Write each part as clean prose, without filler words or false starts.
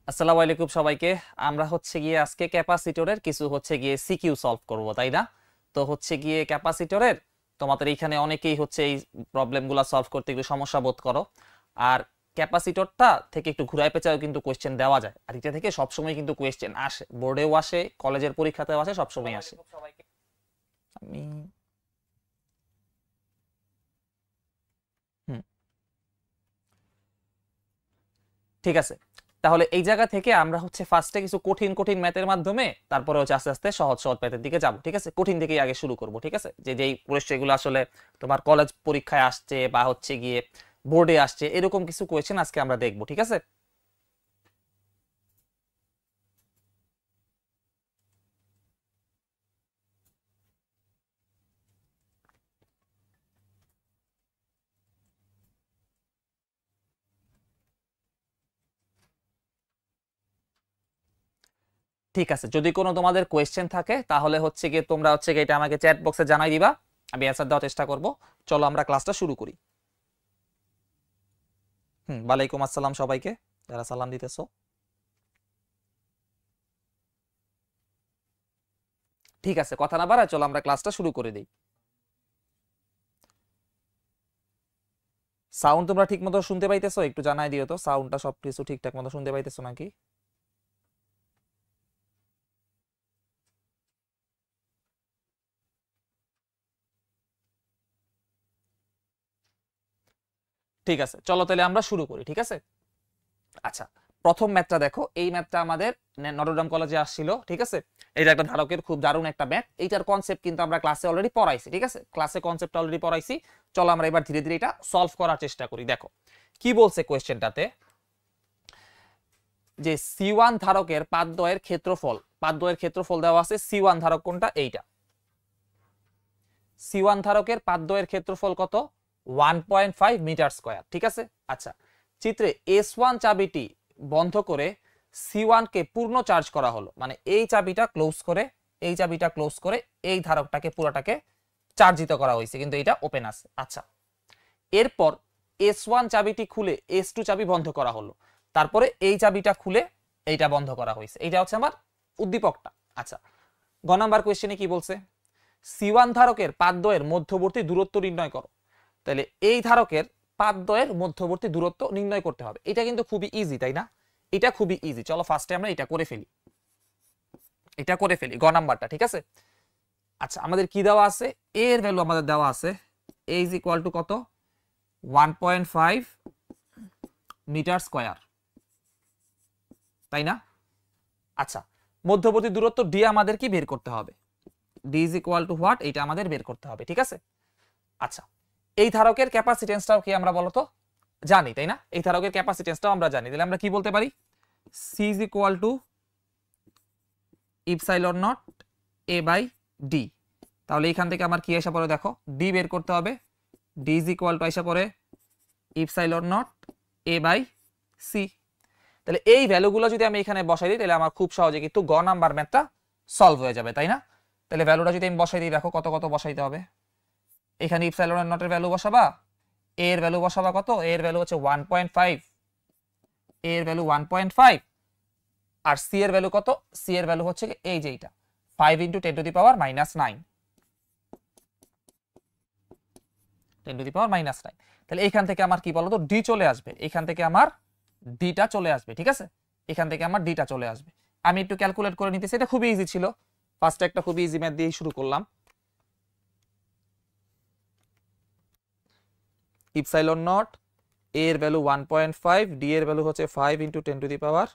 আসসালামু আলাইকুম সবাইকে। আমরা গিয়ে আজকে ক্যাপাসিটরের কিছু গিয়ে সিকিউ সলভ করব, তাই না? তো গিয়ে ক্যাপাসিটরের তোমাদের এখানে অনেকেই এই প্রবলেমগুলো সলভ করতে একটু সমস্যা বোধ করো। আর ক্যাপাসিটরটা থেকে একটু ঘুরায় পেঁচাও কিন্তু কোয়েশ্চেন দেওয়া যায়, আর এটা থেকে সবসময় কিন্তু কোয়েশ্চেন আসে, বোর্ডেও আসে, কলেজের পরীক্ষাতেও আসে, সবসময় আসে। আমি হুম, ঠিক আছে। তাহলে এই জায়গা থেকে আমরা ফার্স্টে কিছু কঠিন কঠিন ম্যাথের মাধ্যমে তারপরে আস্তে আস্তে সহজ সহজ ম্যাথের দিকে যাব, ঠিক আছে? কঠিন থেকেই আগে শুরু করব, ঠিক আছে? যে যেই কোয়েশ্চেনগুলো আসলে তোমার কলেজ পরীক্ষায় আসছে বা গিয়ে বোর্ডে আসছে, এরকম কিছু কোয়েশ্চেন আজকে আমরা দেখব, ঠিক আছে? ঠিক আছে, যদি কোনো তোমাদের কোয়েশ্চেন থাকে তাহলে গিয়ে তোমরা গিয়ে এটা আমাকে চ্যাট বক্সে জানাই দিবা, আমি অ্যান্সার দেওয়ার চেষ্টা করব। চলো আমরা ক্লাসটা শুরু করি। ওয়ালাইকুম আসসালাম সবাইকে যারা সালাম দিতেছো। ঠিক আছে, কথা না বাড়ায় চলো আমরা ক্লাসটা শুরু করে দিই। সাউন্ড তোমরা ঠিক মতো শুনতে পাইতেছো? একটু জানাই দিও তো সাউন্ডটা সবকিছু ঠিকঠাক মতো শুনতে পাইতেছো নাকি। ঠিক আছে, চলো তাহলে আমরা শুরু করি, ঠিক আছে? আচ্ছা, প্রথম ম্যাথটা দেখো, এই ম্যাথটা আমাদের নটরডেম কলেজে আসছিল, ঠিক আছে? এটা একটা ধারকের খুব দারুণ একটা ম্যাথ, এইটার কনসেপ্ট কিন্তু আমরা ক্লাসে অলরেডি পড়াইছি, ঠিক আছে? ক্লাসে কনসেপ্ট অলরেডি পড়াইছি। চলো আমরা এবার ধীরে ধীরে এটা সলভ করার চেষ্টা করি। দেখো কি বলছে কোয়েশ্চেনটাতে, যে সি1 ধারকের পাদদ্বয়ের ক্ষেত্রফল, পাদদ্বয়ের ক্ষেত্রফল দেওয়া আছে। সি1 ধারক কোনটা? এইটা। সি1 ধারকের পাদদ্বয়ের ক্ষেত্রফল কত? 1.5 মিটার স্কয়ার, ঠিক আছে? আচ্ছা, চিত্রে S1 চাবিটি বন্ধ করে সি1 কে পূর্ণ চার্জ করা হলো, মানে এই চাবিটা ক্লোজ করে, এই চাবিটা ক্লোজ করে এই ধারকটাকে পুরোটাকে চার্জিত করা হয়েছে, কিন্তু এটা ওপেন আছে। আচ্ছা, এরপর S1 চাবিটি খুলে S2 চাবি বন্ধ করা হলো, তারপরে এই চাবিটা খুলে এইটা বন্ধ করা হয়েছে। এইটা আমার উদ্দীপকটা। আচ্ছা, গ নাম্বার কোয়েশ্চেনে কি বলছে? সি1 ধারকের পাদদ্বয়ের মধ্যবর্তী দূরত্ব নির্ণয় করো। তাহলে এই ধারকের পাদদ্বয়ের মধ্যবর্তী দূরত্ব নির্ণয় করতে হবে। এটা কিন্তু খুবই ইজি, তাই না? এটা খুবই ইজি। চলো ফার্স্টে আমরা এটা করে ফেলি, এটা করে ফেলি গ নাম্বারটা, ঠিক আছে? আচ্ছা, আমাদের কি দেওয়া আছে? এ এর ভ্যালু আমাদের দেওয়া আছে, এ ইজ ইকুয়াল টু কত? 1.5 মিটার স্কয়ার, তাই না? আচ্ছা, মধ্যবর্তী দূরত্ব ডি আমাদের কি বের করতে হবে? D is equal two what? এটা আমাদের বের করতে হবে, ঠিক আছে? আচ্ছা, এই ধারকের ক্যাপাসিটেন্সটাও কি আমরা বলতো জানি, তাই না? এই ধারকের ক্যাপাসিটেন্সটাও আমরা জানি। তাহলে আমরা কি বলতে পারি? C is equal to epsilon naught A by D. তাহলে এখান থেকে আমার কি আসা পড়ে? দেখো, ডি বের করতে হবে। ডি ইজ ইকুয়াল টু আসা পড়ে epsilon naught A by C. তাহলে এই ভ্যালুগুলো যদি আমি এখানে বসাই দিই, তাহলে আমার খুব সহজে কিন্তু গ নাম্বার ম্যাথটা সলভ হয়ে যাবে, তাই না? তাহলে ভ্যালুটা যদি আমি বসাই দিই, দেখো কত কত বসাইতে হবে। এখানে ইপসাইলন নটের ভ্যালু বসাবা, এ এর ভ্যালু বসাবা কত? এ এর ভ্যালু হচ্ছে 1.5, এ এর ভ্যালু 1.5, আর সি এর ভ্যালু কত? সি এর ভ্যালু হচ্ছে এই যে এইটা 5 × 10⁻⁹ 10⁻⁹। তাহলে এখান থেকে আমার কি বলতো ডি চলে আসবে, এখান থেকে আমার ডিটা চলে আসবে, ঠিক আছে? এখান থেকে আমার ডিটা চলে আসবে। আমি একটু ক্যালকুলেট করে নিতেছি, এটা খুবই ইজি ছিল। ফার্স্টে একটা খুবই ইজি ম্যাথ দিয়ে শুরু করলাম। ইপসাইলন নট এ এর ভ্যালু 1.5, ডি এর ভ্যালু হচ্ছে 5 × 10⁻,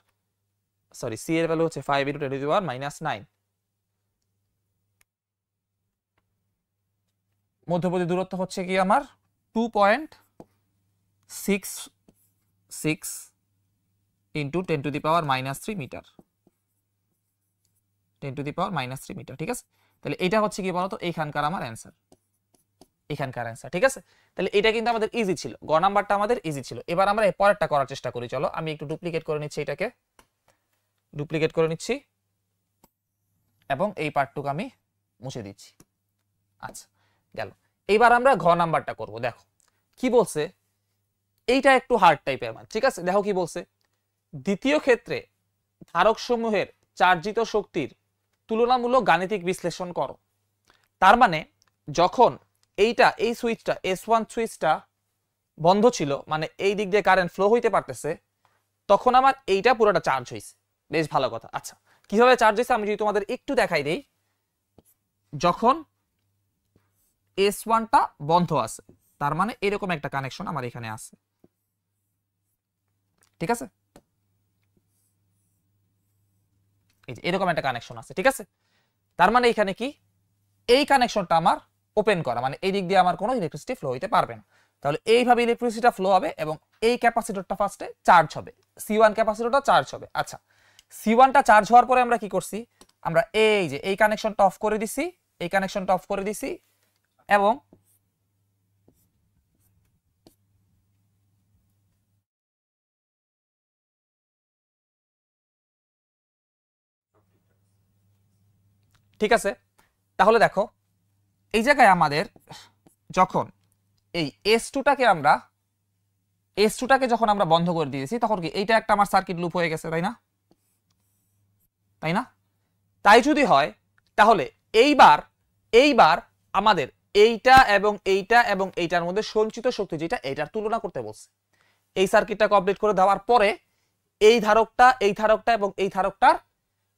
সরি, সি এর ভ্যালু হচ্ছে 5 × 10⁻⁹। মধ্যবর্তী দূরত্ব হচ্ছে কি আমার 2.66 × 10⁻³ মিটার, 10⁻³ মিটার, ঠিক আছে? তাহলে এটা হচ্ছে কি বলতো এইখানকার আমার অ্যান্সার, এখানকার অ্যান্সার, ঠিক আছে? তাহলে এটা কিন্তু আমাদের ইজি ছিল, গ নাম্বারটা আমাদের ইজি ছিল। এবার আমরা এই পরেরটা করার চেষ্টা করি। চলো আমি একটু ডুপ্লিকেট করে নিচ্ছি, এটাকে ডুপ্লিকেট করে নিচ্ছি এবং এই পার্টটুকু আমি মুছে দিচ্ছি। আচ্ছা, গেল। এইবার আমরা ঘ নাম্বারটা করব। দেখো কি বলছে, এইটা একটু হার্ড টাইপের মান, ঠিক আছে? দেখো কি বলছে, দ্বিতীয় ক্ষেত্রে ধারক সমূহের চার্জিত শক্তির তুলনামূলক গাণিতিক বিশ্লেষণ করো। তার মানে যখন এই সুইচটা S1 সুইচটা বন্ধ ছিল, মানে এই দিক দিয়ে কারেন্ট ফ্লো হইতে পারতেছে, তখন আমার এইটা পুরোটা চার্জ হয়েছে। বেশ ভালো কথা। আচ্ছা, কিভাবে চার্জ হয়েছে আমি যদি তোমাদের একটু দেখাই দেই। যখন S1টা বন্ধ আছে, তার মানে এরকম একটা কানেকশন আমার এখানে আছে, ঠিক আছে? এই যে এরকম একটা কানেকশন আছে, ঠিক আছে? তার মানে এখানে কি, এই কানেকশনটা আমার ওপেন করা, মানে এই দিক দিয়ে আমার কোনো ইলেকট্রিসিটি ফ্লো হইতে পারবে না। তাহলে এইভাবে ইলেকট্রিসিটিটা ফ্লো হবে এবং এই ক্যাপাসিটরটা ফার্স্টে চার্জ হবে, C1 ক্যাপাসিটরটা চার্জ হবে। আচ্ছা, C1টা চার্জ হওয়ার পরে আমরা কি করছি, আমরা এই যে এই কানেকশনটা অফ করে দিছি, এই কানেকশনটা অফ করে দিছি এবং ঠিক আছে। তাহলে দেখো এই জায়গায় আমাদের যখন এই S2টাকে যখন আমরা বন্ধ করে দিয়েছি, তখন কি এইটা একটা আমার সার্কিট লুপ হয়ে গেছে, তাই না? তাই না? তাই যদি হয় তাহলে এইবার আমাদের এইটা এবং এইটার মধ্যে সঞ্চিত শক্তি যেটা, এইটার তুলনা করতে বলছে। এই সার্কিটটা কমপ্লিট করে দেওয়ার পরে এই ধারকটা এবং এই ধারকটার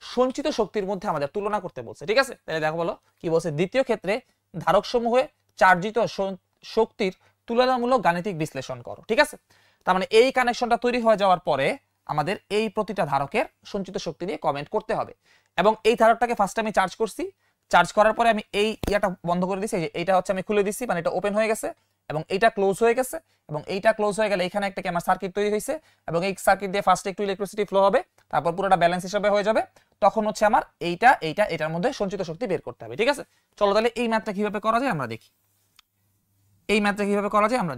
সঞ্চিত শক্তির মধ্যে আমাদের তুলনা করতে বলছে, ঠিক আছে? তাহলে দেখো বলো কি বলছে। দ্বিতীয় ক্ষেত্রে ধারক সমূহে চার্জিত শক্তির তুলনামূলক গাণিতিক বিশ্লেষণ করো, ঠিক আছে? তার মানে এই কানেকশনটা তৈরি হয়ে যাওয়ার পরে আমাদের এই প্রতিটা ধারকের সঞ্চিত শক্তি নিয়ে কমেন্ট করতে হবে। এবং এই ধারকটাকে ফার্স্ট আমি চার্জ করছি, চার্জ করার পরে আমি এই ইয়াটা বন্ধ করে দিছি, যে এইটা হচ্ছে আমি খুলে দিছি, মানে এটা ওপেন হয়ে গেছে এবং এইটা ক্লোজ হয়ে গেছে, এবং এইটা ক্লোজ হয়ে গেলে এখানে একটা আমার সার্কিট তৈরি হয়েছে এবং এই সার্কিট দিয়ে ফার্স্টে একটু ইলেকট্রিসিটি ফ্লো হবে, তারপর পুরোটা ব্যালেন্স হিসেবে হয়ে যাবে। তখন হচ্ছে আমার এটার মধ্যে সঞ্চিত শক্তি বের করতে হবে, ঠিক আছে? চলো তাহলে এই ম্যাথটা কিভাবে করা যায় আমরা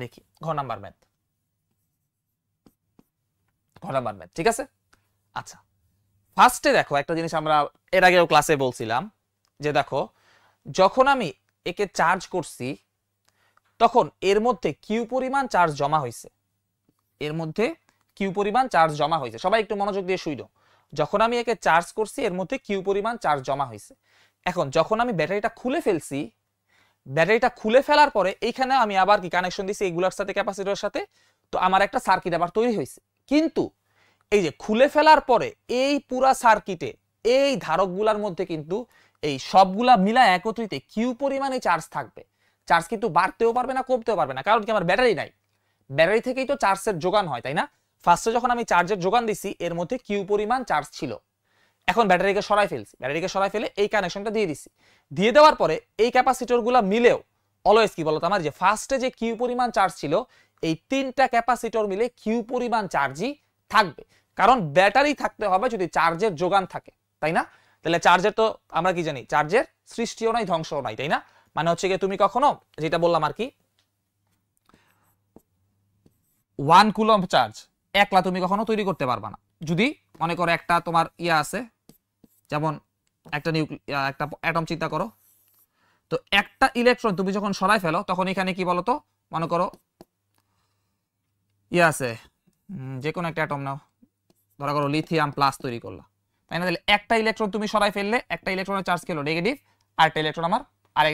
দেখি। ঘ নাম্বার ম্যাথ, ঠিক আছে? আচ্ছা, ফার্স্টে দেখো একটা জিনিস আমরা এর আগেও ক্লাসে বলছিলাম, যে দেখো যখন আমি একে চার্জ করছি তখন এর মধ্যে কিউ পরিমাণ চার্জ জমা হয়েছে, সবাই একটু মনোযোগ দিয়ে শুইলো। যখন আমি একে চার্জ করছি এর মধ্যে কিউ পরিমাণ চার্জ জমা হয়েছে। এখন যখন আমি ব্যাটারিটা খুলে ফেলছি, ব্যাটারিটা খুলে ফেলার পরে এইখানে আমি আবার কি কানেকশন দিছি এইগুলোর সাথে, ক্যাপাসিটরের সাথে, তো আমার একটা সার্কিট আবার তৈরি হয়েছে। কিন্তু এই যে খুলে ফেলার পরে এই পুরা সার্কিটে এই ধারকগুলার মধ্যে কিন্তু এই সবগুলা মিলা একত্রিত কিউ পরিমাণে চার্জ থাকবে। চার্জ কিন্তু বাড়তেও পারবে না, কমতেও পারবে না, কারণ কি আমার ব্যাটারি নাই। ব্যাটারি থেকেই তো চার্জের যোগান হয়, তাই না? ফার্স্টে যখন আমি চার্জের যোগান দিছি এর মধ্যে কিউ পরিমাণ চার্জ ছিল। এখন ব্যাটারিকে সরাই ফেলে এই কানেকশনটা দিয়ে দিছি। দিয়ে দেওয়ার পরে এই ক্যাপাসিটরগুলো মিলেও অলওয়েজ কি বলতো, আমার যে ফার্স্টে যে কিউ পরিমাণ চার্জ ছিল, এই তিনটা ক্যাপাসিটর মিলে কিউ পরিমাণ চার্জই থাকবে, কারণ ব্যাটারি থাকতে হবে যদি চার্জের যোগান থাকে, তাই না? তাহলে চার্জের তো আমরা কি জানি, চার্জের সৃষ্টিও নাই ধ্বংসও নাই, তাই না? মানে হচ্ছে গিয়ে তুমি কখনো যেটা বললাম আর কি, 1 কুলম্ব চার্জ একলা তুমি কখনো তৈরি করতে পারবা না। যদি মনে করো একটা তোমার আছে, যেমন একটা একটা অ্যাটম চিন্তা করো, তো একটা ইলেকট্রন তুমি যখন সরাই ফেলো তখন এখানে কি বলতো, মনে করো আছে, যে কোনো একটা অ্যাটম নাও, ধরা করো লিথিয়াম প্লাস তৈরি করলা, তাই না? তাহলে একটা ইলেকট্রন তুমি সরাই ফেললে একটা ইলেকট্রনের চার্জ কি হলো, নেগেটিভ, আর একটা ইলেকট্রন আমার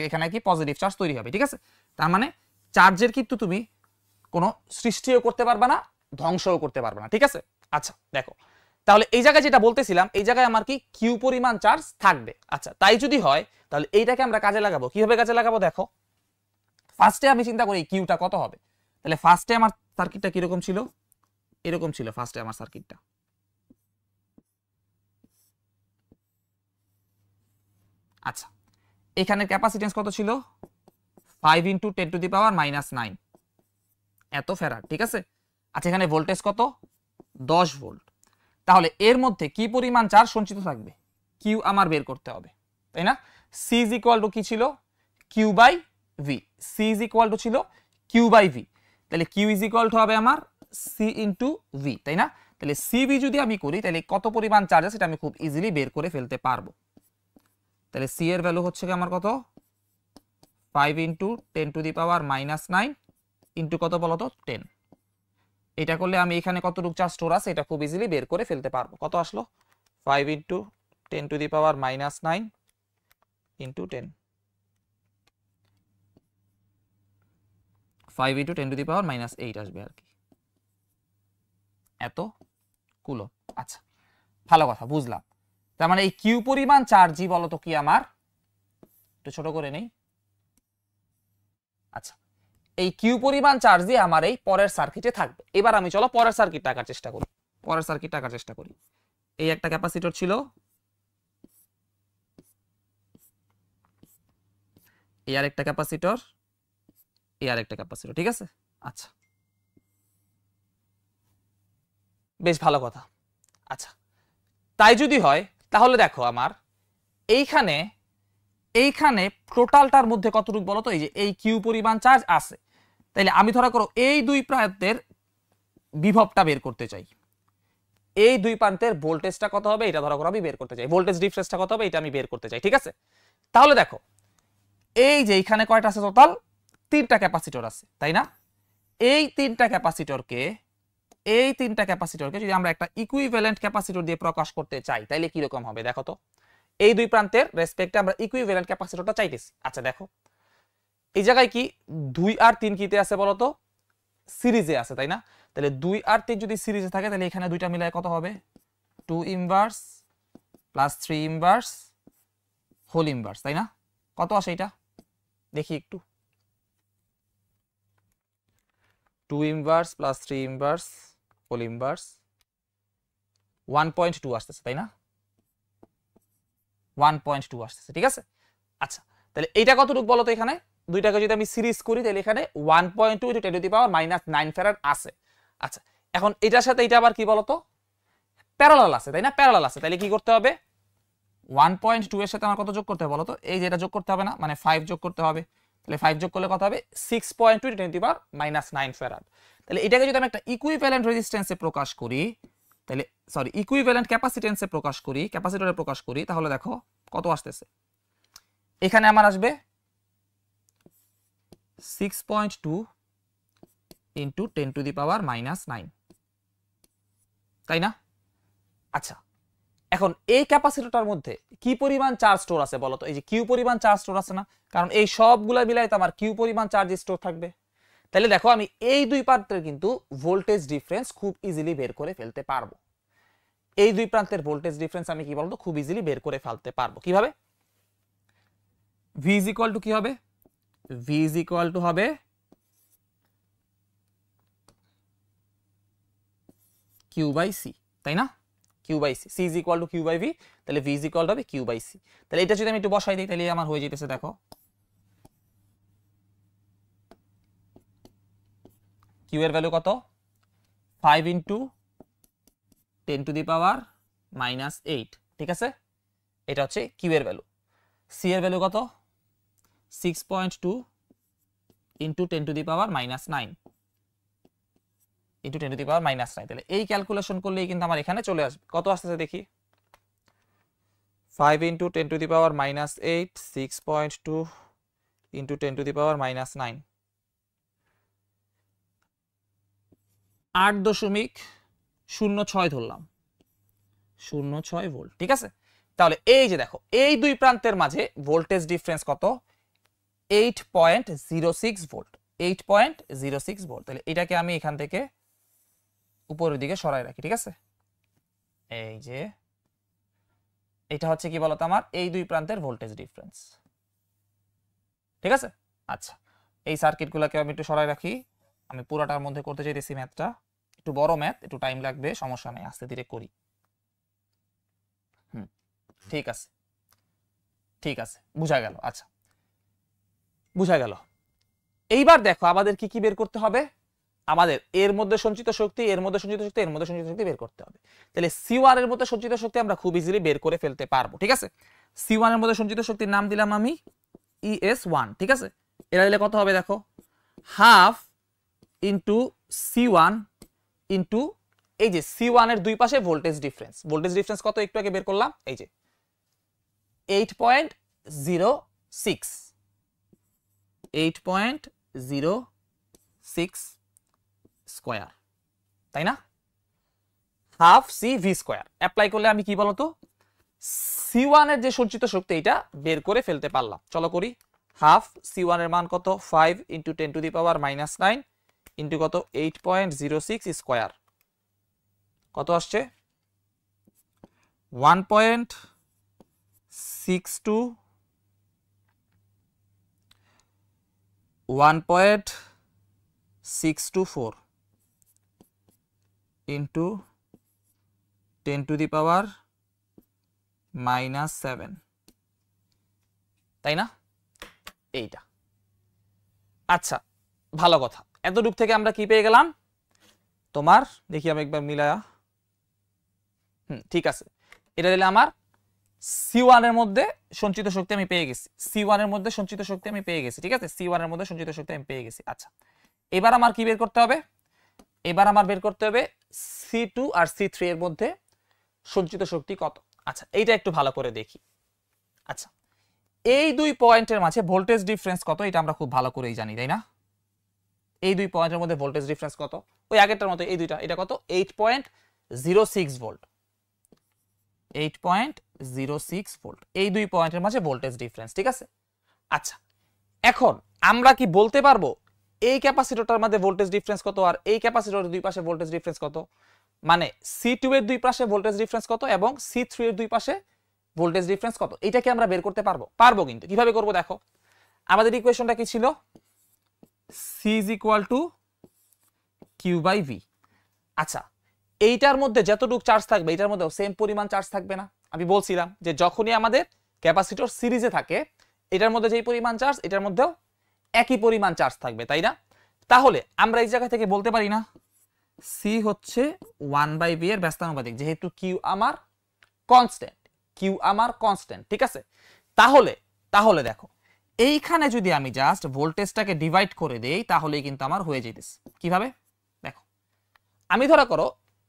এখানে কি পজিটিভ চার্জ তৈরি হবে, ঠিক আছে? তার মানে চার্জের কিন্তু তুমি কোনো সৃষ্টিও করতে পারবে না, ধ্বংসও করতে পারবে না, ঠিক আছে? আচ্ছা দেখো, তাহলে এই জায়গায় যেটা বলতেছিলাম, এই জায়গায় আমার কি কিউ পরিমাণ চার্জ থাকবে। আচ্ছা, তাই যদি হয় তাহলে এইটাকে আমরা কাজে লাগাবো। কিভাবে কাজে লাগাবো দেখো, ফার্স্টে আমি চিন্তা করি কিউটা কত হবে। তাহলে ফার্স্টে আমার সার্কিটটা কিরকম ছিল, এরকম ছিল ফার্স্টে আমার সার্কিটটা। আচ্ছা, এখানে ক্যাপাসিটেন্স কত ছিল, 5 × 10⁻⁹ এত ফ্যারাড, ঠিক আছে? আচ্ছা, এখানে ভোল্টেজ কত, 10 ভোল্ট। তাহলে এর মধ্যে কি পরিমাণ চার্জ সঞ্চিত থাকবে, কিউ আমার বের করতে হবে, তাই না? সি ইজ ইকুয়াল টু কি ছিল, কিউ বাই ভি। ছিল কিউ বাই ভি। তাহলে কিউ ইজ ইকুয়াল টু হবে আমার সি ইন্টু ভি, তাই না? তাহলে সিভি যদি আমি করি তাহলে কত পরিমাণ চার্জ আছে সেটা আমি খুব ইজিলি বের করে ফেলতে পারবো। তাহলে সি এর ভ্যালু হচ্ছে আমার কত, 5 × 10⁻⁹ ইন্টু কত বলতো, 10। এটা করলে আমি এখানে কতটুকু চার্জ স্টোর আছে এটা খুব ইজিলি বের করে ফেলতে পারবো। কত আসলো, 5 into 10 to the power -9 into 10, 5 into 10 to the power -8 আসবে আর কি, এত কুলম্ব। আচ্ছা, ভালো কথা, বুঝলাম। তার মানে এই কিউ পরিমাণ চার্জই বলতো কি আমার, একটু ছোট করে নেই। আচ্ছা, এই কিউ পরিমাণ চার্জ দিয়ে আমার এই পরের সার্কিটে থাকবে। এবার আমি চলো পরের সার্কিটটা আঁকার চেষ্টা করি, পরের সার্কিটটা আঁকার চেষ্টা করি। এই একটা ক্যাপাসিটর ছিল, এই আর একটা ক্যাপাসিটর, এই আর একটা ক্যাপাসিটর, ঠিক আছে। আচ্ছা, বেশ ভালো কথা। আচ্ছা, তাই যদি হয় তাহলে দেখো আমার এইখানে এইখানে টোটালটার মধ্যে কতটুকু বলো তো, এই যে এই কিউ পরিমাণ চার্জ আছে, তাইলে আমি ধরা করো এই দুই প্রান্তের বিভবটা বের করতে চাই, এই দুই প্রান্তের ভোল্টেজটা কত হবে এটা ধরা করো আমি বের করতে চাই, ভোল্টেজ ডিফারেন্সটা কত হবে এটা আমি বের করতে চাই, ঠিক আছে। তাহলে দেখো এই যে এইখানে কয়টা আছে, টোটাল 3টা ক্যাপাসিটর আছে, তাই না। এই 3টা ক্যাপাসিটরকে যদি আমরা একটা ইকুইভ্যালেন্ট ক্যাপাসিটর দিয়ে প্রকাশ করতে চাই তাহলে কি রকম হবে দেখো তো। এই দুই প্রান্তের রেসপেক্টে আমরা ইকুইভ্যালেন্ট ক্যাপাসিটরটা চাইতেছি। আচ্ছা দেখো, এই জায়গায় কি 2 আর 3 কিতে আছে বলো তো, সিরিজে আছে, তাই না। তাহলে 2 আর 3 যদি সিরিজে থাকে তাহলে এখানে দুইটা মিলায় কত হবে, 2 inverse plus 3 inverse whole inverse, তাই না। কত আসে এটা দেখি একটু, 2 inverse plus 3 inverse whole inverse 1.2 আসতেছে, তাই না, 1.2 আসতেছে, ঠিক আছে। আচ্ছা, তাহলে এইটা কতটুকু বলো তো, এখানে দুইটাকে যদি আমি সিরিজ করি তাহলে এখানে 1.2 × 10 টু দি পাওয়ার -9 ফ্যারাড আছে। আচ্ছা, এখন এটার সাথে এটা আবার কি বলো তো, প্যারালাল আছে, তাই না, প্যারালাল আছে। তাহলে কি করতে হবে, 1.2 এর সাথে আমার কত যোগ করতে হবে বলো তো, এই যে এটা যোগ করতে হবে না, মানে 5 যোগ করতে হবে। তাহলে 5 যোগ করলে কত হবে, 6.2 × 10 টু দি পাওয়ার -9 ফ্যারাড। তাহলে এটাকে যদি আমি একটা ইকুইভ্যালেন্ট রেজিস্ট্যান্সে প্রকাশ করি, তাহলে সরি ইকুইভ্যালেন্ট ক্যাপাসিটেন্সে প্রকাশ করি, ক্যাপাসিটরে প্রকাশ করি, তাহলে দেখো কত আসতেছে, এখানে আমার আসবে 6.2 ইন্টু 10 টু দি পাওয়ার -9, তাই না। আচ্ছা, এখন এই ক্যাপাসিটরটার মধ্যে কি পরিমাণ চার্জ স্টোর আছে বলো তো, এই যে কিউ পরিমাণ চার্জ স্টোর আছে না, কারণ এই সবগুলা মিলাই তো আমার কিউ পরিমাণ চার্জ স্টোর থাকবে। তাহলে দেখো আমি এই দুই প্রান্তের কিন্তু ভোল্টেজ ডিফারেন্স খুব ইজিলি বের করে ফেলতে পারবো। এই দুই প্রান্তের ভোল্টেজ ডিফারেন্স আমি কি বলতো খুব ইজিলি বের করে ফেলতে পারবো। কিভাবে, ভি ইজ ইকুয়াল টু কি হবে, ভি ইজ ইকুয়াল টু হবে কিউ বাই সি, তাই না, Q by C, C is equal to Q by V, তাহলে ভি ইজ ইকুয়াল টু হবে কিউ বাই সি। তাহলে এটা যদি আমি একটু বসাই দিই তাহলে আমার হয়ে যেতেছে, দেখো কিউ এর ভ্যালু কত, 5 ইন্টু 10 টু দি পাওয়ার -8, ঠিক আছে, এটা হচ্ছে কিউ এর ভ্যালু। সি এর ভ্যালু কত, 6.2 into 10 to the power -9 into 10 to the power -9। তাহলে এই ক্যালকুলেশন করলেই কিন্তু আমার এখানে চলে আসবে, কত আসতেছে দেখি, 5 into 10 to the power -8, 6.2 into 10 to the power -9, 8.06 ধরলাম, 0.6 ভোল্ট, ঠিক আছে। তাহলে এই যে দেখো এই দুই প্রান্তের মাঝে ভোল্টেজ ডিফারেন্স কত, 8.06 ভোল্ট, 8.06 ভোল্ট। তাহলে এটাকে আমি এখান থেকে উপরের দিকে সরাই রাখি, ঠিক আছে। এই যে এটা হচ্ছে কি বলতো আমার এই দুই প্রান্তের ভোল্টেজ ডিফারেন্স, ঠিক আছে। আচ্ছা, এই সার্কিটগুলোকে আমি একটু সরাই রাখি, আমি পুরোটার মধ্যে করতে চাইতেছি ম্যাথটা, একটু বড় ম্যাথ, একটু টাইম লাগবে, সমস্যা নেই, আস্তে ধীরে করি। ঠিক আছে, ঠিক আছে, বুঝা গেল। আচ্ছা, বুঝা গেল। এইবার দেখো আমাদের কি কি বের করতে হবে, আমাদের এর মধ্যে সঞ্চিত শক্তি, এর মধ্যে সঞ্চিত শক্তি, এর মধ্যে সঞ্চিত শক্তি বের করতে হবে। তাহলে C1 এর মধ্যে সঞ্চিত শক্তি আমরা খুব ইজিলি বের করে ফেলতে পারবো, ঠিক আছে। C1 এর মধ্যে সঞ্চিত শক্তির নাম দিলাম আমি ES1, ঠিক আছে। এটা দিলে কত হবে দেখো, হাফ ইন্টু C1 ইন্টু এই যে C1 এর দুই পাশে ভোল্টেজ ডিফারেন্স, ভোল্টেজ ডিফারেন্স কত একটু আগে বের করলাম, এই যে 8.06, 8.06 স্কয়ার, তাই না। Half C V square. Apply করলে আমি কি বলতো C1 এর যে সঞ্চিত শক্তি এটা বের করে ফেলতে পারলাম। চলো করি। হাফ C1 এর মান কত 5 × 10⁻⁻9 ইন্টু কত 8.06 স্কোয়ার, কত আসছে 1.624 ইন্টু 10⁻⁻7, তাই না? এইটা। আচ্ছা ভালো কথা, এতটুক থেকে আমরা কি পেয়ে গেলাম তোমার, দেখি আমি একবার মিলায়া, ঠিক আছে, এটা দিলে আমার C1 এর মধ্যে সঞ্চিত শক্তি আমি পেয়ে গেছি, C1 এর মধ্যে সঞ্চিত শক্তি আমি পেয়ে গেছি, ঠিক আছে, C1 এর মধ্যে সঞ্চিত শক্তি আমি পেয়ে গেছি। আচ্ছা এবার আমার কি বের করতে হবে, এবার আমার বের করতে হবে C2 আর C3 এর মধ্যে সঞ্চিত শক্তি কত। আচ্ছা এইটা একটু ভালো করে দেখি। আচ্ছা এই দুই পয়েন্টের মাঝে ভোল্টেজ ডিফারেন্স কত এটা আমরা খুব ভালো করেই জানি, তাই না? এই দুই পয়েন্টের মধ্যে ভোল্টেজ ডিফারেন্স কত, ওই আগেরটার মতো এই দুইটা, এটা কত 8.06 ভোল্ট, 8.06 ভোল্ট, এই দুই পয়েন্টের মাঝে ভোল্টেজ ডিফারেন্স, ঠিক আছে। আচ্ছা এখন আমরা কি বলতে পারবো এই ক্যাপাসিটরটার মধ্যে ভোল্টেজ ডিফারেন্স কত আর এই ক্যাপাসিটরের দুই পাশে ভোল্টেজ ডিফারেন্স কত, মানে C2 এর দুই পাশে ভোল্টেজ ডিফারেন্স কত এবং C3 এর দুই পাশে ভোল্টেজ ডিফারেন্স কত, এটা কি আমরা বের করতে পারবো? পারবো, কিন্তু কিভাবে করব দেখো, আমাদের ইকুয়েশনটা কি ছিল, C = Q/V। আচ্ছা এইটার মধ্যে যতটুকু চার্জ থাকবে এটার মধ্যেও সেম পরিমাণ চার্জ থাকবে না? আমি বলছিলাম যে যখনই আমাদের ক্যাপাসিটর সিরিজে থাকে এটার মধ্যে যেই পরিমাণ চার্জ এটার মধ্যেও একই পরিমাণ চার্জ থাকবে, তাই না? তাহলে আমরা এই জায়গা থেকে বলতে পারি না C হচ্ছে 1/V এর ব্যস্তানুপাতিক, যেহেতু Q আমার কনস্ট্যান্ট, Q আমার কনস্ট্যান্ট, ঠিক আছে। তাহলে দেখো এইখানে যদি আমি জাস্ট ভোল্টেজটাকে ডিভাইড করে দেই তাহলেই কিন্তু আমার হয়ে যেতেছে। কিভাবে দেখো, আমি ধরা করো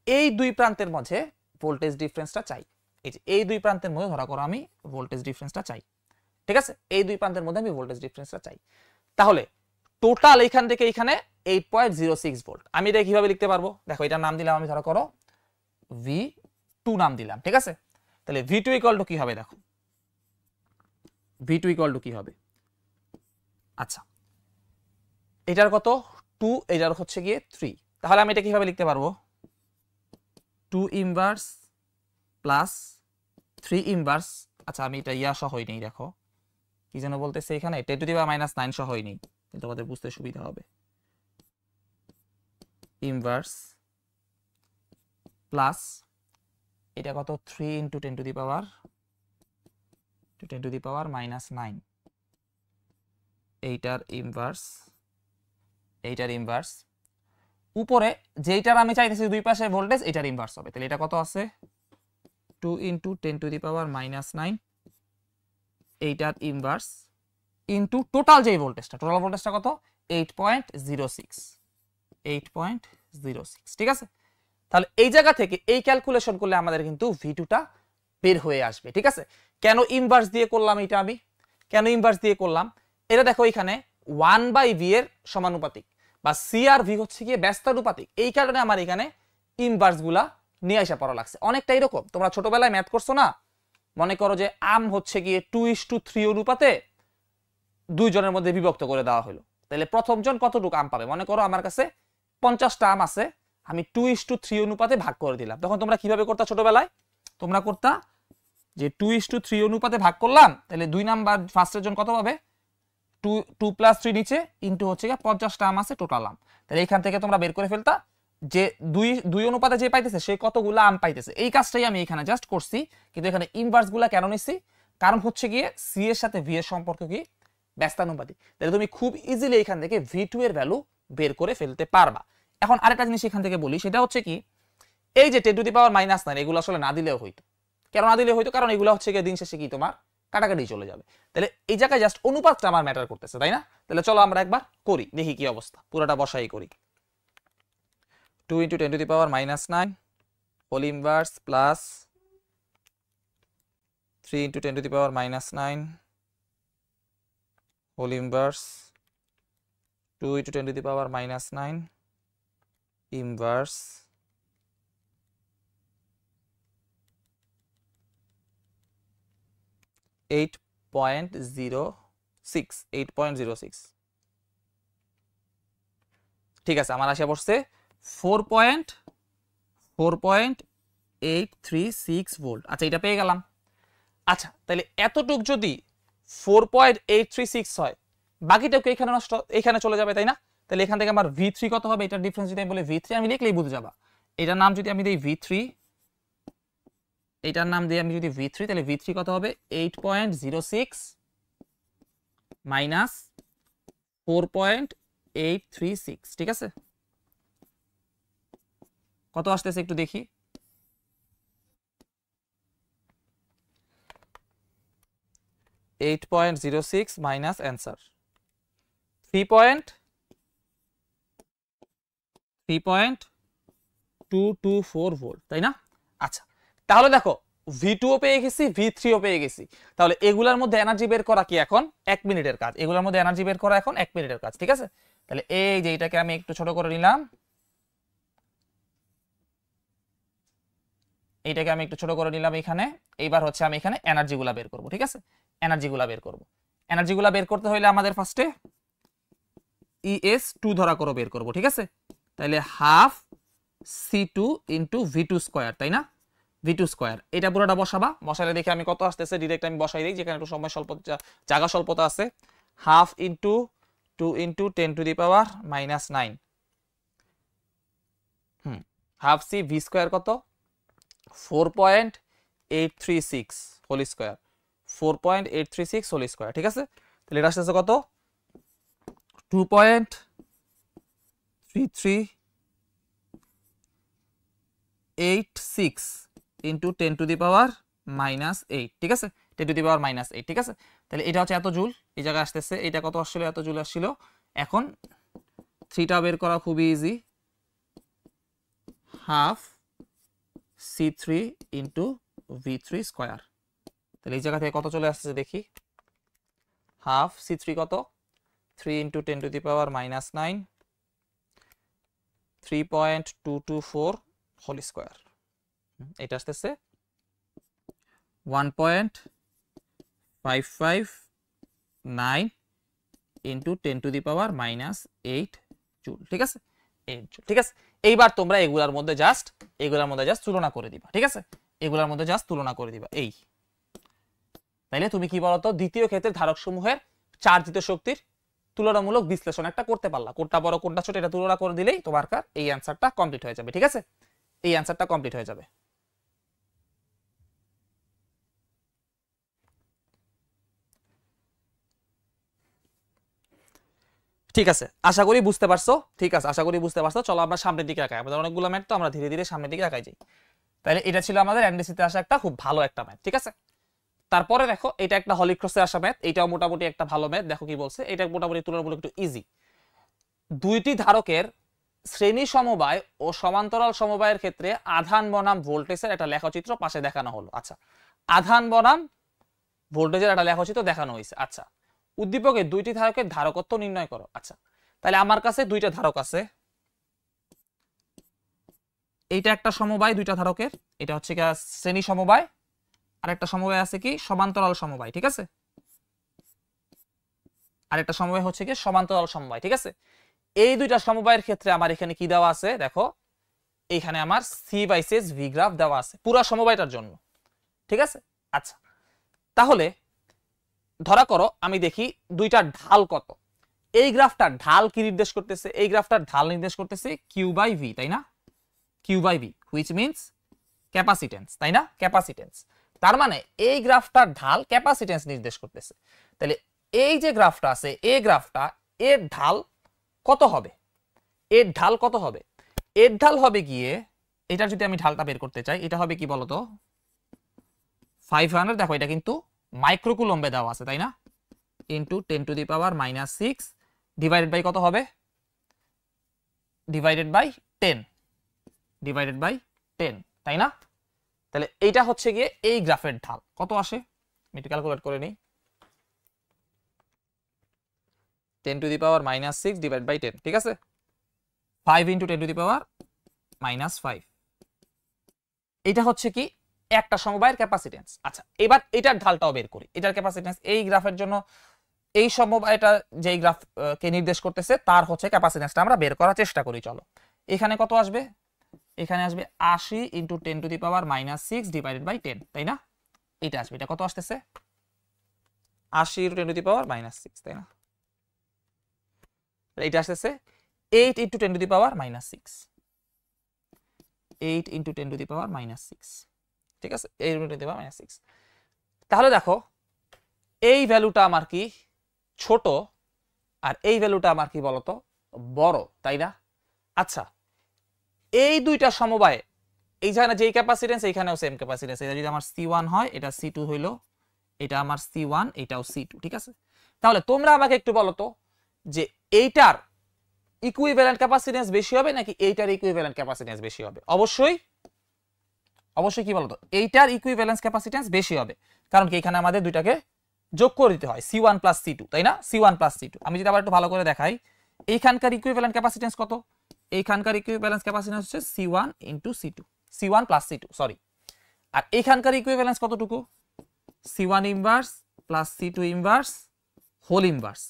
এই দুই প্রান্তের মাঝে ভোল্টেজ ডিফারেন্সটা চাই, এই যে এই দুই প্রান্তের মধ্যে ধরা করো আমি ভোল্টেজ ডিফারেন্সটা চাই, ঠিক আছে, এই দুই প্রান্তের মধ্যে আমি ভোল্টেজ ডিফারেন্সটা চাই। তাহলে টোটাল এইখান থেকে এইখানে 8.06 ভোল্ট, আমি এটা কিভাবে লিখতে পারবো দেখো, এটার নাম দিলাম আমি ধরা করো V2 নাম দিলাম, ঠিক আছে। তাহলে V2 = কি হবে দেখো, V2 = কি হবে, আচ্ছা এটার কত 2, এটার হচ্ছে গিয়ে 3, তাহলে আমি এটা কিভাবে লিখতে পারবো 2 ইনভার্স প্লাস 3 ইনভার্স, আচ্ছা আমি এটা ইয়া সহই নেই, দেখো কি যেন বলতেছে এখানে 10⁻⁹ সহই নেই, কিন্তু আমাদের বুঝতে সুবিধা হবে, ইনভার্স প্লাস এটা কত 3 × 10⁻⁹ এইটার ইনভার্স উপরে যেইটার আমি চাইতেছি দুই পাশে ভোল্টেজ এটার ইনভার্স হবে, তাহলে এটা কত আছে 2 × 10⁻⁹ এইটার ইনভার্স ইনটু টোটাল যেই ভোল্টেজটা, টোটাল ভোল্টেজটা কত 8.06, ঠিক আছে। তাহলে এই জায়গা থেকে এই ক্যালকুলেশন করলে আমাদের কিন্তু V2টা বের হয়ে আসবে, ঠিক আছে। কেন ইনভার্স দিয়ে করলাম এটা, আমি কেন ইনভার্স দিয়ে করলাম, এটা দেখো এখানে 1/V এর সমানুপাতিক বা C আর V হচ্ছে গিয়ে ব্যস্তানুপাতিক, এই কারণে আমার এখানে ইনভার্স গুলা নিয়ে আসা পড়া লাগছে। অনেকটা এরকম তোমরা ছোটবেলায় ম্যাথ করছো না, মনে করো যে আম হচ্ছে গিয়ে 2:3 অনুপাতে দুইজনের মধ্যে বিভক্ত করে দেওয়া হলো, তাহলে প্রথম জন কতটুকু আম পাবে, মনে করো আমার কাছে 50টা আম আছে, আমি 2:3 অনুপাতে ভাগ করে দিলাম, তখন তোমরা কিভাবে করতা ছোটবেলায়, তোমরা করতা যে 2:3 অনুপাতে ভাগ করলাম, তাহলে 2 নাম্বার ফার্স্টের জন কত পাবে 2 + 3 নিচে ইনটু হচ্ছে 50টা আম আছে টোটাল আম, তাহলে এইখান থেকে তোমরা বের করে ফেলতা যে 2 অনুপাতে যে পাইতেছে সে কতগুলো আম পাইতেছে। এই কাজটাই আমি এখানে জাস্ট করছি, কিন্তু এখানে ইনভার্স গুলা কেন নিছি, কারণ হচ্ছে গিয়ে C এর সাথে V এর সম্পর্ক কি ব্যস্তানুপাতিক, তাহলে তুমি খুব ইজিলি এখান থেকে V2 এর ভ্যালু বের করে ফেলতে পারবা। এখন আরেকটা জিনিস এখান থেকে বলি, সেটা হচ্ছে কি এই যে 10⁻⁹ এগুলো আসলে না দিলেও হইতো, কেন না দিলেও হইতো, কারণ এগুলো হচ্ছে গিয়ে দিন শেষে কি তোমার কাটাকাটি চলে যাবে, তাহলে এই জায়গায় জাস্ট অনুপাতটা আমার ম্যাটার করতেছে, তাই না? তাহলে চলো আমরা একবার করি, দেখি কি অবস্থা, পুরোটা বসাই করি। 2 × 10⁻⁹ whole inverse plus 3 × 10⁻⁹ whole inverse 2 × 10⁻⁹ inverse 8.06 ঠিক আছে, আমার আসে পড়ছে 4.836 ভোল্ট। আচ্ছা, এটা পেয়ে গেলাম। আচ্ছা, তাহলে এতটুক যদি 4.836 হয়, বাকিটাও কি এখানে নষ্ট, এখানে চলে যাবে, তাই না? তাহলে এখান থেকে আমার V3 কত হবে, এটার ডিফারেন্স যদি আমি বলি V3, আমি লিখলেই বুঝে যাবা। এটার নাম যদি আমি দিই V3, এটার নাম দিয়ে আমি যদি V3, তাহলে V3 কত হবে 8.06 মাইনাস 4.836, ঠিক আছে? কত আসতেছে একটু দেখি। 8.06 মাইনাস অ্যান্সার 3.224 ভোল্ট, তাই না? আচ্ছা, তাহলে দেখো V2 ও পেয়ে গেছি, V3 ও পেয়ে গেছি। তাহলে এগুলার মধ্যে এনার্জি বের করা কি এখন 1 মিনিটের কাজ, এগুলার মধ্যে এনার্জি বের করা এখন 1 মিনিটের কাজ, ঠিক আছে? তাহলে এই যে এটাকে আমি একটু ছোট করে নিলাম, এইটাকে আমি একটু ছোট করে নিলাম এখানে। এইবার হচ্ছে আমি এখানে এনার্জিগুলা বের করব, ঠিক আছে? এনার্জিগুলা বের করব। এনার্জিগুলা বের করতে হলে আমাদের ফার্স্টে ES2 ধরা করে বের করব, ঠিক আছে? তাহলে half C2 into V2 square, তাই না? V2 স্কোয়ার, এটা পুরোটা বসাবা। বসালে দেখে আমি কত আসতেছে, ডিরেক্ট আমি বসাই দিই, যেখানে একটু সময় স্বল্প, জায়গা স্বল্পতা আছে। Half into 2 into 10 to the power -9, half C V square কত 4.836 হোল স্কোয়ার, 4.836 হোল স্কোয়ার, ঠিক আছে? তাহলে এটা আসতেছে কত 2.3386 ইন্টু 10 টু দি পাওয়ার -8, ঠিক আছে? 10 টু দি পাওয়ার -8, ঠিক আছে? তাহলে এটা হচ্ছে এত জুল, এই জায়গায় আসতেছে। এটা কত আসছিল, এত জুল আসছিল। এখন 3টা বের করা খুবই easy, half C3 into V3 square. তাহলে এই জায়গা থেকে কত চলে আসছে দেখি, হাফ C3 কত 3 into 10 to the power -9, 3.224 whole square. এটা আসতেছে 1.559 into 10 to the power -8 joule, ঠিক আছে? 8 জুল, ঠিক আছে? এইবার তোমরা এগুলার মধ্যে জাস্ট তুলনা করে দিবা, ঠিক আছে? এগুলার মধ্যে জাস্ট তুলনা করে দিবা। এই তাইলে তুমি কি বলতো, দ্বিতীয় ক্ষেত্রে ধারক সমূহের চার্জিত শক্তির তুলনামূলক বিশ্লেষণ একটা করতে পারলা। কোনটা বড় কোনটা ছোট এটা তুলনা করে দিলেই তোমার এই অ্যান্সারটা কমপ্লিট হয়ে যাবে, ঠিক আছে? এই অ্যান্সারটা কমপ্লিট হয়ে যাবে। ঠিক আছে, আশা করি বুঝতে পারছো। ঠিক আছে, আশা করি বুঝতে পারছো। চলো আমরা সামনের দিকে আগাই, আমাদের অনেকগুলো ম্যাথ, তো আমরা ধীরে ধীরে সামনের দিকে আগাই যাই। তাহলে এটা ছিল আমাদের এনডিসিতে আসা একটা খুব ভালো একটা ম্যাথ, ঠিক আছে? তারপরে দেখো এটা একটা হলিক্রসে আসা ম্যাথ, এটাও মোটামুটি একটা ভালো ম্যাথ। দেখো কি বলছে, এটা মোটামুটি তুলনামূলক একটু ইজি। দুইটি ধারকের শ্রেণী সমবায় ও সমান্তরাল সমবায়ের ক্ষেত্রে আধান বনাম ভোল্টেজের একটা লেখচিত্র পাশে দেখানো হলো। আচ্ছা, আধান বনাম ভোল্টেজের একটা লেখচিত্র দেখানো হয়েছে। আচ্ছা, উদ্দীপকের দুইটি ধারকের ধারকত্ব নির্ণয় করো। আচ্ছা, তাহলে আমার কাছে দুইটা ধারক আছে, এইটা একটা সমবায় দুইটা ধারকের, এটা হচ্ছে কি শ্রেণী সমবায়, আর একটা সমবায় আছে কি সমান্তরাল সমবায়, ঠিক আছে? আর একটা সমবায় হচ্ছে কি সমান্তরাল সমবায়, ঠিক আছে? এই দুইটা সমবায়ের ক্ষেত্রে আমার এখানে কি দেওয়া আছে দেখো, এখানে আমার সি ভার্সেস ভি গ্রাফ দেওয়া আছে পুরো সমবায়টার জন্য, ঠিক আছে? আচ্ছা, তাহলে ধরা করো আমি দেখি দুইটা ঢাল কত। এই গ্রাফটার ঢাল কি নির্দেশ করতেছে, এই গ্রাফটার ঢাল নির্দেশ করতেছে কিউ বাই ভি, তাই না? Q by V which means capacitance, তাই না? ক্যাপাসিটেন্স। তার মানে এই গ্রাফটার ঢাল ক্যাপাসিটেন্স নির্দেশ করতেছে। তাহলে এই যে গ্রাফটা আছে, এই গ্রাফটা এর ঢাল কত হবে, এর ঢাল কত হবে? এর ঢাল হবে গিয়ে, এটা যদি আমি ঢালটা বের করতে চাই, এটা হবে কি বলতো 500, দেখো এটা কিন্তু মাইক্রোকুলম্বে দেওয়া আছে, তাই না? Into 10 to the power -6 divided by কত হবে, ডিভাইডেড বাই 10, ডিভাইডেড বাই 10, তাই না? তাহলে এইটা হচ্ছে গিয়ে এই গ্রাফের ঢাল কত আসে, আমি একটু ক্যালকুলেট করে নিই। 10 to the power -6 divide by 10, ঠিক আছে? 5 ইন্টু 10 টু দি পাওয়ার -5, এটা হচ্ছে কি একটা সমবায়ের ক্যাপাসিটেন্স। আচ্ছা, এবার এটার ঢালটাও বের করি। এটার ক্যাপাসিটেন্স এই গ্রাফের জন্য, এই সমবায়টা যেই গ্রাফ কে নির্দেশ করতেছে তার হচ্ছে ক্যাপাসিটেন্সটা আমরা বের করার চেষ্টা করি। চলো, এখানে কত আসবে? এখানে আসবে 80 × 10⁻⁻6 ডিভাইডেড বাই 10, তাই না? এটা আসবে, এটা কত আসতেছে? 80 × 10⁻⁻6, তাই না? এটা আসতেছে 8 × 10⁻⁻6, 8 × 10⁻⁻6, ঠিক আছে? 8 × 10⁻⁻6। তাহলে দেখো এই ভ্যালুটা আমার কি ছোট, আর এই ভ্যালুটা আমার কি বলতো বড়, তাই না? আচ্ছা, এই দুইটা সমবায়, এই জায়গায় যেই ক্যাপাসিটেন্স এইখানেও সেম ক্যাপাসিটেন্স, এটা যদি আমার C1 হয়, এটা C2 হইলো, এটা আমার C1, এটাও C2, ঠিক আছে? তাহলে তোমরা আমাকে একটু বলো তো যে এইটার ইকুইভ্যালেন্ট ক্যাপাসিটেন্স বেশি হবে নাকি এইটার ইকুইভ্যালেন্ট ক্যাপাসিটেন্স বেশি হবে? অবশ্যই কি বলতো, এইটার ইকুইভ্যালেন্স ক্যাপাসিটেন্স বেশি হবে, কারণ কি এখানে আমাদের দুইটাকে যোগ করে দিতে হয়, C1 + C2, তাই না? C1 + C2। আমি যদি আবার একটু ভালো করে দেখাই, এইখানকার ইকুইভ্যালেন্ট ক্যাপাসিটেন্স কত? এইখানকার ইকুইভ্যালেন্স ক্যাপাসিটেন্স হচ্ছে C1 × C2, C1 + C2, sorry. আর এইখানকার ইকুইভ্যালেন্স কতটুকু? C1 inverse plus C2 inverse whole inverse.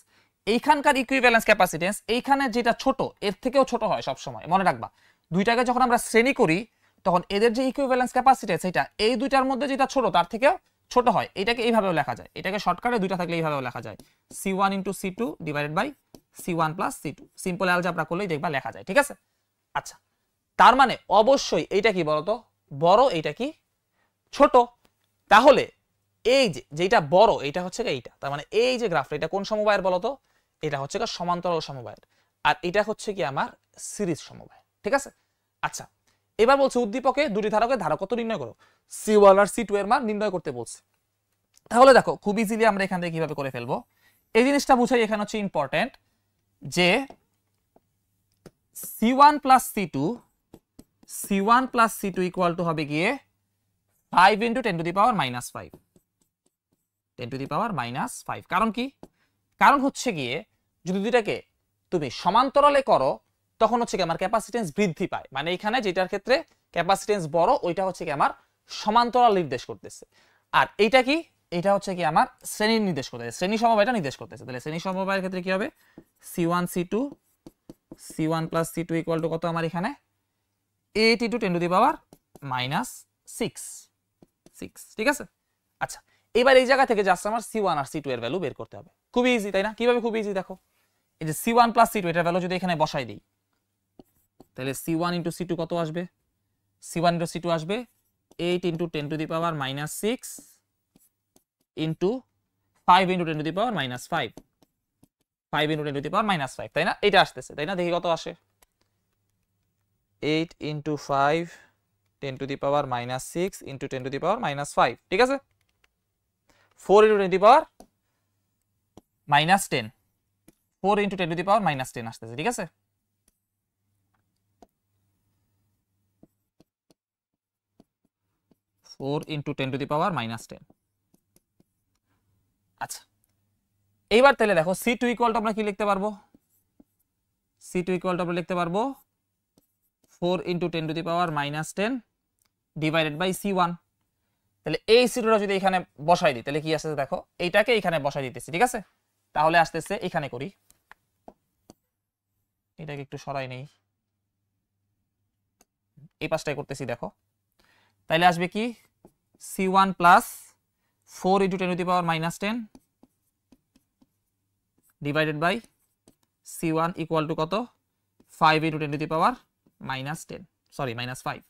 এইখানকার ইকুইভ্যালেন্স ক্যাপাসিটেন্স এইখানে যেটা ছোট এর থেকেও ছোট হয় সব সময়, মনে রাখবা। দুইটাকে যখন আমরা শ্রেণী করি তখন এদের যে ইকুইভ্যালেন্স ক্যাপাসিটেন্স এটা এই দুইটার মধ্যে যেটা ছোট তার থেকেও ছোট হয়। এটাকে এইভাবেও লেখা যায়, এটাকে শর্টকাটে দুইটা থাকলে এইভাবেও লেখা যায়, C1 × C2 divided by C1 + C2। Simple algebra করলেই দেখবা লেখা যায়, ঠিক আছে? আচ্ছা, তার মানে অবশ্যই এইটা কি বলতো বড়, এইটা কি ছোট। তাহলে এই যে যেটা বড় এটা হচ্ছে এইটা, তার মানে এই যে গ্রাফটা এটা কোন সমবায়ের বলতো? এটা হচ্ছে সমান্তরাল সমবায়ের, আর এটা হচ্ছে কি আমার সিরিজ সমবায়, ঠিক আছে? আচ্ছা, এবার বলছে উদ্দীপকে দুটি ধারকের ধারকত্ব নির্ণয় করো, C1 আর C2 এর মান নির্ণয় করতে বলছে। তাহলে দেখো খুব ইজিলি আমরা এখান থেকে কিভাবে করে ফেলবো এই জিনিসটা বুঝাই। এখানে হচ্ছে ইম্পর্টেন্ট যে C1 + C2 ইকুয়াল টু হবে গিয়ে 5 × 10⁻⁻5, 10⁻⁻5। কারণ কি? কারণ হচ্ছে গিয়ে যদি দুইটাকে তুমি সমান্তরালে করো তখন হচ্ছে কি আমার ক্যাপাসিটেন্স বৃদ্ধি পায়, মানে এখানে যেটার ক্ষেত্রে ক্যাপাসিটেন্স বড় ওইটা হচ্ছে কি আমার সমান্তরাল নির্দেশ করতেছে, আর এইটা কি এটা হচ্ছে কি আমার শ্রেণী নির্দেশ করতেছে, শ্রেণী সমবায়টা নির্দেশ করতেছে। তাহলে শ্রেণী সমবায়ের ক্ষেত্রে কি হবে? C1 + C2 ইকুয়াল টু কত আমার এখানে 8 × 10⁻⁶, ঠিক আছে? আচ্ছা, এবার এই জায়গা থেকে জাস্ট আমার C1 আর C2 এর ভ্যালু বের করতে হবে। খুবই ইজি, তাই না? কিভাবে? খুব ইজি, দেখো এই যে C1 + C2 এটার ভ্যালু যদি এখানে বসাই দিই তাহলে C1 × C2 কত আসবে? C1 × C2 আসবে 8 × 10⁻⁻6 ইন্টু 5 × 10⁻⁻5, 5 × 10⁻⁻5, তাই না? এটা আসতেছে, তাই না? দেখি কত আসে। 8 × 5 10⁻⁻6 × 10⁻⁻5, ঠিক আছে? 4 × 10⁻⁻10, 4 × 10⁻⁻10 আসতেছে, ঠিক আছে? Four into 10⁻⁻10। আচ্ছা, এইবার তাহলে দেখো C2 ইকুয়াল টু আমরা কি লিখতে পারবো? C2 ইকুয়াল টু আমরা লিখতে পারবো 4 × 10⁻⁻10 ডিভাইডেড বাই C1। তাহলে এই C2টা যদি এখানে বসাই দিই তাহলে কি আসতেছে দেখো, এইটাকে এখানে বসাই দিতেছি, ঠিক আছে? তাহলে আসতেছে এখানে করি, এটাকে একটু সরাই নেই, এই পাশটাই করতেছি, দেখো তাইলে আসবে কি C1 + 4 × 10⁻⁻10 divided by C1 equal to কত 5 × 10⁻⁻10, সরি -5,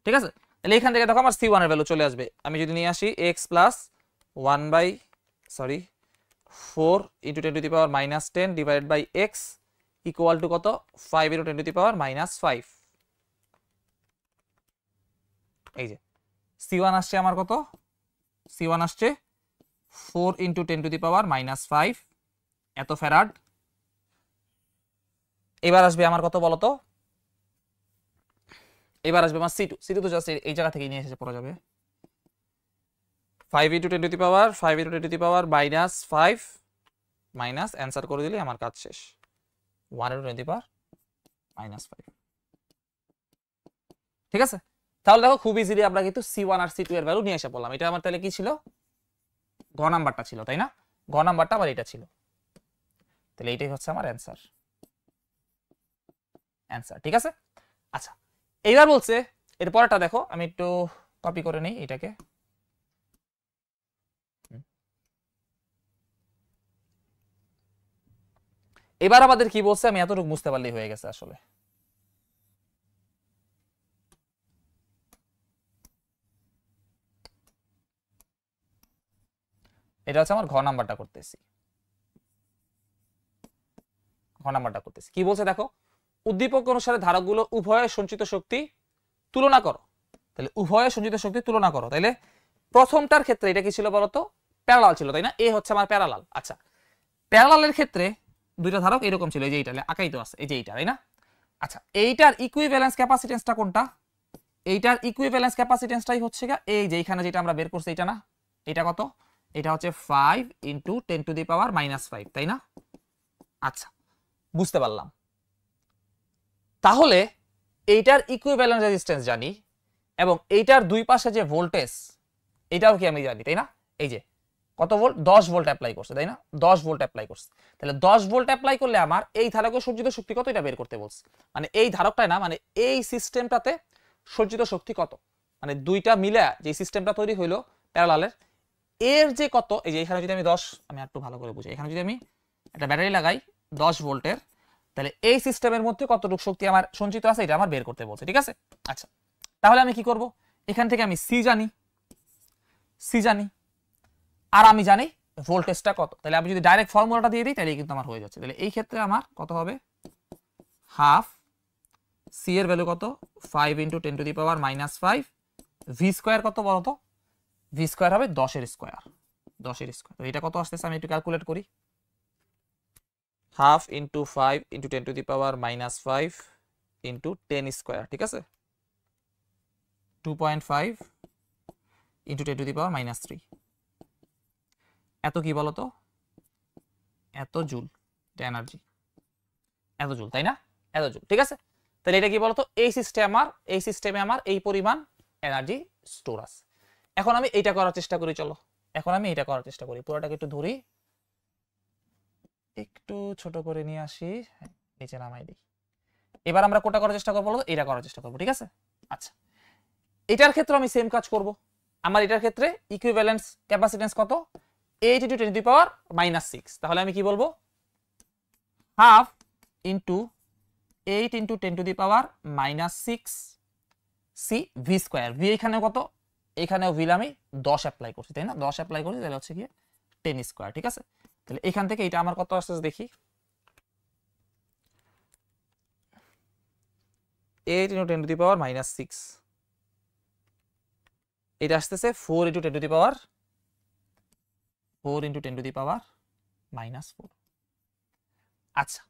ঠিক আছে? তাহলে এখান থেকে দেখো আমার C1 এর ভ্যালু চলে আসবে। আমি যদি নিয়ে আসি x + 4 × 10⁻10 divided by x equal to কত 5 × 10⁻⁻5। এই যে C1 আসছে আমার কত? C1 আসছে 4 × 10⁻⁻5 এত ফ্যারাড। এবার আসবে আমার কত বলতো? এবার আসবে আমার C2 তো জাস্ট এই জায়গা থেকে নিয়ে এসে পড়া যাবে 5 × 10⁻5 মাইনাস অ্যান্সার করে দিলে আমার কাজ শেষ 1 × 10⁻⁻5, ঠিক আছে? তাহলে দেখো খুব ইজিলি আমরা কিন্তু C1 আর C2 এর ভ্যালু নিয়ে এসে পড়লাম। এটা আমার তাহলে কি ছিল, গ নাম্বারটা ছিল, তাই না? গ নাম্বারটা আবার এটা ছিল, তাহলে এইটাই হচ্ছে আমার অ্যান্সার। ঠিক আছে। আচ্ছা, এইবার বলছে এর পরেরটা দেখো, আমি একটু কপি করে নেই এটাকে। এবার আমাদের কি বলছে, আমি এতটুকু বুঝতে পারলেই হয়ে গেছে আসলে। এটা হচ্ছে আমার ঘ নাম্বারটা করতেছি, কি বলছে দেখো, উদ্দীপক অনুসারে ধারকগুলো উভয়ের সঞ্চিত শক্তি তুলনা করো। তাহলে উভয়ের সঞ্চিত শক্তি তুলনা করো, তাইলে প্রথমটার ক্ষেত্রে এটা কি ছিল বলতো, প্যারালাল ছিল, তাই না? এ হচ্ছে আমার প্যারালাল। আচ্ছা, প্যারালালের ক্ষেত্রে দুইটা ধারক এরকম ছিল, এই যে এইটা আঁকাই তো আছে, এই যে এইটা, তাই না? আচ্ছা, এইটার ইকুইভ্যালেন্স ক্যাপাসিটেন্সটা কোনটা? এইটার ইকুইভ্যালেন্স ক্যাপাসিটেন্সটাই হচ্ছে এই যে এইখানে যেটা আমরা বের করছি, এটা না, এটা কত? এটা হচ্ছে 5 × 10⁻⁻5, তাই না? আচ্ছা, বুঝতে পারলাম। তাহলে এইটার ইকুইভ্যালেন্স রেজিস্ট্যান্স জানি, এবং এইটার দুই পাশে যে ভোল্টেজ এটাও কি আমি জানি, তাই না? এই যে কত ভোল্ট, 10 ভোল্ট অ্যাপ্লাই করছে, তাই না? 10 ভোল্ট অ্যাপ্লাই করছে। তাহলে 10 ভোল্ট অ্যাপ্লাই করলে আমার এই ধারকের সঞ্চিত শক্তি কত এটা বের করতে বলছে। মানে এই ধারকটাই না, মানে এই সিস্টেমটাতে সঞ্চিত শক্তি কত, মানে দুইটা মিলে যে সিস্টেমটা তৈরি হইলো প্যারালালের, এর যে কত, এই যে এখানে যদি আমি 10, আমি একটু ভালো করে বুঝি, এখানে যদি আমি একটা ব্যাটারি লাগাই 10 ভোল্টের, তাহলে এই সিস্টেমের মধ্যে কতটুকু শক্তি আমার সঞ্চিত আছে এটা আমার বের করতে বলছে, ঠিক আছে? আচ্ছা, তাহলে আমি কি করব, এখান থেকে আমি সি জানি, আর আমি জানি ভোল্টেজটা কত। তাহলে আমি যদি ডাইরেক্ট ফর্মুলাটা দিয়ে দিই তাহলে কিন্তু আমার হয়ে যাচ্ছে। তাহলে এই ক্ষেত্রে আমার কত হবে, হাফ সি এর ভ্যালু কত, 5 × 10⁻⁻5, ভি স্কোয়ার কত বলতো, ভি স্কোয়ার হবে 10 এর স্কোয়ার। তো এটা কত আসতেছে, আমি একটু ক্যালকুলেট করি, হাফ × 5 × 10⁻⁻5 × 10 স্কোয়ার, ঠিক আছে, 2.5 × 10⁻³ এত কি বলতো, এত জুল, এনার্জি এত জুল, তাই না? এত জুল, ঠিক আছে। তাহলে এটা কি বলতো, এই সিস্টেমে আমার এই পরিমাণ এনার্জি স্টোর আছে। এখন আমি এইটা করার চেষ্টা করি, চলো এখন আমি এটা করার চেষ্টা করি, পুরোটাকে একটু ধরি, একটু ছোট করে নিয়ে আসি, নিচে নামাই দিই। এবার আমরা কোটা করার চেষ্টা করবো, এটা করার চেষ্টা করবো, ঠিক আছে? আচ্ছা, এটার ক্ষেত্রে আমি সেম কাজ করব। আমার এটার ক্ষেত্রে ইকুইভ্যালেন্স ক্যাপাসিটেন্স কত, 8 × 10⁻⁻6, তাহলে আমি কি বলবো, half into 8 × 10⁻⁻6 C V square. V এখানেও কত, এখানেও ভি আমি 10 অ্যাপ্লাই করছি, তাই না? 10 অ্যাপ্লাই করছি, তাহলে হচ্ছে কি 10 স্কোয়ার, ঠিক আছে। তাহলে এখান থেকে এটা আমার কত আসছে দেখি, 8 × 10⁻⁻6, এটা আসতেছে 4 × 10⁻⁻4। আচ্ছা,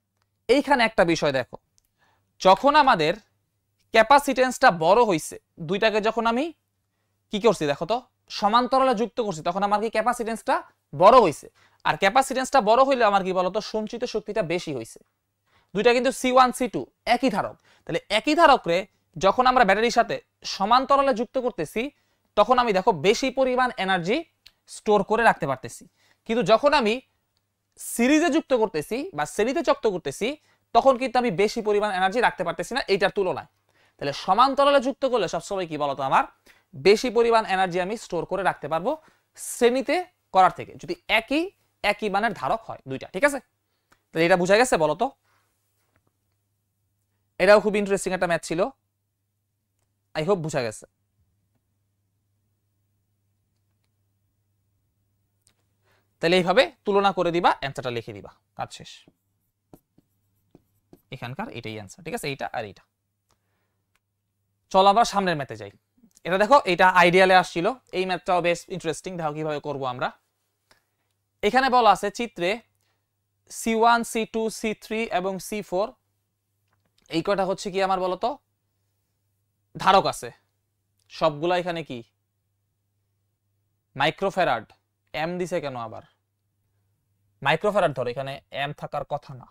এইখানে একটা বিষয় দেখো, যখন আমাদের ক্যাপাসিটেন্সটা বড় হইছে, দুইটাকে যখন আমি কি করছি দেখো তো, সমান্তরালে যুক্ত করছি, তখন আমার কি ক্যাপাসিটেন্সটা বড় হইছে। আর ক্যাপাসিটেন্সটা বড় হইলে আমার কি বলতো, সঞ্চিত শক্তিটা বেশি হইছে। দুইটা কিন্তু C1 C2 একই ধারক, তাহলে একই ধারকরে যখন আমরা ব্যাটারির সাথে সমান্তরালে যুক্ত করতেছি, তখন আমি দেখো বেশি পরিমাণ এনার্জি স্টোর করে রাখতে পারতেছি। কিন্তু যখন আমি সিরিজে যুক্ত করতেছি বা শ্রেণীতে যুক্ত করতেছি, তখন কিন্তু আমি বেশি পরিমাণ এনার্জি রাখতে পারতেছি না এইটার তুলনায়। তাহলে সমান্তরালে যুক্ত করলে সবসময় কি বলতো, আমার বেশি পরিমাণ এনার্জি আমি স্টোর করে রাখতে পারবো শ্রেণীতে করার থেকে, যদি একই মানের ধারক হয় দুইটা, ঠিক আছে? তাহলে এটা বুঝা গেছে বলতো? এটাও খুব ইন্টারেস্টিং একটা ম্যাথ ছিল, আই হোপ বুঝা গেছে। তাহলে এইভাবে তুলনা করে দিবা, অ্যান্সারটা লিখে দিবা, কাজ শেষ। এখানকার এটাই অ্যান্সার, ঠিক আছে, এইটা আর এইটা। চলো আমরা সামনের ম্যাথে যাই। এটা দেখো, এটা আইডিয়ালে আসছিল, এই ম্যাথটাও বেশ ইন্টারেস্টিং, দেখো কিভাবে করব আমরা। এখানে বলা আছে চিত্রে C1 C2 C3 এবং C4 এই কয়টা হচ্ছে কি আমার বলতো ধারক আছে, সবগুলা এখানে কি মাইক্রোফ্যারাড। এম দিছে কেন আবার, মাইক্রোফ্যারাড ধরো, এখানে এম থাকার কথা না,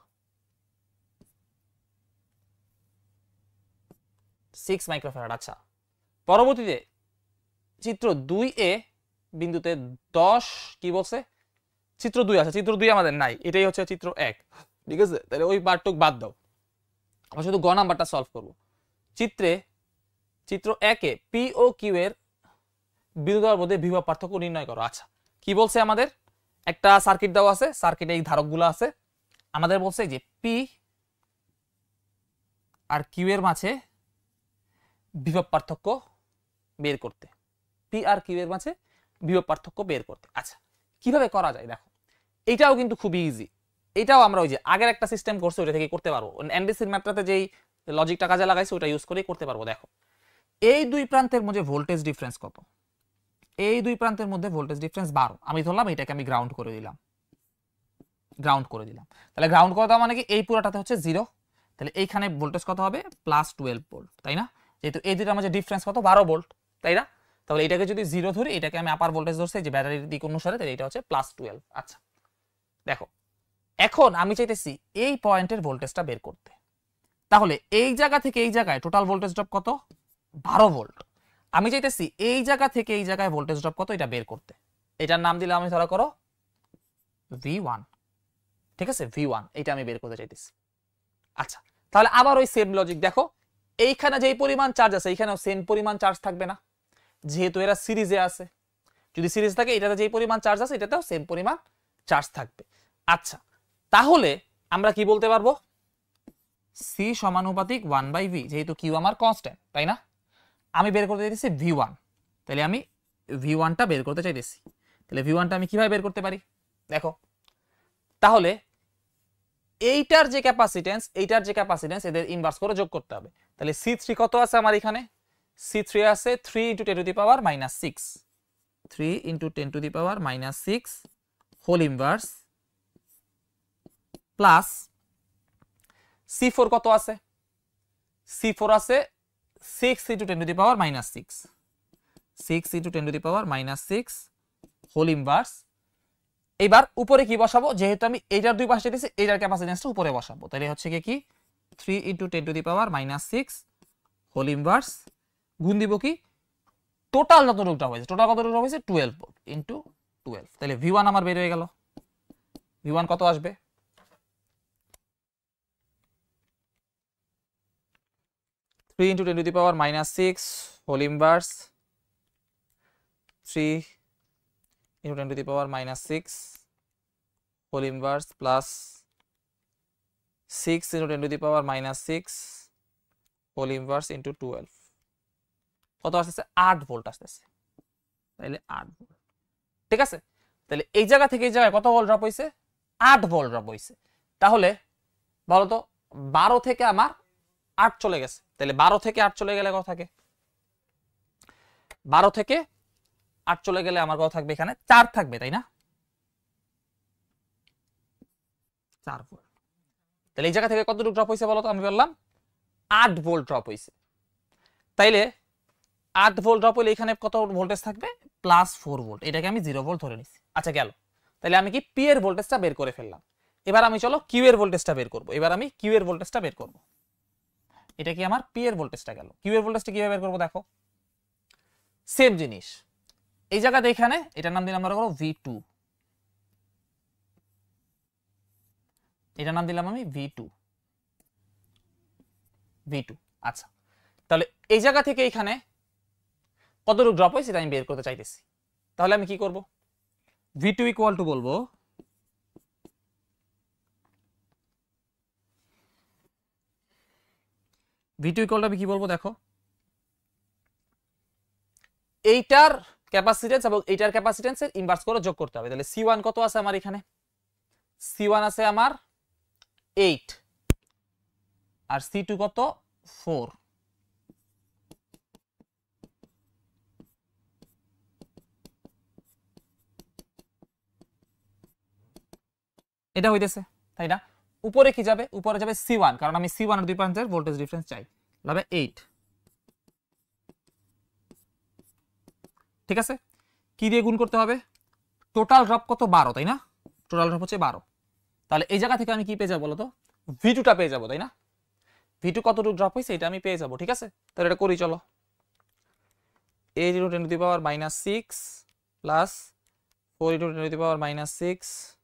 6 মাইক্রোফ্যারাড। আচ্ছা, পরবর্তীতে চিত্র 2A বিন্দুতে 10 কি বলছে, চিত্র 2 আছে, চিত্র 2 আমাদের নাই, এটাই হচ্ছে চিত্র 1, ঠিক আছে? তাহলে ওই পার্টটুক বাদ দাও, আমরা শুধু গ নাম্বারটা সলভ করব। চিত্র 1-এ পি ও কিউ এর বিন্দুর মধ্যে বিভব পার্থক্য নির্ণয় করো। আচ্ছা, কি বলছে আমাদের, একটা সার্কিট দেওয়া আছে, সার্কিটে এই ধারকগুলো আছে, আমাদের বলছে যে পি আর কিউ এর মাঝে বিভব পার্থক্য বের করতে, পি আর কিউ এর মাঝে বিভব পার্থক্য বের করতে। আচ্ছা, কিভাবে করা যায় দেখো, এটাও কিন্তু খুবই ইজি, এটাও আমরা ওই যে আগের একটা সিস্টেম করছি ওটা থেকে করতে পারবো, এনডিসির ম্যাথটাতে যেই লজিকটা কাজে লাগাইছে ওটা ইউজ করেই করতে পারবো। দেখো, এই দুই প্রান্তের মধ্যে ভোল্টেজ ডিফারেন্স কত, এই দুই প্রান্তের মধ্যে ভোল্টেজ ডিফারেন্স 12, আমি ধরলাম এটাকে আমি গ্রাউন্ড করে দিলাম, তাহলে গ্রাউন্ড করে দেওয়া মানে কি এই পুরোটাতে হচ্ছে 0, তাহলে এইখানে ভোল্টেজ কত হবে +12 ভোল্ট, তাই না? যেহেতু এই দুইটার মধ্যে ডিফারেন্স কত 12 ভোল্ট, তাই না? তাহলে এটাকে যদি 0 ধরি, এটাকে আমি আপার ভোল্টেজ ধরছি যে ব্যাটারির দিক অনুসারে, তাহলে এটা হচ্ছে +12। আচ্ছা দেখো, এখন আমি চাইতেছি এই পয়েন্টের ভোল্টেজটা বের করতে, তাহলে এই জায়গা থেকে এই জায়গায় টোটাল ভোল্টেজ ড্রপ কত 12 ভোল্ট, আমি চাইতেছি এই জায়গা থেকে এই জায়গায় ভোল্টেজ ড্রপ কত এটা বের করতে, এটার নাম দিলাম আমি ধরা করো V1, ঠিক আছে? V1 এটা আমি বের করতে চাইতেছি। আচ্ছা, তাহলে আবার ওই সেম লজিক দেখো, এইখানে যেই পরিমাণ চার্জ আছে এইখানেও সেম পরিমাণ চার্জ থাকবে না, যেহেতু এরা সিরিজে আছে, যদি সিরিজ থাকে এটাতে যেই পরিমাণ চার্জ আছে এটাতেও সেম পরিমাণ চার্জ থাকবে। আচ্ছা, তাহলে আমরা কি বলতে পারবো, C সমানুপাতিক 1/V, যেহেতু কিউ আমার কনস্ট্যান্ট, তাই না? আমি বের করতে চাইতেছি V1, তাহলে আমি V1টা বের করতে চাইতেছি, তাহলে V1টা আমি কিভাবে বের করতে পারি দেখো, তাহলে এইটার যে ক্যাপাসিটেন্স এইটার যে ক্যাপাসিটেন্স এদের ইনভার্স করে যোগ করতে হবে, তাহলে C3 কত আছে আমার এখানে, C3 আছে 3 × 10⁻⁻6, 3 × 10⁻⁻6 হোল ইনভার্স প্লাস C4 কত আছে, C4 আছে 6 × 10⁻⁻6, 6 × 10⁻⁻6 হোল ইনভার্স। এবার উপরে কি বসাবো, যেহেতু আমি এইটার দুই পাশে দিয়েছি এইটার ক্যাপাসিটেন্সটা উপরে বসাবো, তাহলে হচ্ছে কি 3 × 10⁻⁻6 হোল ইনভার্স গুণ দিব কি টোটাল যতটুকু ড্রপ হয়েছে, টোটাল কতটুকু ড্রপ হয়েছে 12 ভোল্ট ইনটু 12, তাহলে V1 আমার বের হয়ে গেল। V1 কত আসবে, three into 10⁻⁻6 whole inverse 3 × 10⁻⁻6 whole inverse plus 6 × 10⁻⁻6 whole inverse into 12, কত আসতেছে 8 ভোল্ট আসতেছে, তাহলে 8 ভোল্ট, ঠিক আছে? তাহলে এই জায়গা থেকে এই জায়গায় কত ভোল্ট ড্রপ হইছে 8 ভোল্ট ড্রপ হইছে, তাহলে বলো তো 12 থেকে আমার 8 চলে গেছে, তাহলে 12 থেকে 8 চলে গেলে কত থাকে, 12 থেকে 8 চলে গেলে আমার কত থাকবে, এখানে 4 থাকবে, তাই না? 4 ভোল্ট, তাহলে এই জায়গা থেকে কতটুকু ড্রপ হইছে বলো তো, আমি বললাম 8 ভোল্ট ড্রপ হইছে, তাইলে 8 ভোল্ট ড্রপ হলে এখানে কত ভোল্টেজ থাকবে +4 ভোল্ট, এটাকে আমি 0 ভোল্ট ধরে নিছি। আচ্ছা গেল, তাহলে আমি কি পি এর ভোল্টেজটা বের করে ফেললাম, এবার আমি চলো কিউ এর ভোল্টেজটা বের করব, এবার আমি কিউ এর ভোল্টেজটা বের করব, এটা কি আমার পি এর ভোল্টেজটা গেল, কিউ এর ভোল্টেজটা কিভাবে বের করব দেখো, সেম জিনিস এই জায়গাতে, এখানে এটার নাম দিলাম আমরা V2, এটার নাম দিলাম আমি V2। আচ্ছা, তাহলে এই জায়গা থেকে এখানে কতটুকু ড্রপ হয়েছে আমি বের করতে চাইতেছি, তাহলে আমি কি করব, V2 ইকুয়াল টু বলবো V2 ইকুয়াল টু আমি কি বলবো দেখো, এইটার ক্যাপাসিটেন্স এবং এইটার ক্যাপাসিটেন্সের ইনভার্স করে যোগ করতে হবে, তাহলে C1 কত আছে আমার এখানে, C1 আছে আমার 8 আর C2 কত 4, এটা হইতেছে, তাই না? উপরে কি যাবে, উপরে যাবে C1, কারণ আমি C1 এর দুই প্রান্তের ভোল্টেজ ডিফারেন্স চাই, হবে 8, ঠিক আছে? কি দিয়ে গুণ করতে হবে, টোটাল ড্রপ কত 12, তাই না? টোটাল ড্রপ হচ্ছে 12, তাহলে এই জায়গা থেকে আমি কি পেয়ে যাবো বলো তো, V2টা পেয়ে যাবো, তাই না? V2 কতটুকু ড্রপ হয়েছে এটা আমি পেয়ে যাবো, ঠিক আছে? তাহলে এটা করি চলো, 8 into 10 to the power minus 6 plus 4 into 10 to the power minus 6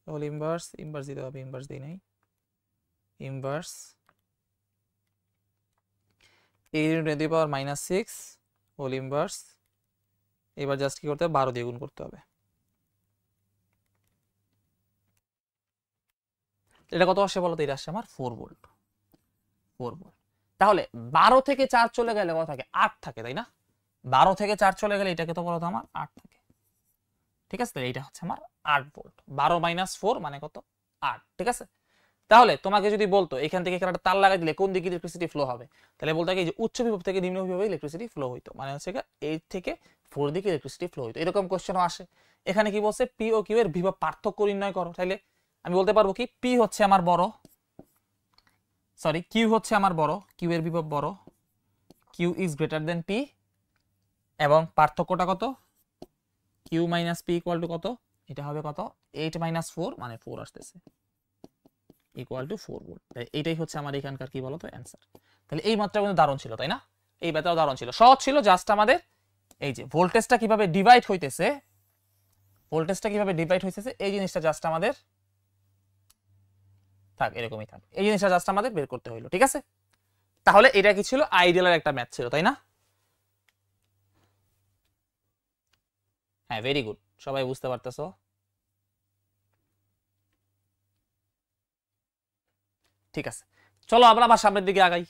whole inverse দিতে হবে, ইনভার্স দিই নাই, inverse 8 into 10 to the power minus 6 whole inverse, এবার জাস্ট কি করতে হবে 12 দিয়ে গুণ করতে হবে। এটা কত আসে বলো তো? এটা আসছে আমার 4 ভোল্ট, 4 ভোল্ট। তাহলে 12 থেকে 4 চলে গেলে কত থাকে? 8 থাকে, তাই না? 12 থেকে 4 চলে গেলে এটাকে তো বলো তো আমার 8 থাকে, ঠিক আছে? তাহলে এটা হচ্ছে আমার 8 ভোল্ট। 12 মাইনাস 4 মানে কত? 8, ঠিক আছে? তাহলে তোমাকে যদি বলতো এখান থেকে এখানে একটা তার লাগাই দিলে কোন দিকে ইলেকট্রিসিটি ফ্লো হবে, তাহলে বলতে কি যে উচ্চ বিভব থেকে নিম্ন বিভবে ইলেকট্রিসিটি ফ্লো হইতো, মানে হচ্ছে 8 থেকে 4 দিকে ইলেকট্রিসিটি ফ্লো হইতো। এরকম কোশ্চেনও আসে। এখানে কি বলছে? পি ও কিউ এর বিভব পার্থক্য নির্ণয় করো। তাহলে আমি বলতে পারবো কি পি হচ্ছে আমার বড়, সরি কিউ হচ্ছে আমার বড়, কিউ এর বিভব বড়, Q is greater than P, এবং পার্থক্যটা কত? Q minus P equal to কত? এটা হবে কত? 8 মাইনাস 4 মানে 4 আসতেছে, ইকুয়াল টু 4 ভোল্ট। তাই এটাই হচ্ছে আমার এখানকার কি বলতো অ্যান্সার। তাহলে এই মাত্রা কিন্তু দারুণ ছিল, তাই না? এই ব্যাপারটাও দারুণ ছিল, সহজ ছিল। জাস্ট আমাদের এই যে ভোল্টেজটা কিভাবে ডিভাইড হইতেছে, ভোল্টেজটা কিভাবে ডিভাইড হইতেছে এই জিনিসটা জাস্ট আমাদের থাক, এরকমই থাক, এই জিনিসটা জাস্ট আমাদের বের করতে হইলো, ঠিক আছে? তাহলে এটা কি ছিল? আইডিয়ালের একটা ম্যাথ ছিল, তাই না? হ্যাঁ, ভেরি গুড, সবাই বুঝতে পারতেছো। ঠিক আছে, চলো আমরা আবার সামনের দিকে আগাই,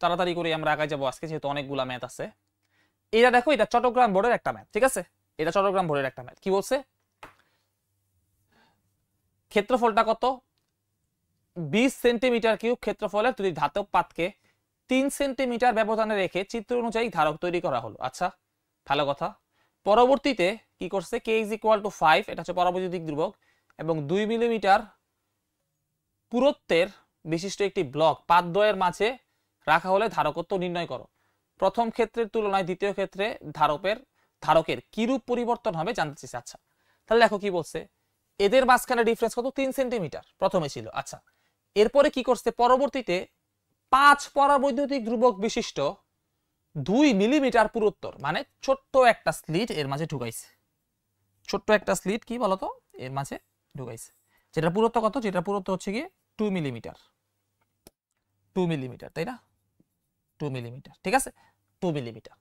তাড়াতাড়ি করে আমরা আগাই যাবো আজকে, যেহেতু অনেকগুলা ম্যাথ আছে। এটা দেখো, এটা চট্টগ্রাম বোর্ডের একটা ম্যাথ, ঠিক আছে? এটা চট্টগ্রাম বোর্ডের একটা ম্যাথ। কি বলছে? ক্ষেত্রফলটা কত? 20 সেন্টিমিটার কিউব ক্ষেত্রফলের দুটি ধাতব পাতকে 3 সেন্টিমিটার ব্যবধানে রেখে চিত্র অনুযায়ী ধারক তৈরি করা হলো। আচ্ছা, ভালো কথা। পরবর্তীতে কি করছে? কে ইজ ইকুয়াল টু 5, এটা হচ্ছে পরাবৈদ্যুতিক ধ্রুবক, এবং 2 মিলিমিটার পুরুত্বের বিশিষ্ট একটি ব্লক পাতদ্বয়ের মাঝে রাখা হলে ধারকত্ব নির্ণয় করো। প্রথম ক্ষেত্রের তুলনায় দ্বিতীয় ক্ষেত্রে ধারকের কিরূপ পরিবর্তন হবে জানতে চেয়েছে। আচ্ছা, তাহলে দেখো কি বলছে, এদের মাঝখানে ডিফারেন্স কত? 3 সেন্টিমিটার প্রথমে ছিল। আচ্ছা, এরপরে কি করছে? পরবর্তীতে 5 পরাবৈদ্যুতিক ধ্রুবক বিশিষ্ট 2 মিলিমিটার পুরুত্বর, মানে ছোট্ট একটা স্লিট এর মাঝে ঢুকাইছে। ছোট্ট একটা স্লিট কি বলতো এর মাঝে ঢুকাইছে, যেটা পুরুত্ব কত? যেটা পুরুত্ব হচ্ছে গিয়ে 2 মিলিমিটার, 2 মিলিমিটার, তাই না? 2 মিলিমিটার, ঠিক আছে? 2 মিলিমিটার।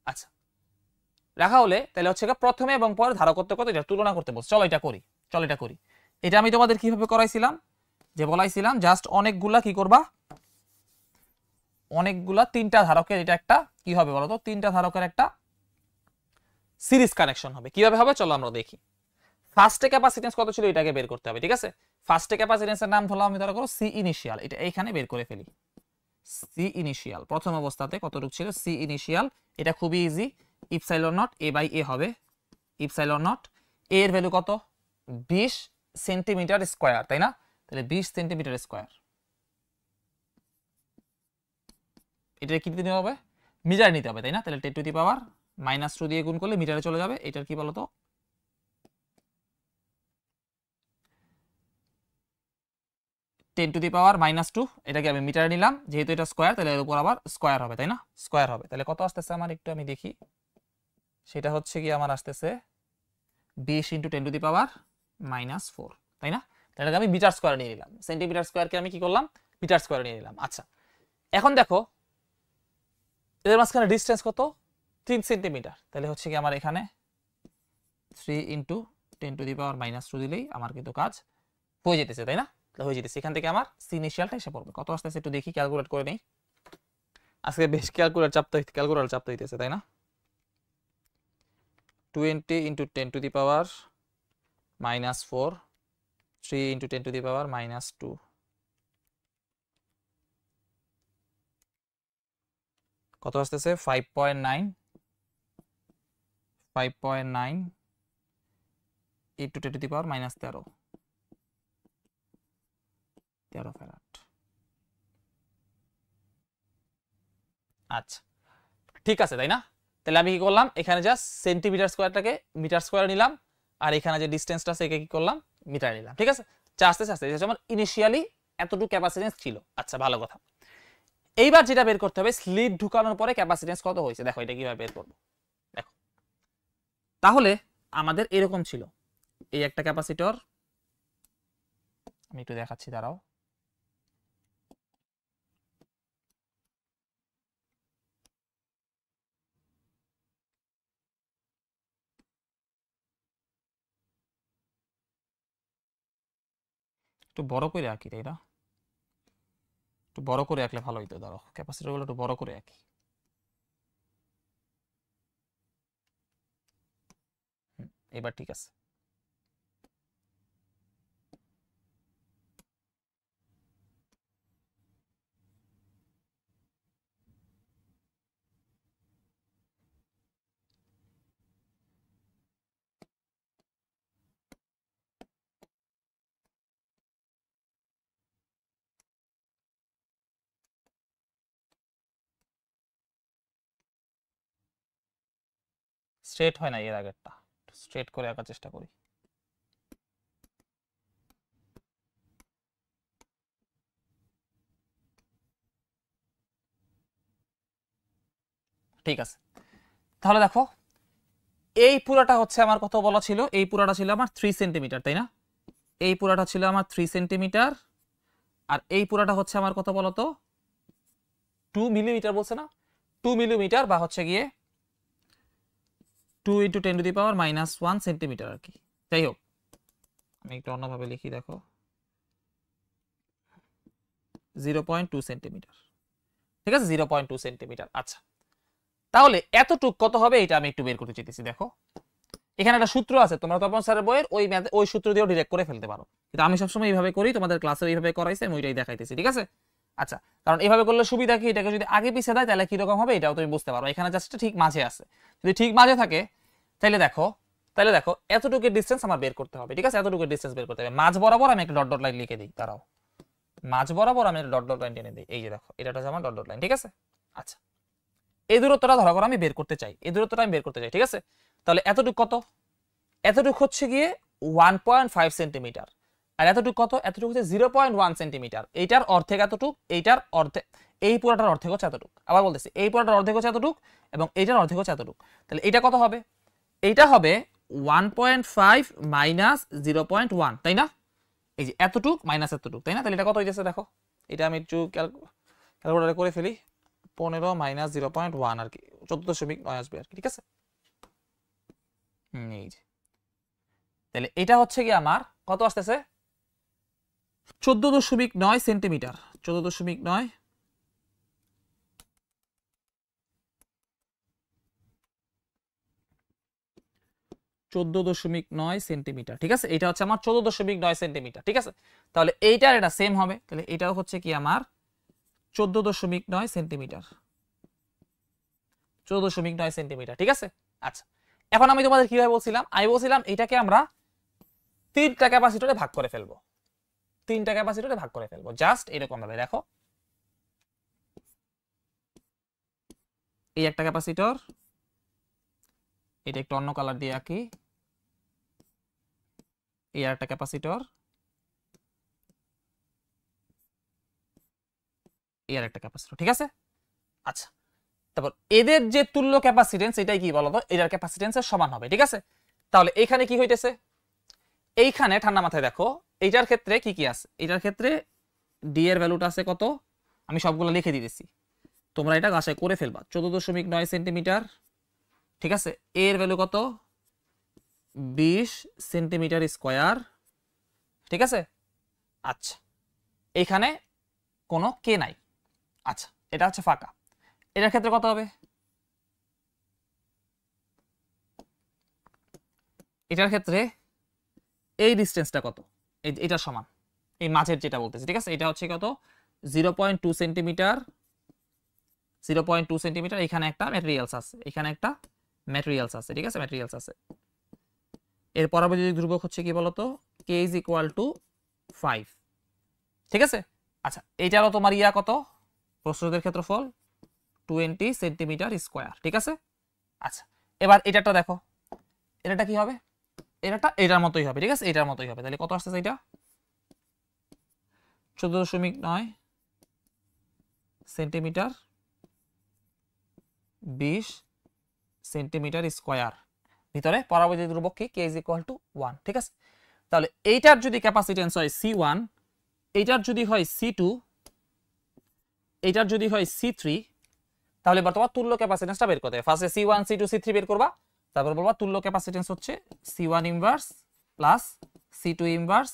আচ্ছা, রাখা হলে তাহলে হচ্ছে প্রথমে এবং পরে ধারকত্ব কত, এটা তুলনা করতে বলছে। চলো এটা করি, চলো এটা করি। এটা আমি তোমাদের কিভাবে করাইছিলাম, যে বলাইছিলাম জাস্ট অনেকগুলা কি করবা, অনেকগুলা 3টা ধারকের, এটা একটা কি হবে বলতো? 3টা ধারকের একটা সিরিজ কানেকশন হবে। কিভাবে হবে চলো আমরা দেখি। ফার্স্টে ক্যাপাসিটেন্স কত ছিল এটাকে বের করতে হবে, ঠিক আছে? ফার্স্টে ক্যাপাসিটেন্সের নাম ধরলাম আমি, ধরো করো সি ইনিশিয়াল, এটা এইখানে বের করে ফেলি। সি ইনিশিয়াল প্রথম অবস্থাতে কতটুকু ছিল? সি ইনিশিয়াল, এটা খুবই easy, epsilon naught A by A হবে। ইপসাইলন নট এ এর ভ্যালু কত? 20 সেন্টিমিটার স্কয়ার, তাই না? তাহলে 20 সেন্টিমিটার স্কয়ার, এটা কি দিতে হবে? মিটার নিতে হবে, তাই না? তাহলে 10 টু দি পাওয়ার -2 দিয়ে গুণ করলে মিটারে চলে যাবে। এটার কি বলতো? 10 টু দি পাওয়ার -2, এটাকে আমি মিটারে নিলাম, যেহেতু এটা স্কয়ার তাহলে এর উপর আবার স্কয়ার হবে, তাই না? স্কয়ার হবে। তাহলে কত আসতেছে আমার একটু আমি দেখি, সেটা হচ্ছে কি আমার আসতেছে 20 ইন্টু 10 টু দি পাওয়ার -4, তাই না? তাহলে আমি মিটার স্কয়ার নিয়ে নিলাম, সেন্টিমিটার স্কয়ারকে আমি কি করলাম? মিটার স্কয়ার নিয়ে নিলাম। আচ্ছা, এখন দেখো এদের মাঝখানে ডিসটেন্স কত? 3 সেন্টিমিটার। তাহলে হচ্ছে কি আমার এখানে 3 ইন্টু 10 টু দি পাওয়ার -2 দিলেই আমার কিন্তু কাজ হয়ে যেতেছে, তাই না? হয়ে যেতেছে। এখান থেকে আমার সি ইনিশিয়ালটা এসে পড়বে। কত আসতেছে একটু দেখি, ক্যালকুলেট করে নেই। আজকে বেশ ক্যালকুলেটর চাপতে হইতেছে, তাই না? 20 into 10 to the power -4, 3 into 10 to the power -2, কত আসতেছে? 5.9 into 10 to the power -13 farad. আচ্ছা, ঠিক আছে, তাই না? তাহলে আমি কি করলাম, এখানে জাস্ট সেন্টিমিটার স্কয়ারটাকে মিটার স্কয়ার নিলাম, আর এখানে যে ডিসটেন্সটা আছে একে কি করলাম? মিটার নিলাম, ঠিক আছে? আস্তে আস্তে এটা আমার ইনিশিয়ালি এতটুকু ক্যাপাসিটেন্স ছিল। আচ্ছা, ভালো কথা। এইবার যেটা বের করতে হবে, স্লিট ঢুকানোর পরে ক্যাপাসিটেন্স কত হয়েছে। দেখো এটা কিভাবে বের করবো। তাহলে আমাদের এরকম ছিল, এই একটা ক্যাপাসিটর, আমি একটু দেখাচ্ছি দাঁড়াও, একটু বড় করে আঁকি, তাই না? একটু বড় করে আঁকলে ভালো হইতো, দাঁড়াও ক্যাপাসিটর গুলো একটু বড় করে আঁকি। এবার ঠিক আছে। স্ট্রেট হয় না এর আগেরটা, স্ট্রেট করে আঁকার চেষ্টা করি। ঠিক আছে, তাহলে দেখো এই পুরাটা হচ্ছে আমার কত বলা ছিল, এই পুরাটা ছিল আমার 3 সেন্টিমিটার, তাই না? এই পুরাটা ছিল আমার 3 সেন্টিমিটার, আর এই পুরাটা হচ্ছে আমার কত বলতো, 2 মিলিমিটার বলছে না, 2 মিলিমিটার বা হচ্ছে গিয়ে 2 × 10⁻⁻1 সেন্টিমিটার আর কি। যাই হোক, আমি একটু অন্যভাবে লিখি, দেখো 0.2 সেন্টিমিটার, ঠিক আছে, 0.2 সেন্টিমিটার। আচ্ছা, তাহলে এতটুক কত হবে এটা আমি একটু বের করতে চাইতেছি। দেখো এখানে একটা সূত্র আছে, তোমরা তপন স্যারের বইয়ের ওই সূত্র দিয়েও ডিরেক্ট করে ফেলতে পারো, কিন্তু আমি সবসময় এইভাবে করি, তোমাদের ক্লাসে এইভাবে করাইছে, আমি ওইটাই দেখাইতেছি, ঠিক আছে? আচ্ছা, কারণ এইভাবে করলে সুবিধা কি, এটাকে যদি আগে পিছিয়ে দেয় তাহলে কিরকম হবে এটাও তুমি বুঝতে পারো। এখানে জাস্ট ঠিক মাঝে আছে, যদি ঠিক মাঝে থাকে তাহলে দেখো এতটুকুর ডিসটেন্স আমার বের করতে হবে, ঠিক আছে? এতটুকুর ডিসটেন্স বের করতে হবে। মাঝ বরাবর আমি একটা ডট ডট লাইন লিখে দিই, দাঁড়াও, মাঝ বরাবর আমি একটা ডট ডট লাইন টেনে দিই, এই যে দেখো এটা হচ্ছে আমার ডট ডট লাইন, ঠিক আছে? আচ্ছা, এই দূরত্বটা ধরো করো আমি বের করতে চাই, এই দূরত্বটা আমি বের করতে চাই, ঠিক আছে? তাহলে এতটুকু কত, এতটুকু হচ্ছে গিয়ে 1.5 সেন্টিমিটার, আর এতটুকু কত, এতটুকু হচ্ছে 0.1 সেন্টিমিটার। এইটার অর্ধেক এতটুক, এইটার অর্ধেক, এই পুরাটার অর্ধেক হচ্ছে এতটুক। আবার বলতেছি, এই পুরাটার অর্ধেক হচ্ছে এতটুক এবং এইটার অর্ধেক হচ্ছে এতটুক। তাহলে এটা কত হবে, এইটা হবে 1.5 মাইনাস 0.1, তাই না? এই যে এতটুক মাইনাস এতটুক, তাই না? তাহলে এটা কত হইতেছে দেখো, এটা আমি একটু ক্যালকুলেটরে করে ফেলি, 15 মাইনাস 0.1 আর কি 14.9 আসবে আর কি, ঠিক আছে? এই যে, তাহলে এটা হচ্ছে কি আমার কত আসতেছে, 14.9 সেন্টিমিটার, 14.9 14.9 সেন্টিমিটার, ঠিক আছে? এটা হচ্ছে আমার 14.9 সেন্টিমিটার, ঠিক আছে? তাহলে এইটার এটা সেম হবে, তাহলে এটাও হচ্ছে কি আমার 14.9 সেন্টিমিটার, 14.9 সেন্টিমিটার, ঠিক আছে? আচ্ছা, এখন আমি তোমাদের কিভাবে বলছিলাম, আমি বলছিলাম এটাকে আমরা 3টা ক্যাপাসিটরে ভাগ করে ফেলবো, 3টা ক্যাপাসিটরে ভাগ করে ফেলবো, জাস্ট এরকম ভাবে। দেখো এই একটা ক্যাপাসিটর, এটা একটু অন্য কালার দিয়ে আঁকি, এই আর একটা ক্যাপাসিটর, এই আর একটা ক্যাপাসিটর, ঠিক আছে? আচ্ছা, তারপর এদের যে তুল্য ক্যাপাসিটেন্স এটাই কি বলতো, এটার ক্যাপাসিটেন্সের সমান হবে, ঠিক আছে? তাহলে এখানে কি হইতেছে, এইখানে ঠান্ডা মাথায় দেখো এইটার ক্ষেত্রে কি কি আছে, এটার ক্ষেত্রে ডি এর ভ্যালুটা আছে কত, আমি সবগুলো লিখে দিতেছি, তোমরা এটা গাছাই করে ফেলবা, 14.9 সেন্টিমিটার, ঠিক আছে? এর ভ্যালু কত, 20 সেন্টিমিটার স্কয়ার, ঠিক আছে? আচ্ছা, এইখানে কোনো কে নাই, আচ্ছা এটা হচ্ছে ফাঁকা। এটার ক্ষেত্রে কত হবে, এটার ক্ষেত্রে এই ডিসটেন্সটা কত, এটা সমান এই মাঝের যেটা বলতেছি, ঠিক আছে? এটা হচ্ছে কত, 0.2 সেন্টিমিটার, 0.2 সেন্টিমিটার। এখানে একটা ম্যাটেরিয়ালস আছে, এখানে একটা ম্যাটেরিয়ালস আছে, ঠিক আছে? ম্যাটেরিয়ালস আছে। এর পরবর্তী ধ্রুবক হচ্ছে কি বলতো, k = 5, ঠিক আছে? আচ্ছা, এইটারও তোমার ইয়া কত, প্রস্থচ্ছেদের ক্ষেত্রফল 20 সেন্টিমিটার স্কয়ার, ঠিক আছে? আচ্ছা, এবার এটাটা দেখো, এটা কি হবে, এটার মতোই হবে, ঠিক আছে? এটার মতোই হবে। তাহলে কত আসছে এটা, 14.9 সেন্টিমিটার, 20 সেন্টিমিটার স্কয়ার, ভিতরে পরাবৈদ্যুতিক ধ্রুবক কি k = 1, ঠিক আছে। তাহলে এইটার যদি ক্যাপাসিটেন্স হয় C1, এইটার যদি হয় C2, এইটার যদি হয় C3, তাহলে বর্তমান তুল্য ক্যাপাসিটেন্সটা বের করতে হবে। ফার্স্টে C1 C2 C3 বের করবা, তারপর বলবা তুল্য ক্যাপাসিটেন্স হচ্ছে C1 inverse plus C2 inverse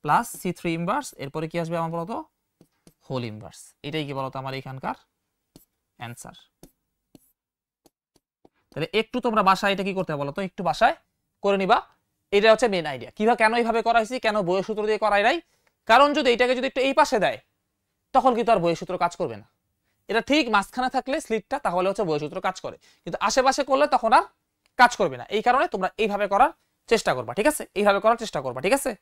plus C3 inverse, এরপরে কি আসবে আমার বলতো হোল ইনভার্স। এটাই কি বলতো আমার এখানকার অ্যানসার। তাহলে একটু তোমরা বাসায় এটা কি করতে বলো তো, একটু বাসায় করে নিবা। এটা হচ্ছে মেন আইডিয়া। কিভাবে কেন এইভাবে করাইছি, কেন বইয়ের সূত্র দিয়ে করাই নাই, কারণ যদি এটাকে যদি একটু এই পাশে দেয় তখন কিন্তু আর বইয়ের সূত্র কাজ করবে না। এটা ঠিক মাঝখানে থাকলে স্লিটটা, তাহলে হচ্ছে বইয়ের সূত্র কাজ করে, কিন্তু আশেপাশে করলে তখন আর কাজ করবে না। এই কারণে তোমরা এইভাবে করার চেষ্টা করবা, ঠিক আছে, এইভাবে করার চেষ্টা করবা, ঠিক আছে।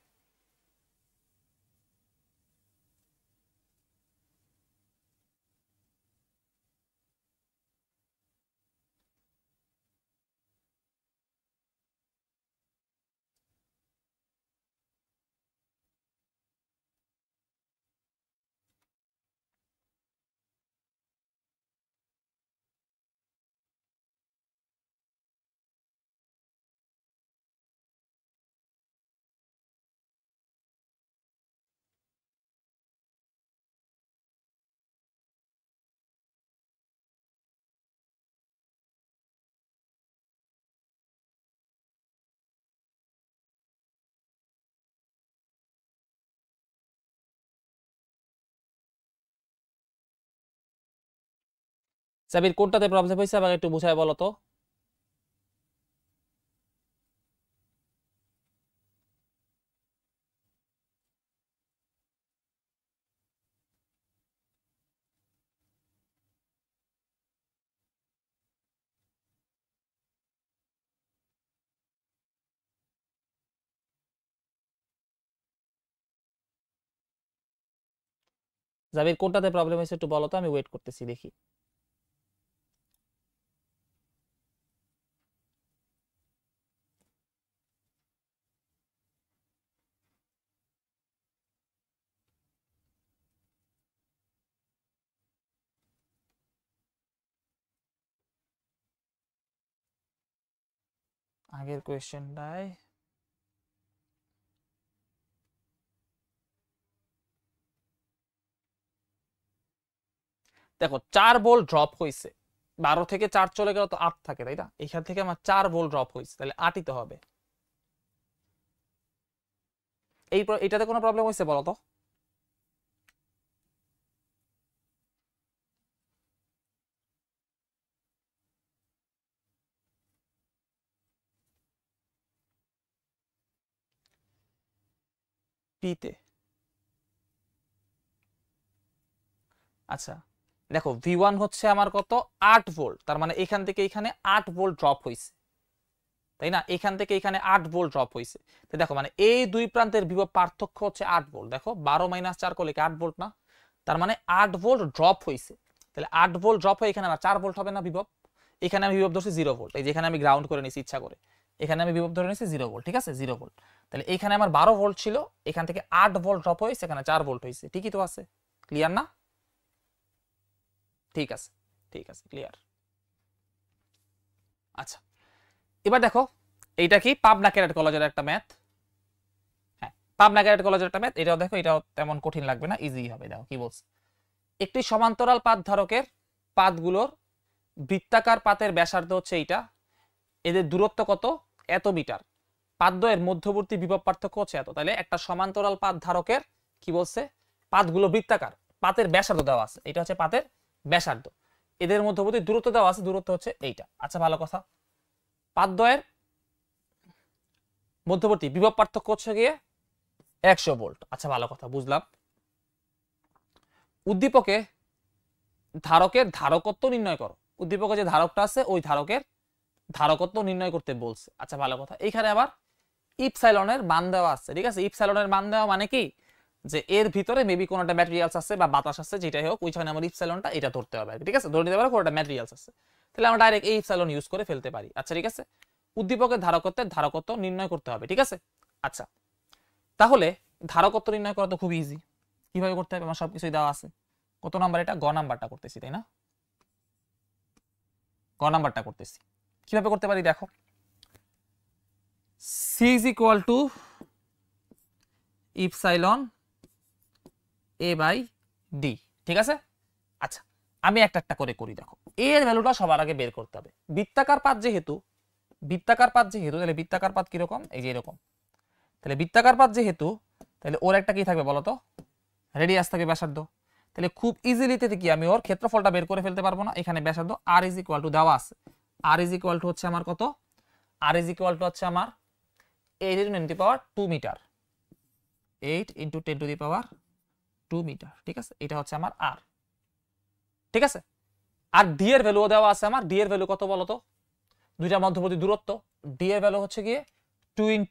সাবির কোনটাতে প্রবলেম হয়েছে আমাকে একটু বুঝায় বলো তো। জাবির কোনটাতে প্রবলেম হয়েছে একটু বলো তো, আমি ওয়েট করতেছি দেখি। আগের কোয়েশ্চেনটায় দেখো 4 ভোল্ট ড্রপ হয়েছে, 12 থেকে 4 চলে গেল তো 8 থাকে, তাই না? এখান থেকে আমার 4 ভোল্ট ড্রপ হয়েছে, তাহলে 8ই তো হবে। এটাতে কোনো প্রবলেম হয়েছে বলো তো। পিতে আচ্ছা দেখো V1 হচ্ছে আমার কত 8 ভোল্ট, তার মানে এখান থেকে এখানে 8 ভোল্ট ড্রপ হয়েছে, তাই না? এখান থেকে এখানে 8 ভোল্ট ড্রপ হয়েছে। তো দেখো মানে এই দুই প্রান্তের বিভব পার্থক্য হচ্ছে 8 ভোল্ট। দেখো 12 - 4 করলে কি 8 ভোল্ট না? তার মানে 8 ভোল্ট ড্রপ হয়েছে। তাহলে 8 ভোল্ট ড্রপ হয়ে এখানে আমার 4 ভোল্ট হবে না বিভব? এখানে আমি বিভব ধরছি 0 ভোল্ট, এই যেখানে আমি গ্রাউন্ড করে নিছি ইচ্ছা করে, এখানে আমি বিভব ধরে নিছি 0 ভোল্ট, ঠিক আছে 0 ভোল্ট। তাহলে এখানে আমার 12 ভোল্ট ছিল, এখান থেকে 8 ভোল্ট ড্রপ হয়েছে, এখানে 4 ভোল্ট হয়েছে, ঠিকই তো আছে। ক্লিয়ার না? ঠিক আছে, ঠিক আছে, ক্লিয়ার। আচ্ছা এবার দেখো এইটা কি পাবনা ক্যাডেট কলেজের একটা ম্যাথ। হ্যাঁ পাবনা ক্যাডেট কলেজের একটা ম্যাথ, এটাও দেখো, এটাও তেমন কঠিন লাগবে না, ইজি হবে। দেখো কি বলছে, একটি সমান্তরাল পাত ধারকের পাতগুলোর বৃত্তাকার পাতের ব্যাসার্ধ হচ্ছে এইটা, এদের দূরত্ব কত এত মিটার, পাতদ্বয়ের মধ্যবর্তী বিভব পার্থক্য হচ্ছে এত। তাহলে একটা সমান্তরাল পাত ধারকের কি বলছে, পাতগুলো বৃত্তাকার, পাতের ব্যাসার্ধ দেওয়া আছে, এটা হচ্ছে পাতের ব্যাসার্ধ, এদের মধ্যবর্তী দূরত্ব দেওয়া আছে, দূরত্ব হচ্ছে এইটা। আচ্ছা ভালো কথা, পাতদ্বয়ের মধ্যবর্তী বিভব পার্থক্য হচ্ছে গিয়ে 100 ভোল্ট। আচ্ছা ভালো কথা, বুঝলাম। উদ্দীপকে ধারকের ধারকত্ব নির্ণয় করো, উদ্দীপকে যে ধারকটা আছে ওই ধারকের ধারকত্ব নির্ণয় করতে বলছে। আচ্ছা ভালো কথা, এখানে আবার ইপসাইলনের মান দেওয়া আছে, ঠিক আছে। ইপসাইলনের মান দেওয়া মানে কি, যে এর ভিতরে মেবি কোন একটা ম্যাটেরিয়ালস আছে বা বাতাস আছে, যেটাই হোক ওইখানে আমার ইপসাইলনটা এটা ধরতে হবে, ঠিক আছে, ধরে নিতে পারো কোনটা ম্যাটেরিয়ালস আছে, তাহলে আমরা ডাইরেক্ট এই ইপসাইলন ইউজ করে ফেলতে পারি। আচ্ছা ঠিক আছে, উদ্দীপকের ধারকত্বের ধারকত্ব নির্ণয় করতে হবে, ঠিক আছে। আচ্ছা তাহলে ধারকত্ব নির্ণয় করা তো খুব ইজি, কিভাবে করতে হবে আমার সবকিছুই দেওয়া আছে। কত নাম্বার এটা, গ নাম্বারটা করতেছি, তাই না? গ নাম্বারটা করতেছি, কিভাবে করতে পারি দেখো। C is equal to epsilon A by D. ঠিক আছে, আচ্ছা আমি একটা একটা করে করি। দেখো এর ভ্যালুটা সবার আগে বের করতে হবে। বৃত্তাকার পাত যেহেতু তাহলে বৃত্তাকার পাত কিরকম, এই যে এরকম। তাহলে বৃত্তাকার পাত যেহেতু, তাহলে ওর একটা কি থাকবে বলতো, রেডিয়াস থাকবে, ব্যাসার্ধ। তাহলে খুব ইজিলি কি আমি ওর ক্ষেত্রফলটা বের করে ফেলতে পারবো না? এখানে ব্যাসার্ধ আর ইজ ইকুয়াল টু দেওয়া আছে, আর ইজ ইকুয়াল টু হচ্ছে আমার কত, আর ইজ ইকুয়াল টু হচ্ছে আমার 8 × 10 to the power 2 metre, 8 × 10 to the power 2 metre. ঠিক আছে, এটা হচ্ছে আমার আর। ঠিক আছে, আর ডি এর ভ্যালুও দেওয়া আছে আমার। ডি এর ভ্যালু কত বলতো, দুইটা মধ্যবর্তী দূরত্ব, ডি এর ভ্যালু হচ্ছে গিয়ে 2 ×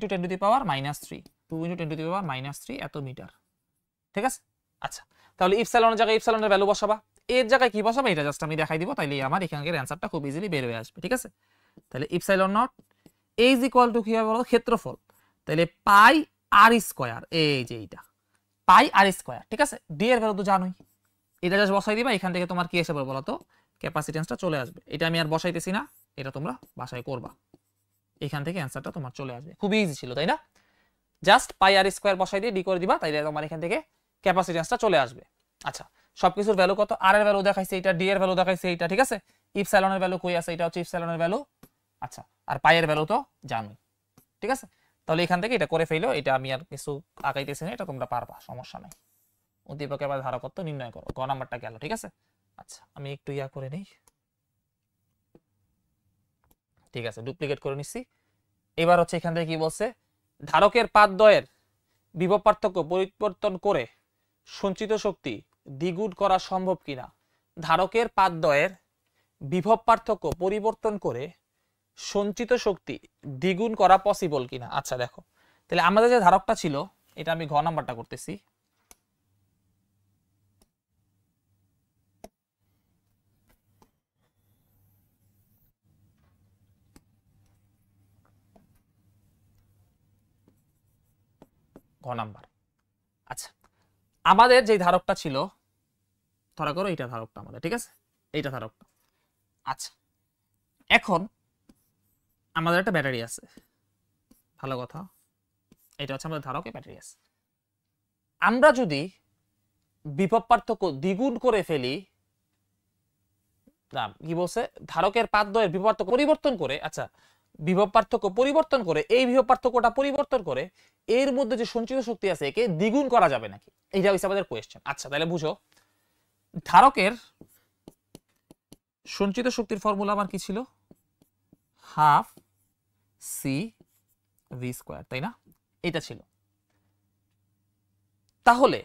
10 to the power -3, 2 × 10 to the power -3 এত মিটার। ঠিক আছে, আচ্ছা তাহলে ইপসাইলনের জায়গায় ইপসাইলনের ভ্যালু বসাবা, এর জায়গায় কি বসাবা এটা জাস্ট আমি দেখাই দিব, তাইলে আমার এখানকার অ্যানসারটা খুব ইজিলি বের হয়ে আসবে। ঠিক আছে, তাহলে epsilon naught A is equal to কি হবে বলো, ক্ষেত্রফল। তাহলে পাই আর স্কয়ার, এই যে এইটা পাই আর স্কয়ার। ঠিক আছে, ডি এর ভ্যালু তো জানোই, এটা জাস্ট বসাই দিবা। এখান থেকে তোমার কি এসে পড়বে বলো তো, ক্যাপাসিটেন্সটা চলে আসবে। এটা আমি আর বসাইতেছি না, এটা তোমরা বাসায় করবা, এখান থেকে অ্যানসারটা তোমার চলে আসবে। খুব ইজি ছিল তাই না? জাস্ট পাই আর স্কয়ার বসাই দিয়ে ডি করে দিবা, তাইলে তোমার এখান থেকে ক্যাপাসিটেন্সটা চলে আসবে। আচ্ছা সবকিছুর ভ্যালু কত, আর এর ভ্যালু দেখাইছে এটা, ডি এর ভ্যালু দেখাইছে এটা। ঠিক আছে, ইপসাইলনের ভ্যালু কই আছে, এটা হচ্ছে ইপসাইলনের ভ্যালু। আচ্ছা আর পাই এর ভ্যালু তো জানোই। ঠিক আছে, তাহলে এখান থেকে এটা করে ফেলো, এটা আমি আর কিছু আগাইতেছি না, এটা তোমরা পারবা, সমস্যা নাই। উদ্দীপকের বা ধারকত্ব নির্ণয় করো, গ নাম্বারটা গেল। ঠিক আছে, আচ্ছা আমি একটু ইয়া করে নেই। ঠিক আছে, ডুপ্লিকেট করে নিচ্ছি। এবার হচ্ছে এখান থেকে কি বলছে, ধারকের পাতদ্বয়ের বিভব পার্থক্য পরিবর্তন করে সঞ্চিত শক্তি দ্বিগুণ করা সম্ভব কিনা। ধারকের পাতদ্বয়ের বিভব পার্থক্য পরিবর্তন করে সঞ্চিত শক্তি দ্বিগুণ করা পসিবল কিনা। আচ্ছা দেখো, তাহলে আমাদের যে ধারকটা ছিল, এটা আমি ঘ নাম্বারটা করতেছি। ঘ নাম্বার। আচ্ছা আমাদের যে ধারকটা ছিল, ধরা করো এইটা ধারকটা আমাদের। ঠিক আছে, এইটা ধারকটা। আচ্ছা এখন আমাদের একটা ব্যাটারি আছে, ভালো কথা, এটা হচ্ছে আমাদের ধারকে ব্যাটারি আছে। আমরা যদি বিভব পার্থক্য দ্বিগুণ করে ফেলি, না কি বলছে, ধারকের পাতদ্বয়ের বিভব পার্থক্য পরিবর্তন করে, আচ্ছা বিভব পার্থক্য পরিবর্তন করে, এই বিভব পার্থক্যটা পরিবর্তন করে এর মধ্যে যে সঞ্চিত শক্তি আছে একে দ্বিগুণ করা যাবে নাকি, এইটা হচ্ছে আমাদের কোয়েশ্চেন। আচ্ছা তাহলে বুঝো, ধারকের সঞ্চিত শক্তির ফর্মুলা আমার কি ছিল, হাফ সি ভি স্কয়ার, তাই না? এটা ছিল। তাহলে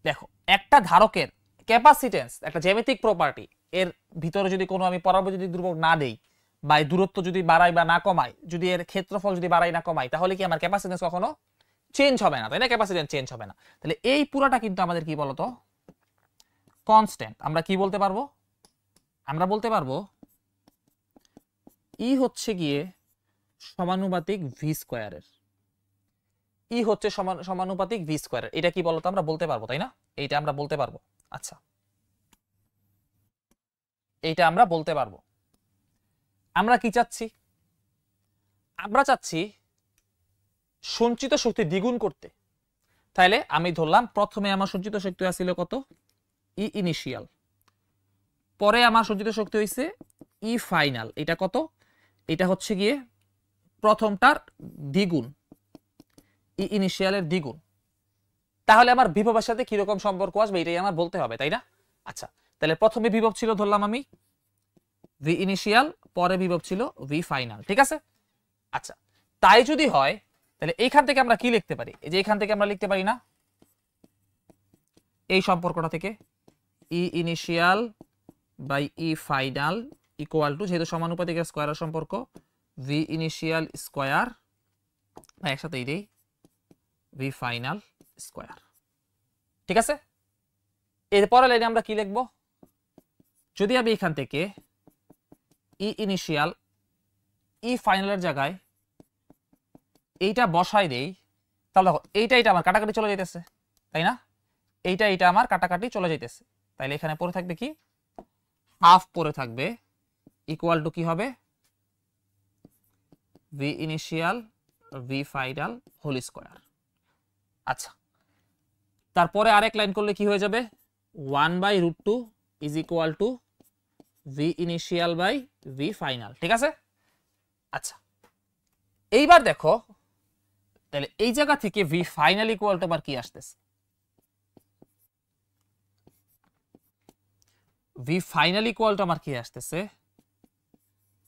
দেখো একটা ধারকের ক্যাপাসিটেন্স একটা জ্যামিতিক প্রপার্টি, এর ভিতরে যদি কোনো আমি পরাবৈদ্যুতিক ধ্রুবক না দেই, বা দূরত্ব যদি বাড়াই বা না কমাই, যদি এর ক্ষেত্রফল যদি বাড়াই না কমাই, তাহলে কি আমার ক্যাপাসিটেন্স কখনো চেঞ্জ হবে না, তাই না? ক্যাপাসিটেন্স চেঞ্জ হবে না। তাহলে এই পুরাটা কিন্তু আমাদের কি বলতো, কনস্ট্যান্ট। আমরা কি বলতে পারবো, আমরা বলতে পারবো ই হচ্ছে গিয়ে সমানুপাতিক ভি স্কয়ারের, ই হচ্ছে সমানুপাতিক ভি স্কয়ারের। এটা কি বলতো, আমরা বলতে পারবো তাই না? এইটা আমরা বলতে পারবো। আচ্ছা এইটা আমরা বলতে পারবো। আমরা কি চাচ্ছি, আমরা চাচ্ছি সঞ্চিত শক্তি দ্বিগুণ করতে। তাহলে আমি ধরলাম প্রথমে আমার সঞ্চিত শক্তি ছিল কত, ই ইনিশিয়াল, পরে আমার সঞ্চিত শক্তি হয়েছে ই ফাইনাল। এটা কত, এটা হচ্ছে গিয়ে প্রথমটার দ্বিগুণ, ই ইনিশিয়ালের দ্বিগুণ। তাহলে আমার বিভবের সাথে কিরকম সম্পর্ক আসবে এটাই আমার বলতে হবে, তাই না? আচ্ছা তাহলে প্রথমে বিভব ছিল ধরলাম আমি ভি ইনিশিয়াল, পরে বিভব ছিল ভি ফাইনাল। ঠিক আছে, আচ্ছা তাই যদি হয় তাহলে এইখান থেকে আমরা কি লিখতে পারি, এই যে এখান থেকে আমরা লিখতে পারি না এই সম্পর্কটা থেকে, E initial by E final equal to, যেহেতু সমানুপাতিক স্কয়ারের সম্পর্ক, ভি ইনিশিয়াল স্কয়ার একসাথে এই দেই ভি ফাইনাল স্কয়ার। ঠিক আছে, এরপরে লাইনে আমরা কি লিখবো, যদি আমি এখান থেকে ই ইনিশিয়াল ই ফাইনালের জায়গায় এইটা বসাই দেই, তাহলে দেখো এইটা এটা আমার কাটাকাটি চলে যাইতেছে, তাই না? এইটা এটা আমার কাটাকাটি চলে যাইতেছে। তাইলে এখানে পড়ে থাকবে কি, হাফ পড়ে থাকবে, ইকুয়াল টু কি হবে V initial V final whole square. আচ্ছা, তারপরে আরেক লাইন করলে কি হয়ে যাবে, 1/√2 is equal to V initial by V final. ঠিক আছে। আচ্ছা, এইবার দেখো তাহলে এই জায়গা থেকে ভি ফাইনাল ইকুয়াল টু আবার কি আসতেছে, ভি ফাইনাল ইকুয়াল টু আমার কি আসতেছে,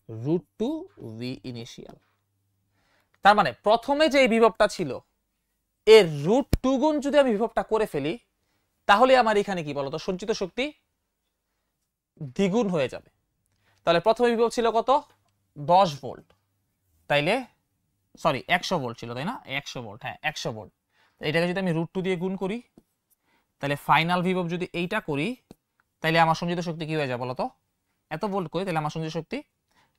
√2 ভি ইনিশিয়াল। তার মানে প্রথমে যে বিভবটা ছিল এর √2 গুণ যদি আমি বিভবটা করে ফেলি তাহলে আমার এখানে কি বলতো সঞ্চিত শক্তি দ্বিগুণ হয়ে যাবে। তাহলে প্রথমে বিভব ছিল কত, 10 ভোল্ট, তাইলে সরি 100 ভোল্ট ছিল, তাই না, 100 ভোল্ট, হ্যাঁ 100 ভোল্ট। এটাকে যদি আমি √2 দিয়ে গুণ করি তাহলে ফাইনাল বিভব যদি এইটা করি তাহলে আমার সঞ্চিত শক্তি কি হয়ে যাবে বলতো, এত ভোল্ট করি তাহলে আমার সঞ্চিত শক্তি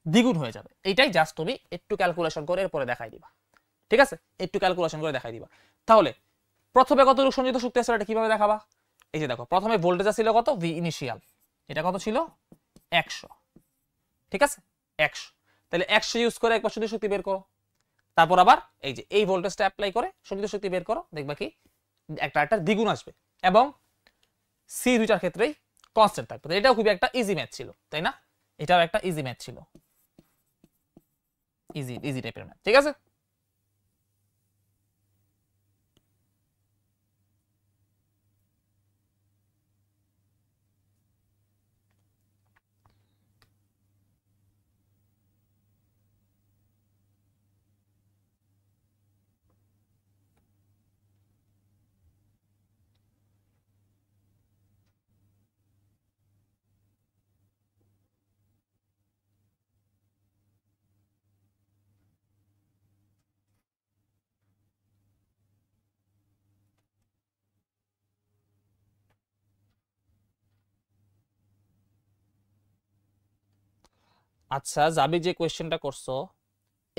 দ্বিগুণ হয়ে যাবে। এইটাই জাস্ট তুমি একটু ক্যালকুলেশন করে এরপরে দেখাই দিবা। ঠিক আছে, একটু ক্যালকুলেশন করে দেখাই দিবা। তাহলে প্রথমে কতটুকু সঞ্চিত শক্তি আছে এটা কিভাবে দেখাবা, এই যে দেখো প্রথমে ভোল্টেজ ছিল কত, ভি ইনিশিয়াল, এটা কত ছিল 100। ঠিক আছে, 100, তাহলে 100 ইউজ করে একবার সঞ্চিত শক্তি বের করো, তারপর আবার এই যে এই ভোল্টেজটা অ্যাপ্লাই করে সঞ্চিত শক্তি বের করো, দেখবা কি একটা দ্বিগুণ আসবে এবং সি দুইটার ক্ষেত্রেই কনস্ট্যান্ট থাকবে। এটাও খুবই একটা ইজি ম্যাথ ছিল, তাই না, এটাও একটা ইজি ম্যাথ ছিল, ইজি টাইপের ম্যাথ। ঠিক আছে, আচ্ছা জাবি যে কোয়েশ্চেনটা করছো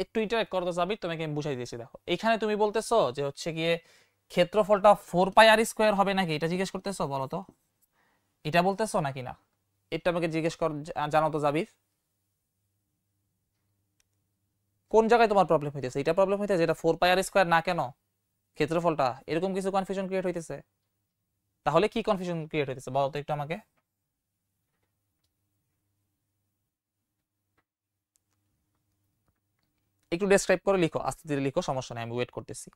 একটু ইন্টারেক্ট করো তো জাবি, তোমাকে আমি বুঝাই দিয়েছি। দেখো এখানে তুমি বলতেছো যে হচ্ছে গিয়ে ক্ষেত্রফলটা 4πr² হবে নাকি, এটা জিজ্ঞেস করতেছো, বলো তো এটা বলতেছো নাকি না, এটা আমাকে জিজ্ঞেস কর, জানো তো জাবির কোন জায়গায় তোমার প্রবলেম হইতেছে, এটা প্রবলেম হইতেছে যেটা 4πr² না কেন ক্ষেত্রফলটা, এরকম কিছু কনফিউশন ক্রিয়েট হইতেছে। তাহলে কি কনফিউশন ক্রিয়েট হইতেছে বলো তো একটু আমাকে, একটু ডেসক্রাইব করে লিখো, আস্তে ধীরে লিখো, সমস্যা নেই, আমি ওয়েট করতেছি।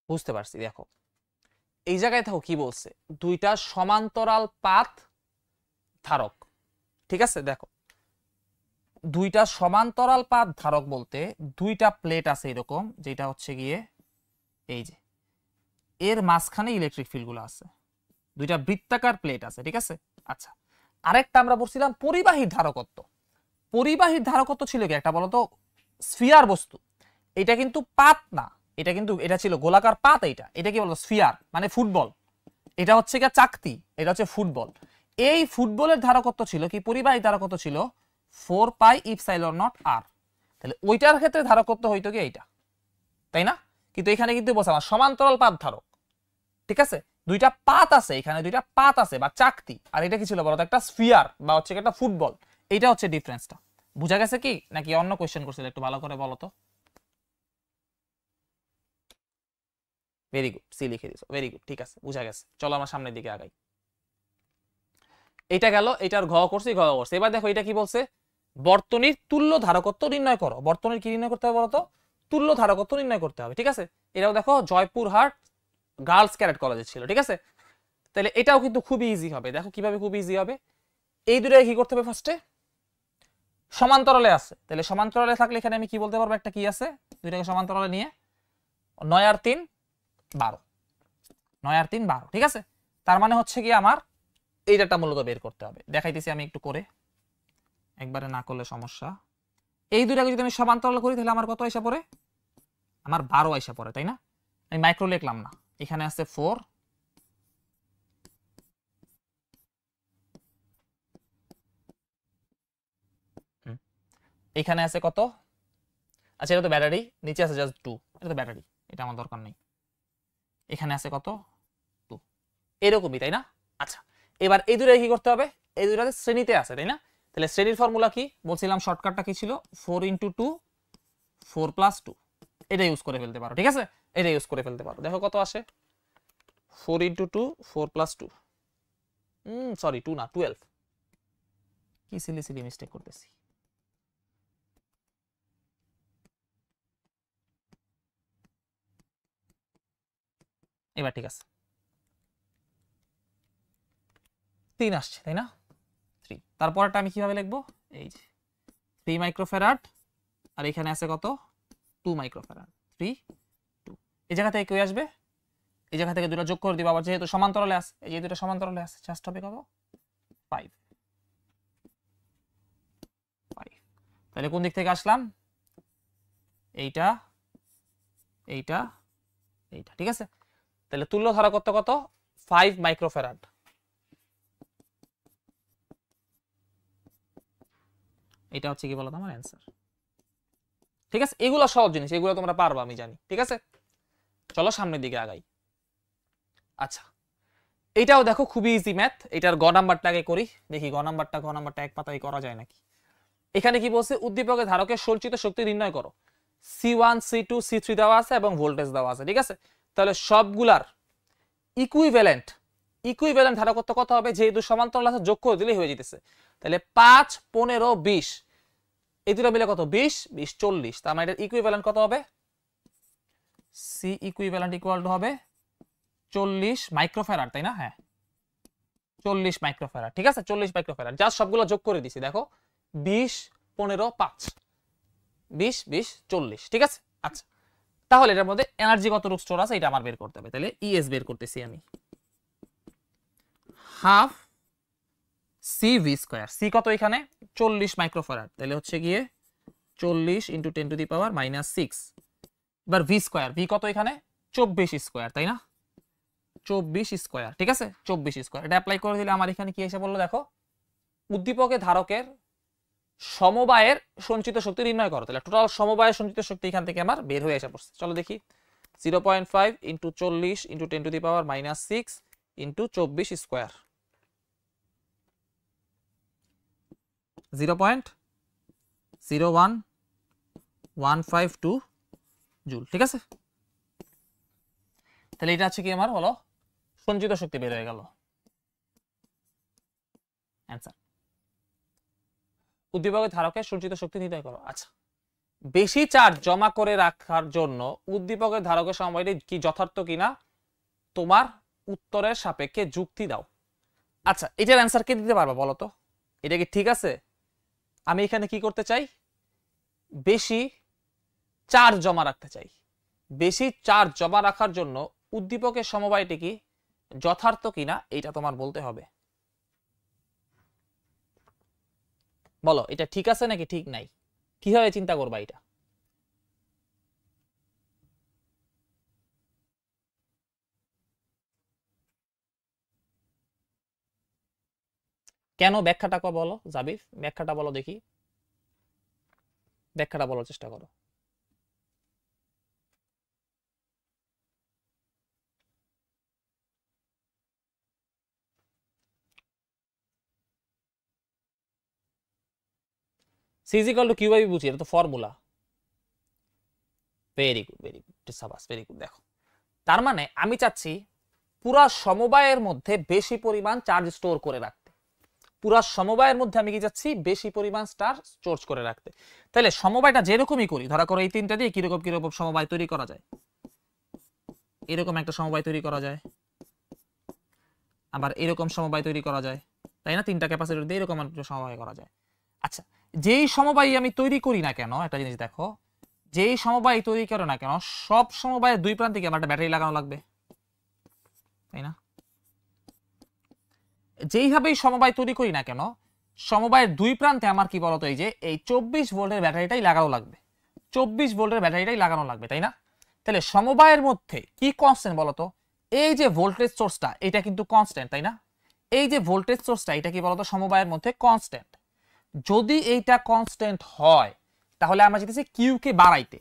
বুঝতে পারছি। দেখো এই জায়গায় দেখো কি বলছে, দুইটা সমান্তরাল পাত ধারক। ঠিক আছে, দেখো দুইটা সমান্তরাল পাত ধারক বলতে দুইটা প্লেট আছে এরকম, যেটা হচ্ছে গিয়ে এই যে এর মাঝখানে ইলেকট্রিক ফিল্ড গুলো আছে, দুইটা বৃত্তাকার প্লেট আছে। ঠিক আছে, আচ্ছা আরেকটা আমরা বলছিলাম পরিবাহী ধারকত্ব। পরিবাহী ধারকত্ব ছিল কি একটা বলতো, স্ফিয়ার বস্তু, এটা কিন্তু পাত না, এটা ছিল গোলাকার পাত, এটা কি বলতো স্ফিয়ার মানে ফুটবল, এটা হচ্ছে কি চাকতি, এটা হচ্ছে ফুটবল। এই ফুটবলের ধারকত্ব ছিল কি, পরিবাহী ধারকত্ব ছিল 4πε0r। তাহলে ওইটার ক্ষেত্রে ধারকত্ব হইতো কি এইটা, তাই না, কিন্তু এখানে কিন্তু বলছিলাম সমান্তরাল পাত ধারক। ঠিক আছে, দুইটা পাত আছে, এখানে দুইটা পাত আছে বা চাকতি, আর এটা কি ছিল বলতো একটা স্ফিয়ার বা হচ্ছে একটা ফুটবল। এইটা হচ্ছে ডিফারেন্সটা, বুঝা গেছে কি নাকি অন্য কোশ্চেন করছিল, একটু ভালো করে বলো তো। ভেরি গুড, সি লিখে দিছো, ভেরি গুড, ঠিক আছে বুঝা গেছে। চলো আমরা সামনের দিকে আগাই। এটা গেল, এটার ঘ করছি, ঘ করছি। এবার দেখো এটা কি বলছে, বর্তনীর তুল্য ধারকত্ব নির্ণয় করো। বর্তনীর কি নির্ণয় করতে হবে বলতো, তুল্য ধারকত্ব নির্ণয় করতে হবে। ঠিক আছে, এটাও দেখো জয়পুরহাট গার্লস ক্যাডেট কলেজে ছিল। ঠিক আছে, তাহলে এটাও কিন্তু খুবই ইজি হবে। দেখো কিভাবে খুব ইজি হবে, এই দুটোকে কি করতে হবে, ফার্স্টে সমান্তরালে আছে, তাহলে সমান্তরালে থাকলে এখানে আমি কি বলতে পারবো, একটা কি আছে, দুইটাকে সমান্তরালে নিয়ে 9 আর 3 12, 9 আর 3 12, ঠিক আছে। তার মানে হচ্ছে কি আমার এই ডাটা মূলত বের করতে হবে। দেখাইতেছি আমি একটু করে, একবারে না করলে সমস্যা। এই দুটাকে যদি আমি সমান্তরাল করি তাহলে আমার কত আইসা পড়ে, আমার 12 আইসা পড়ে, তাই না? আমি মাইক্রো লিখলাম না, এখানে আছে 4, এখানে আছে কত, আচ্ছা এটা তো ব্যাটারি, নিচে আছে জাস্ট 2, এটা তো ব্যাটারি, এটা আমার দরকার নেই। এখানে আছে কত 2, এরকমই, তাই না? আচ্ছা এবার এই দুটো কি করতে হবে, এই দুটাতে শ্রেণীতে আছে, তাই না? তাহলে শ্রেণীর ফর্মুলা কি বলছিলাম, শর্টকাটটা কি ছিল, 4 × 2 4 + 2, এটা ইউজ করে ফেলতে পারো, ঠিক আছে, এটা ইউজ করে ফেলতে পারো। দেখো কত আসে, 4 × 2 4 + 2, সরি 2 না 12, কি সিলি সিলি মিস্টেক করতেছি। এবার ঠিক আছে, 3 আসছে, তাই না? 3, তারপরটা আমি কিভাবে লিখবো, এই যে 3 মাইক্রোফ্যারাড, আর এখানে আছে কত 2 মাইক্রোফ্যারাড, 3 2, এই জায়গা থেকে কি আসবে, এই জায়গা থেকে দুটো যোগ করে দিব, আবার যেহেতু সমান্তরালে আছে, এই যে দুটো সমান্তরালে আছে, জাস্ট হবে কত 5 5। তাহলে কোন দিক থেকে আসলাম, এইটা এইটা এইটা, ঠিক আছে। তাহলে তুল্য ধারা কত কত 5 মাইক্রোফ্যারাড, এটা হচ্ছে কি বলতো আমার অ্যান্সার, ঠিক আছে। এগুলো সহজ জিনিস, এগুলো তোমরা পারবা আমি জানি, ঠিক আছে। চলো সামনের দিকে আগাই। আচ্ছা এটাও দেখো খুবই ইজি ম্যাথ, এটার গ নাম্বারটাকে করি, দেখি গ নাম্বারটা এক পাতায় করা যায় নাকি। এখানে কি বলছে, উদ্দীপকের ধারকের সঞ্চিত শক্তি নির্ণয় করো। C1 C2 C3 দেওয়া আছে এবং ভোল্টেজ দেওয়া আছে, ঠিক আছে। তাহলে সবগুলার ইকুইভ্যালেন্ট ধারকত্ব কত হবে, যেহেতু সমান্তরাল আছে যোগ করে দিলেই হয়ে যেতেছে। তাহলে 5 15 20, এই দুটো মিলে কত 20 20 40, তার মানে এটার ইকুইভ্যালেন্ট কত হবে, সি ইকুইভ্যালেন্ট ইকুয়াল টু হবে 40 মাইক্রোফ্যারাড, তাই না? হ্যাঁ 40 মাইক্রোফ্যারাড, ঠিক আছে, 40 মাইক্রোফ্যারাড, জাস্ট সবগুলো যোগ করে দিছি, দেখো 20 15 5 20 20 40, ঠিক আছে। আচ্ছা তাহলে এটার মধ্যে এনার্জি কতটুকু স্টোর আছে এটা আমার বের করতে হবে। তাহলে ইএস বের করতেছি আমি, হাফ CV স্কয়ার, সি কত এখানে 40 মাইক্রোফ্যারাড, তাহলে হচ্ছে গিয়ে 40 × 10⁻⁻6, এবার ভি স্কয়ার, ভি কত এখানে 24 স্কয়ার, তাই না? 24 স্কয়ার, ঠিক আছে, 24 স্কয়ার, এটা অ্যাপ্লাই করে দিলে আমার এখানে কি এসে বললো, দেখো উদ্দীপকের ধারকের সমবায়ের সঞ্চিত শক্তি নির্ণয় করো। তাহলে টোটাল সমবায়ের সঞ্চিত শক্তি এখান থেকে আমার বের হয়ে এসে পড়ছে। চলো দেখি, 0.5 × 40 × 10⁻⁻6 × 24 স্কয়ার, 0.01152 জুল, ঠিক আছে। তাহলে এটা হচ্ছে কি আমার হলো সঞ্চিত শক্তি বের হয়ে গেল অ্যান্সার। উদ্দীপকের ধারকের সঞ্চিত শক্তি নির্ণয় করো। আচ্ছা বেশি চার্জ জমা করে রাখার জন্য উদ্দীপকের ধারকের সময়টি কি যথার্থ কিনা তোমার উত্তরের সাপেক্ষে যুক্তি দাও। আচ্ছা এটার অ্যান্সার কে দিতে পারবা বলো তো, এটা কি ঠিক আছে? আমি এখানে কি করতে চাই, বেশি চার্জ জমা রাখতে চাই। বেশি চার্জ জমা রাখার জন্য উদ্দীপকের সমবায়টি কি যথার্থ কিনা এটা তোমার বলতে হবে। বলো এটা ঠিক আছে নাকি ঠিক নাই, কিভাবে চিন্তা করবা এটা? কেন, ব্যাখ্যাটা বলো জাবির, ব্যাখ্যাটা বলো দেখি, ব্যাখ্যাটা বলার চেষ্টা করো। C is equal to Q by V বুঝি, এটা তো ফর্মুলা। ভেরি গুড সাবাস, ভেরি গুড। দেখো তার মানে আমি চাচ্ছি পুরা সমবায়ের মধ্যে বেশি পরিমাণ চার্জ স্টোর করে রাখতে, পুরা সমবায়ের মধ্যে আমি কি চাচ্ছি বেশি পরিমাণ চার্জ স্টোর করে রাখতে। তাহলে সমবায়টা যেরকমই করি, ধরা করো এই তিনটা দিয়ে কিরকম কিরকম সমবায় তৈরি করা যায়, এরকম একটা সমবায় তৈরি করা যায়, আবার এরকম সমবায় তৈরি করা যায়, তাই না? তিনটা ক্যাপাসিটর দিয়ে এরকম একটা সমবায় করা যায়। আচ্ছা যেই সমবায় আমি তৈরি করি না কেন, একটা জিনিস দেখো, যেই সমবায় তৈরি করে না কেন সব সমবায়ের দুই প্রান্তে কি আমার একটা ব্যাটারি লাগানো লাগবে, তাই না? যেইভাবেই সমবায় তৈরি করি না কেন সমবায়ের দুই প্রান্তে আমার কি বলতো এই যে এই 24 ভোল্টের ব্যাটারিটাই লাগানো লাগবে, 24 ভোল্টের ব্যাটারিটাই লাগানো লাগবে, তাই না? তাহলে সমবায়ের মধ্যে কি কনস্ট্যান্ট বলতো? এই যে ভোল্টেজ সোর্সটা এটা কিন্তু কনস্ট্যান্ট, তাই না? এই যে ভোল্টেজ সোর্সটা এটা কি বলতো সমবায়ের মধ্যে কনস্ট্যান্ট। যদি এইটা কনস্ট্যান্ট হয় তাহলে আমরা যেতেছি কিউ কে বাড়াইতে।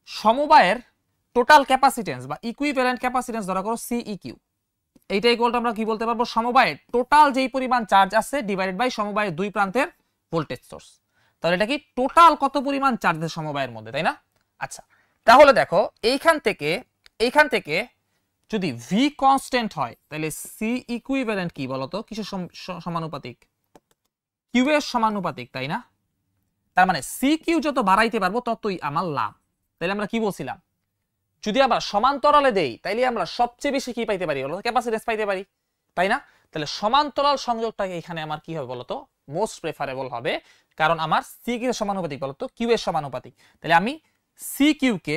সমবায়ের টোটাল ক্যাপাসিটেন্স বা ইকুইভ্যালেন্ট ক্যাপাসিটেন্স ধরা করো সিই কিউ, এইটা ইকুয়াল টু আমরা কি বলতে পারবো সমবায়ের টোটাল যেই পরিমাণ চার্জ আছে ডিভাইডেড বাই সমবায়ের দুই প্রান্তের ভোল্টেজ সোর্স। তাহলে এটা কি টোটাল কত পরিমাণ চার্জ আছে সমবায়ের মধ্যে, তাই না? আচ্ছা তাহলে দেখো এইখান থেকে যদি ভি কনস্ট্যান্ট হয় তাহলে সি ইকুইভ্যালেন্ট কি বলতো কিসের সমানুপাতিক? কিউ এর সমানুপাতিক, তাই না? তার মানে সি কিউ যত বাড়াইতে পারবো ততই আমার লাভ। তাহলে আমরা কি বলছিলাম, যদি আমরা সমান্তরালে দেই তাইলে আমরা সবচেয়ে বেশি কি পাইতে পারি বলতো ক্যাপাসিটেন্স পাইতে পারি, তাই না? তাহলে সমান্তরাল সংযোগটাকে এখানে আমার কি হবে বলতো মোস্ট প্রেফারেবল হবে, কারণ আমার সি কিউ এর সমানুপাতিক বলতো কিউ এর সমানুপাতিক। তাহলে আমি সি কিউ কে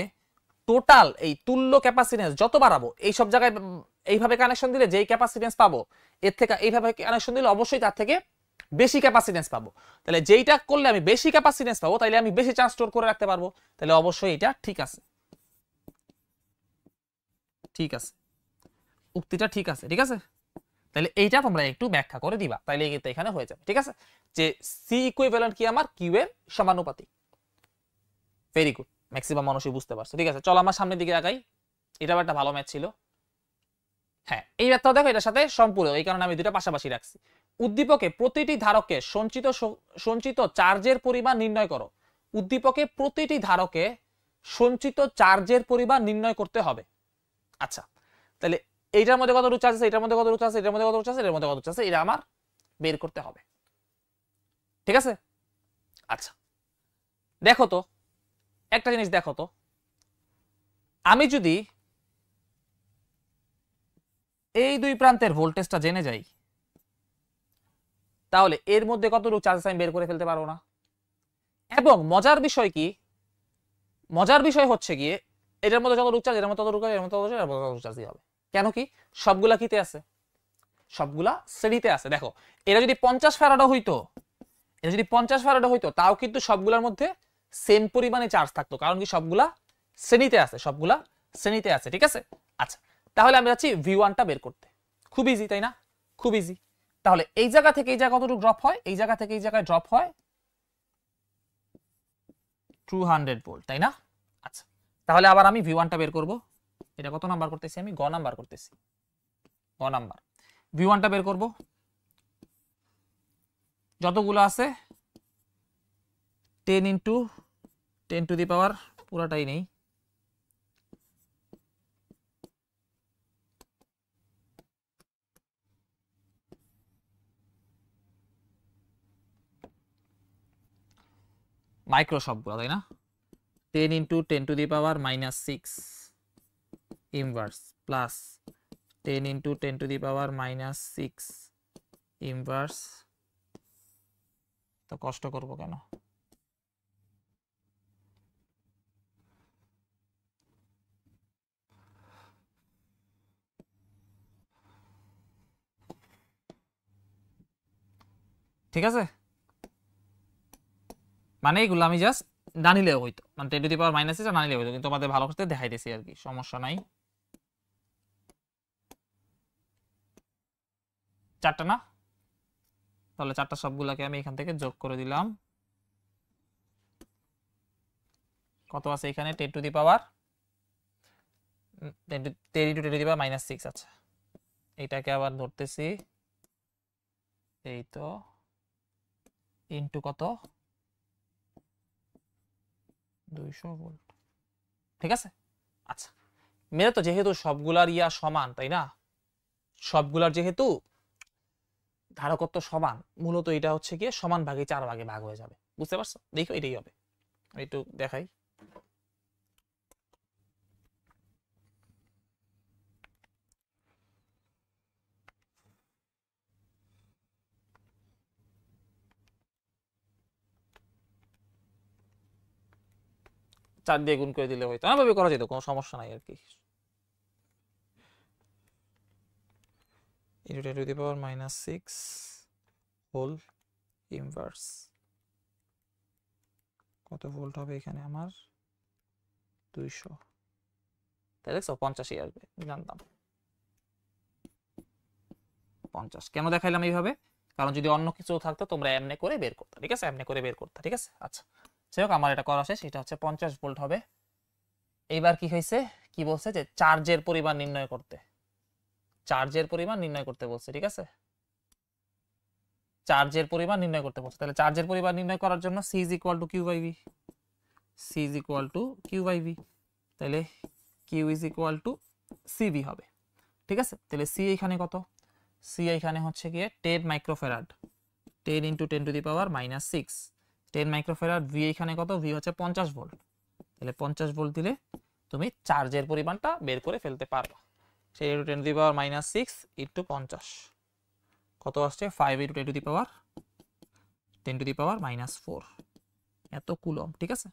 টোটাল এই তুল্য ক্যাপাসিটেন্স যত বাড়াবো এই সব জায়গায় এইভাবে কানেকশন দিলে যেই ক্যাপাসিটেন্স পাবো এর থেকে এইভাবে কানেকশন দিলে অবশ্যই তার থেকে বেশি ক্যাপাসিটেন্স পাবো। তাহলে যেইটা করলে আমি বেশি ক্যাপাসিটেন্স পাবো তাহলে আমি বেশি চার্জ স্টোর করে রাখতে পারবো। তাহলে অবশ্যই এটা ঠিক আছে, ঠিক আছে, উক্তিটা ঠিক আছে, ঠিক আছে। তাহলে এইটা তোমরা একটু ব্যাখ্যা করে দিবা, তাহলে এখানে হয়ে যাবে, ঠিক আছে, যে সি ইকুইভ্যালেন্ট কি আমার কিউ এর সমানুপাতিক। ভেরি গুড, ম্যাক্সিমাম মানুষই বুঝতে পারছে, ঠিক আছে। চলো আমার সামনের দিকে আগাই, এটা একটা ভালো ম্যাথ ছিল। হ্যাঁ এই ম্যাথটাও দেখো এটার সাথে সম্পূরক, এই কারণে আমি দুটো পাশাপাশি রাখছি। উদ্দীপকে প্রতিটি ধারকে সঞ্চিত চার্জের পরিমাণ নির্ণয় করো। উদ্দীপকে প্রতিটি ধারকে সঞ্চিত চার্জের পরিমাণ নির্ণয় করতে হবে। আচ্ছা তাহলে এইটার মধ্যে কত চার্জ আছে, এটার মধ্যে কত চার্জ আছে, এটার মধ্যে কত চার্জ আছে, এর মধ্যে কত চার্জ আছে, এটা আমার বের করতে হবে, ঠিক আছে। আচ্ছা দেখো তো একটা জিনিস দেখো তো, আমি যদি এই দুই প্রান্তের ভোল্টেজটা জেনে যাই তাহলে এর মধ্যে কতটুকু চার্জ আমি বের করে ফেলতে পারবো না। এবং মজার বিষয় কি, মজার বিষয় হচ্ছে গিয়ে এটার মধ্যে যতটুকু চার্জ এর মধ্যে ততটুকু, এর মধ্যে ততটুকু, এর মধ্যে ততটুকু চার্জ হবে। কেন কি সবগুলা কিতে আছে, সবগুলা শ্রেণীতে আছে। দেখো এটা যদি 50 ফ্যারাডও হইতো, এটা যদি 50 ফ্যারাডও হইতো তাও কিন্তু সবগুলোর মধ্যে সেম পরিমাণে চার্জ থাকতো, কারণ কি সবগুলা শ্রেণীতে আছে, সবগুলা শ্রেণীতে আছে, ঠিক আছে। আচ্ছা তাহলে আমি যাচ্ছি V1টা বের করতে, খুব ইজি তাই না, খুব ইজি। তাহলে এই জায়গা থেকে এই জায়গা কতটুকু ড্রপ হয়, এই জায়গা থেকে এই জায়গায় ড্রপ হয় 200 ভোল্ট, তাই না। আচ্ছা তাহলে আবার আমি V1টা বের করব, এটা কত নাম্বার করতেছি আমি, গ নাম্বার করতেছি, গ নাম্বার। V1টা বের করব, যতগুলো আছে 10 ইন্টু 10 টু দি পাওয়ার পুরাটাই নেই, মাইক্রো সবগুলো তাই না, 10 into 10 to the power -6 inverse plus 10 into 10 to the power -6 inverse. তো কষ্ট করব কেন, ঠিক আছে। মানে এইগুলো আমি জাস্ট না নিলেও হইতো, মানে 10 টু দি পাওয়ার -6 না নিলেও হইতো, কিন্তু তোমাদের ভালো করতে দেখাইতেছি আর কি, সমস্যা নাই। চারটা না, তাহলে চারটা সবগুলাকে আমি এখান থেকে যোগ করে দিলাম, কত আছে এখানে 10 to the power 10 into 10 to the power -6। আচ্ছা এইটাকে আবার ধরতেছি, এই তো ইন্টু কত 200 ভোল্ট, ঠিক আছে। আচ্ছা মেরে তো যেহেতু সবগুলার ইয়া সমান তাই না, সবগুলার যেহেতু ধারকত্ব সমান, মূলত এটা হচ্ছে গিয়ে সমান ভাগে 4 ভাগে ভাগ হয়ে যাবে, বুঝতে পারছো, দেখো এটাই হবে। আমি একটু দেখাই, 4 দিয়ে গুণ করে দিলে হইতো, এভাবে করা যেত, কোনো সমস্যা নাই আর কি। × 10⁻⁻6 হোল ইনভার্স কত ভোল্ট হবে এখানে আমার 200, তাই দেখছো 85 আসবে, জানতাম 50। কেন দেখাইলাম এইভাবে, কারণ যদি অন্য কিছু থাকতো তোমরা এমনি করে বের করতে, ঠিক আছে, এমনি করে বের করতে, ঠিক আছে। আচ্ছা যাই হোক, আমার এটা করা শেষ, এটা হচ্ছে 50 ভোল্ট হবে। এইবার কি হয়েছে, কি বলছে যে চার্জের পরিমাণ নির্ণয় করতে, চার্জের পরিমাণ নির্ণয় করতে বলছে, ঠিক আছে, চার্জের পরিমাণ নির্ণয় করতে বলছে। তাহলে চার্জের পরিমাণ নির্ণয় করার জন্য C = Q/V, C = Q/V, তাহলে Q = CV হবে, ঠিক আছে। তাহলে C এখানে কত, C এখানে হচ্ছে গিয়ে 10 মাইক্রোফ্যারাড, 10 × 10⁻⁻6, 10 মাইক্রোফ্যারাড। V এখানে কত, V হচ্ছে 50 ভোল্ট, তাহলে 50 ভোল্ট দিলে তুমি চার্জের পরিমাণটা বের করে ফেলতে পারবা। সেই 10⁻⁻6 × 50 কত আসছে, 5 × 10⁻⁻4 এত কুলম, ঠিক আছে।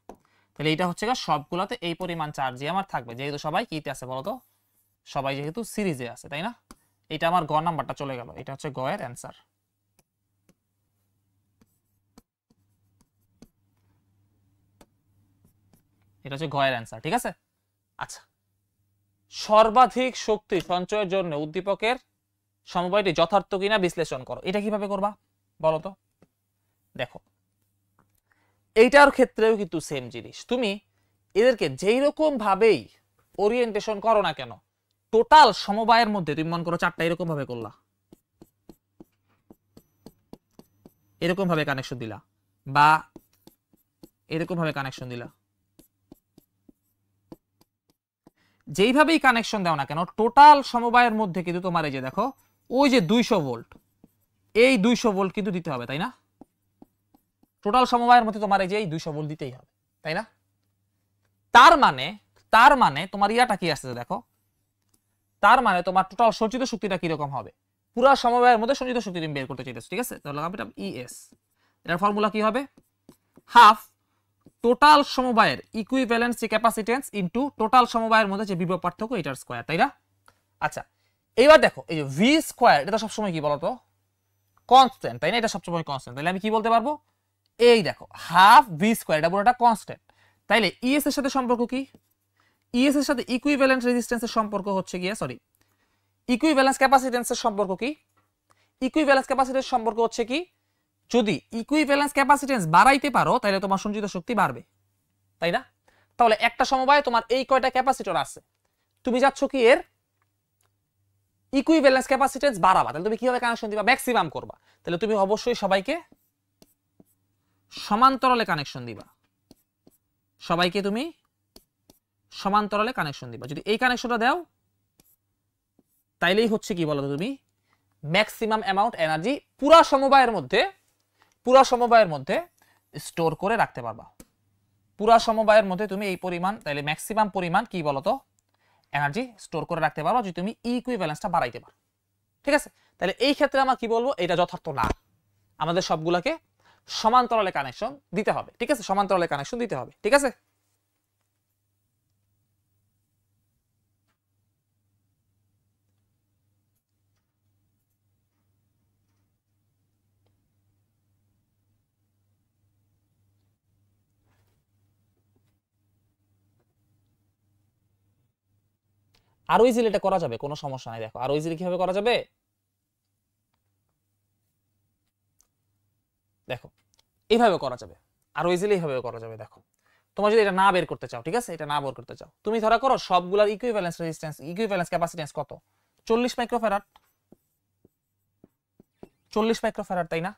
তাহলে এটা হচ্ছে সবগুলাতে এই পরিমাণ চার্জই আমার থাকবে, যেহেতু সবাই কিতে আছে বলতো, সবাই যেহেতু সিরিজে আছে, তাই না। এটা আমার গ নাম্বারটা চলে গেল, এটা হচ্ছে গ এর অ্যান্সার। এটা হচ্ছে গ এর অ্যান্সার, ঠিক আছে। আচ্ছা, সর্বাধিক শক্তি সঞ্চয়ের জন্য উদ্দীপকের সমবায়টি যথার্থ কিনা বিশ্লেষণ করো। এটা কিভাবে করবা বলো তো। দেখো এইটার ক্ষেত্রেও কিন্তু সেম জিনিস, তুমি এদেরকে যেই রকম ভাবেই ওরিয়েন্টেশন করো না কেন, টোটাল সমবায়ের মধ্যে তুমি মনে করো 4টা এরকম ভাবে করলা, এরকম ভাবে কানেকশন দিলা, বা এরকম ভাবে কানেকশন দিলা, যেইভাবেই কানেকশন দাও না কেন, টোটাল সমবায়ের মধ্যে কিন্তু তোমার এই যে দেখো ওই যে 200 ভোল্ট, এই 200 ভোল্ট কিন্তু দিতে হবে, তাই না। টোটাল সমবায়ের মধ্যে তোমার এই যে 200 ভোল্ট দিতেই হবে, তাই না। তার মানে তোমার ইয়াটা কি আসছে দেখো, তার মানে তোমার টোটাল সঞ্চিত শক্তিটা কিরকম হবে, পুরো সমবায়ের মধ্যে সঞ্চিত শক্তি তুমি বের করতে চাইতেছো, ঠিক আছে। তাহলে এটা ES, এটার ফর্মুলা কি হবে, হাফ টোটাল সমবায়ের ইকুইভ্যালেন্স ক্যাপাসিটেন্স ইনটু টোটাল সমবায়ের মধ্যে যে বিভব পার্থক্য এটার স্কয়ার, তাই না। আচ্ছা এইবার দেখো এই যে ভি স্কয়ার, এটা সবসময় কি বলতো কনস্ট্যান্ট, তাই না, এটা সবসময় কনস্ট্যান্ট। তাহলে আমি কি বলতে পারবো, এই দেখো হাফ ভি স্কয়ার, এটা পুরোটা কনস্ট্যান্ট। তাইলে ইএস এর সাথে সম্পর্ক কি, ইএস এর সাথে ইকুইভ্যালেন্স রেজিস্ট্যান্সের সম্পর্ক হচ্ছে গিয়ে ইকুইভ্যালেন্স ক্যাপাসিটেন্সের সম্পর্ক কি, ইকুইভ্যালেন্স ক্যাপাসিটেন্স সম্পর্ক হচ্ছে কি, যদি ইকুইভ্যালেন্স ক্যাপাসিটেন্স বাড়াইতে পারো তাহলে তোমার সঞ্চিত শক্তি বাড়বে, তাই না। তাহলে একটা সমবায়ে তোমার এই কয়টা ক্যাপাসিটর আছে, তুমি যাচ্ছ কি এর ইকুইভ্যালেন্স ক্যাপাসিটেন্স বাড়াবা, তাহলে তুমি কিভাবে কানেকশন দিবা, ম্যাক্সিমাম করবা। তাহলে তুমি অবশ্যই সবাইকে সমান্তরালে কানেকশন দিবা, সবাইকে তুমি সমান্তরালে কানেকশন দিবা। যদি এই কানেকশনটা দাও তাইলেই হচ্ছে কি বলতো, তুমি ম্যাক্সিমাম অ্যামাউন্ট এনার্জি পুরা সমবায়ের মধ্যে স্টোর করে রাখতে পারবা। পুরা সমবায়ের মধ্যে তুমি এই পরিমাণ, তাইলে ম্যাক্সিমাম পরিমাণ কি বলতো এনার্জি স্টোর করে রাখতে পারবা যদি তুমি ইকুইভ্যালেন্সটা বাড়াইতে পারো, ঠিক আছে। তাহলে এই ক্ষেত্রে আমরা কি বলবো, এটা যথার্থ না, আমাদের সবগুলোকে সমান্তরালে কানেকশন দিতে হবে, ঠিক আছে, সমান্তরালে কানেকশন দিতে হবে, ঠিক আছে। আরো ইজিলি এটা করা যাবে, কোনো সমস্যা নাই। দেখো আরো ইজিলি কিভাবে করা যাবে, দেখো এইভাবে করা যাবে, আরো ইজিলি এইভাবে করা যাবে। দেখো তোমরা যদি এটা না বের করতে চাও, ঠিক আছে, এটা না বের করতে চাও, তুমি ধরা করো সবগুলার ইকুইভ্যালেন্স রেজিস্ট্যান্স, ইকুইভ্যালেন্স ক্যাপাসিটেন্স কত, 40 মাইক্রোফ্যারাড, 40 মাইক্রোফ্যারাড, তাই না,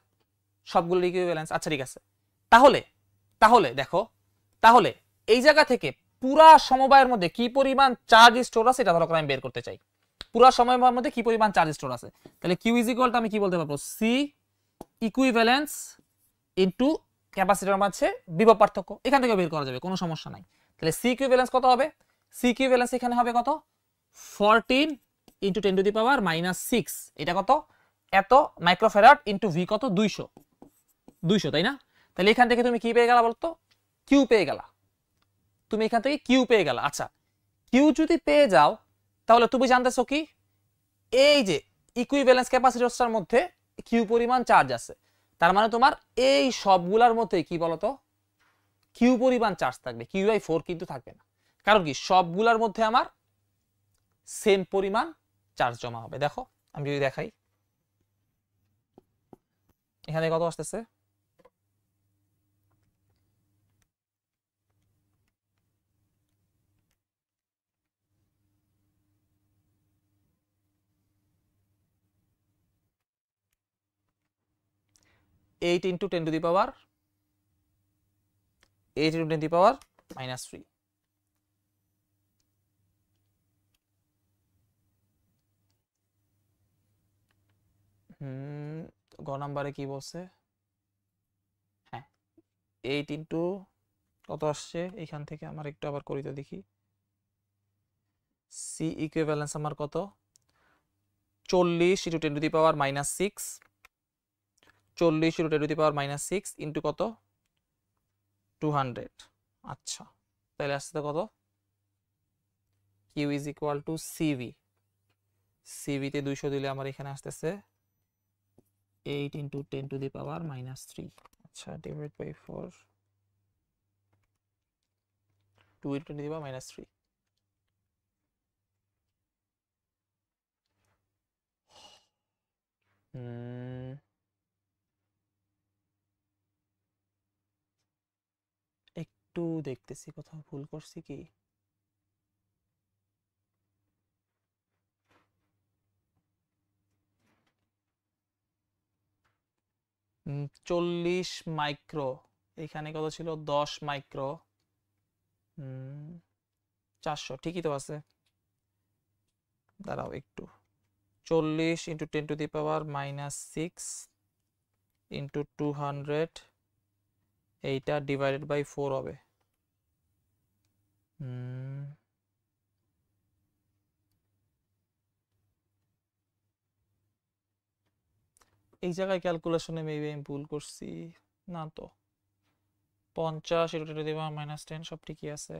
সবগুলোর ইকুইভ্যালেন্স। আচ্ছা ঠিক আছে, তাহলে দেখো, তাহলে এই জায়গা থেকে পুরা সমবায়ের মধ্যে কি পরিমাণ চার্জ স্টোর আছে এটা ধরো আমি বের করতে চাই, পুরা সমবায়ের মধ্যে কি পরিমাণ চার্জ স্টোর আছে। তাহলে কিউ ইজ ইকুয়াল টু আমি কি বলতে পারবো, সি ইকুইভ্যালেন্স ইনটু ক্যাপাসিটর মাঝে বিভব পার্থক্য, এখান থেকে বের করা যাবে, কোনো সমস্যা নাই। তাহলে সি ইকুইভ্যালেন্স কত হবে, সি ইকুইভ্যালেন্স এখানে হবে কত, 14 × 10⁻⁻6, এটা কত, এত মাইক্রোফ্যারাড ইনটু ভি কত, 200, তাই না। তাহলে এখান থেকে তুমি কি পেয়ে গেলা বলতো, কিউ পেয়ে গেলা, তুমি এখান থেকে কিউ পেয়ে গেল। আচ্ছা, কিউ যদি পেয়ে যাও তাহলে তুমি জানতেছো কি, এই যে ইকুইভ্যালেন্স ক্যাপাসিটরটার মধ্যে কিউ পরিমাণ চার্জ আছে, তার মানে তোমার এই সবগুলার মধ্যে কি বলতো কিউ পরিমাণ চার্জ থাকবে, কিউ বাই 4 কিন্তু থাকবে না। কারণ কি, সবগুলার মধ্যে আমার সেম পরিমাণ চার্জ জমা হবে। দেখো আমি যদি দেখাই, এখানে কত আসতেছে, eight into 10 to the power 8 into 10 to the power -3। গ নাম্বারে কি বলছে, হ্যাঁ 8 ইন্টু কত আসছে, এখান থেকে আমার একটু আবার করিতে দেখি, সি ইকুইভ্যালেন্স আমার কত, 40 into 10 to the power -6, 40 into 10 to the power -6 into কত 200। আচ্ছা, তাহলে আসছে কত, Q is equal to C V, C V তে 200 দিলে আমার এখানে আসতেছে 8 ইন্টু 10 টু দি পাওয়ার -3। আচ্ছা, divide by 4, 2 into 10 to the power -3। একটু দেখতেছি কোথাও ভুল করছি কি, হুম 40 মাইক্রো, এখানে কত ছিল 10 মাইক্রো, 400 ঠিকই তো আছে। দাঁড়াও একটু, 40 into 10 to the power -6 into 200, এইটা ডিভাইডেড বাই 4 হবে। এই জায়গায় ক্যালকুলেশনে মেবি আমি ভুল করছি, না তো 50 ইন্টু 10 টু দি পাওয়ার -10 সব ঠিকই আছে,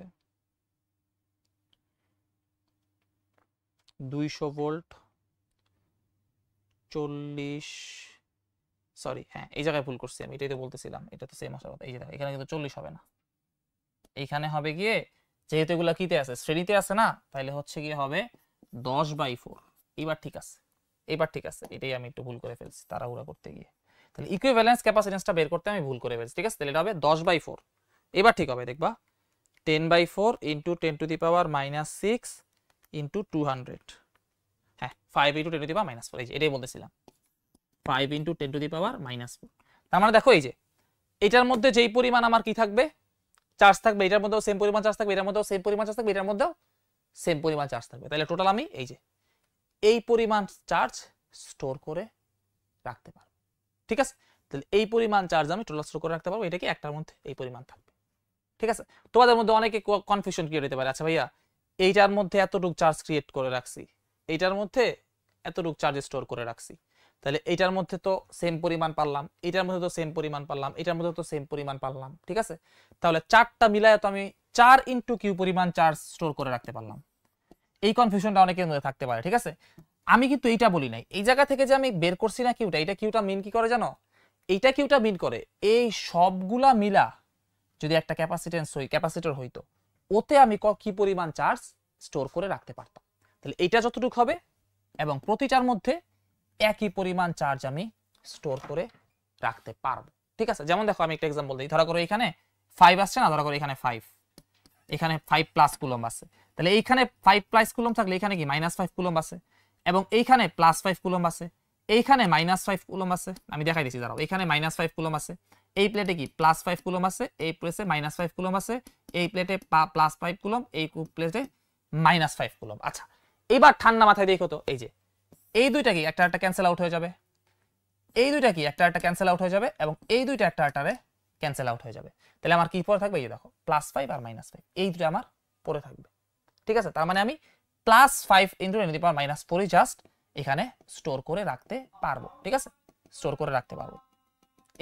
200 ভোল্ট 40, সরি হ্যাঁ এই জায়গায় ভুল করছি আমি, এটাই তো বলতেছিলাম, এটা তো সেম আসার কথা। এই যে এখানে কিন্তু 40 হবে না, এইখানে হবে গিয়ে, যেহেতু এগুলা কিতে আছে শ্রেণীতে আছে না, তাহলে হচ্ছে গিয়ে হবে 10/4। এবার ঠিক আছে, এবার ঠিক আছে, এটাই আমি একটু ভুল করে ফেলছি তাড়াহুড়া করতে গিয়ে। তাহলে ইকুইভ্যালেন্স ক্যাপাসিট্যান্সটা বের করতে আমি ভুল করে ফেলছি, ঠিক আছে, তাহলে এটা হবে 10/4। এবার ঠিক হবে, দেখবা 10/4 into 10 to the power -6 into 200, হ্যাঁ 5 ইন্টু 10 টু দি পাওয়ার -4, এই যে এটাই বলতেছিলাম 5 ইন্টু 10 টু দি পাওয়ার -4। তার মানে দেখো এই যে এটার মধ্যে যেই পরিমাণ আমার কি থাকবে চার্জ থাকবে, এটার মধ্যেও সেম পরিমাণ চার্জ থাকবে, এটার মধ্যেও সেম পরিমাণ চার্জ থাকবে, এটার মধ্যেও সেম পরিমাণ চার্জ থাকবে। তাহলে টোটাল আমি এই যে এই পরিমাণ চার্জ স্টোর করে রাখতে পারবো, ঠিক আছে। তাহলে এই পরিমাণ চার্জ আমি টোটাল স্টোর করে রাখতে পারবো, এটা কি একটার মধ্যে এই পরিমাণ থাকবে, ঠিক আছে। তোমাদের মধ্যে অনেকে কনফিউশন ক্রিয়েট হতে পারে, আচ্ছা ভাইয়া এইটার মধ্যে এতটুকু চার্জ ক্রিয়েট করে রাখছি, এইটার মধ্যে এতটুকু চার্জ স্টোর করে রাখছি, তাহলে এইটার মধ্যে তো সেম পরিমাণ পারলাম, এটার মধ্যে তো সেম পরিমাণ পারলাম, এটার মধ্যে তো সেম পরিমাণ পারলাম, ঠিক আছে। তাহলে চারটা মিলায় তো আমি 4 ইন্টু কিউ পরিমাণ চার্জ স্টোর করে রাখতে পারলাম। এই কনফিউশনটা অনেকের মধ্যে থাকতে পারে, ঠিক আছে। আমি কিন্তু এইটা বলি নাই, এই জায়গা থেকে যে আমি বের করছি না কিউটা, এটা কিউটা মিন কি করে জানো, এইটা কিউটা মিন করে এই সবগুলা মিলা যদি একটা ক্যাপাসিটর হইতো, ওতে আমি কি পরিমাণ চার্জ স্টোর করে রাখতে পারতাম। তাহলে এইটা যতটুকু হবে এবং প্রতিটার মধ্যে একই পরিমাণ চার্জ আমি স্টোর করে রাখতে পারবো, ঠিক আছে। যেমন দেখো আমি একটা एग्जांपल দিই, ধরা করো এখানে 5 আসছে না, ধরা করো এখানে 5, এখানে 5 প্লাস কুলম্ব আছে, তাহলে এইখানে 5 প্লাস কুলম্ব থাকলে এখানে কি -5 কুলম্ব আছে, এবং এইখানে +5 কুলম্ব আছে, এইখানে -5 কুলম্ব আছে। আমি দেখাই দিচ্ছি, দাঁড়াও, এখানে -5 কুলম্ব আছে, এই প্লেটে কি +5 কুলম্ব আছে, এই প্লেটে -5 কুলম্ব আছে, এই প্লেটে +5 কুলম্ব, এই প্লেটে -5 কুলম্ব। আচ্ছা, এবার ঠান্ডা মাথায় দেখো তো, এই যে এই দুইটা কি একটা একটা ক্যান্সেল আউট হয়ে যাবে, এই দুইটা কি একটা একটা ক্যান্সেল আউট হয়ে যাবে, এবং এই দুইটা একটা একটারে ক্যান্সেল আউট হয়ে যাবে। তাহলে আমার কি পড়ে থাকবে, এই যে দেখো +5 আর -5, এই দুটো আমার পড়ে থাকবে, ঠিক আছে। তার মানে আমি +5 into 10 to the power -4 just এখানে স্টোর করে রাখতে পারবো, ঠিক আছে, স্টোর করে রাখতে পারবো,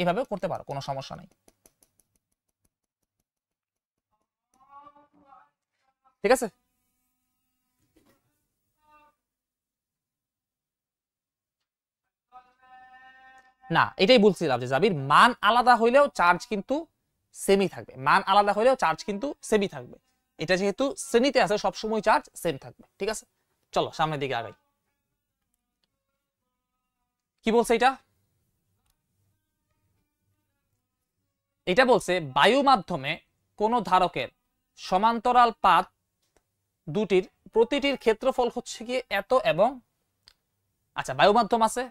এইভাবেও করতে পারো, কোনো সমস্যা নেই। ঠিক আছে? না, এটাই বলছিলাম যে জাবির মান আলাদা হইলেও চার্জ কিন্তু সেমই থাকবে, মান আলাদা হইলেও চার্জ কিন্তু সেমই থাকবে। এটা যেহেতু শ্রেণীতে আছে সবসময় চার্জ সেম থাকবে। ঠিক আছে, চলো সামনের দিকে আগাই। কি বলছে এটা? এটা বলছে বায়ু মাধ্যমে কোন ধারকের সমান্তরাল পাত দুটির প্রতিটির ক্ষেত্রফল হচ্ছে কি এত এবং আচ্ছা বায়ু মাধ্যম আছে,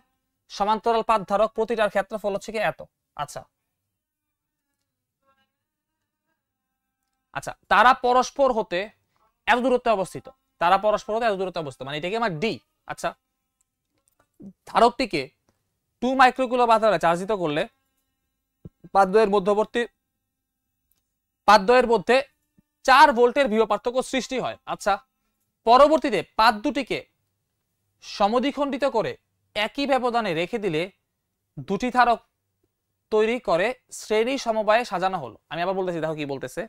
সমান্তরাল পাত ধারক প্রতিটার ক্ষেত্রফল হচ্ছে কি এত। আচ্ছা আচ্ছা তারা পরস্পর হতে এত দূরত্বে অবস্থিত, তারা পরস্পর হতে এত দূরত্বে অবস্থিত, মানে এটাকে আমার ডি। আচ্ছা ধারকটিকে 2 মাইক্রোকুলম আধারে চার্জিত করলে পাতদ্বয়ের মধ্যে 4 ভোল্টের বিভব পার্থক্য সৃষ্টি হয়। আচ্ছা পরবর্তীতে পাত দুটিকে সমদ্বিখণ্ডিত করে একই ব্যবধানে রেখে দিলে দুটি ধারক তৈরি করে শ্রেণী সমবায়ে সাজানো হলো। আমি আবার বলতেছি, দেখো কি বলতেছে।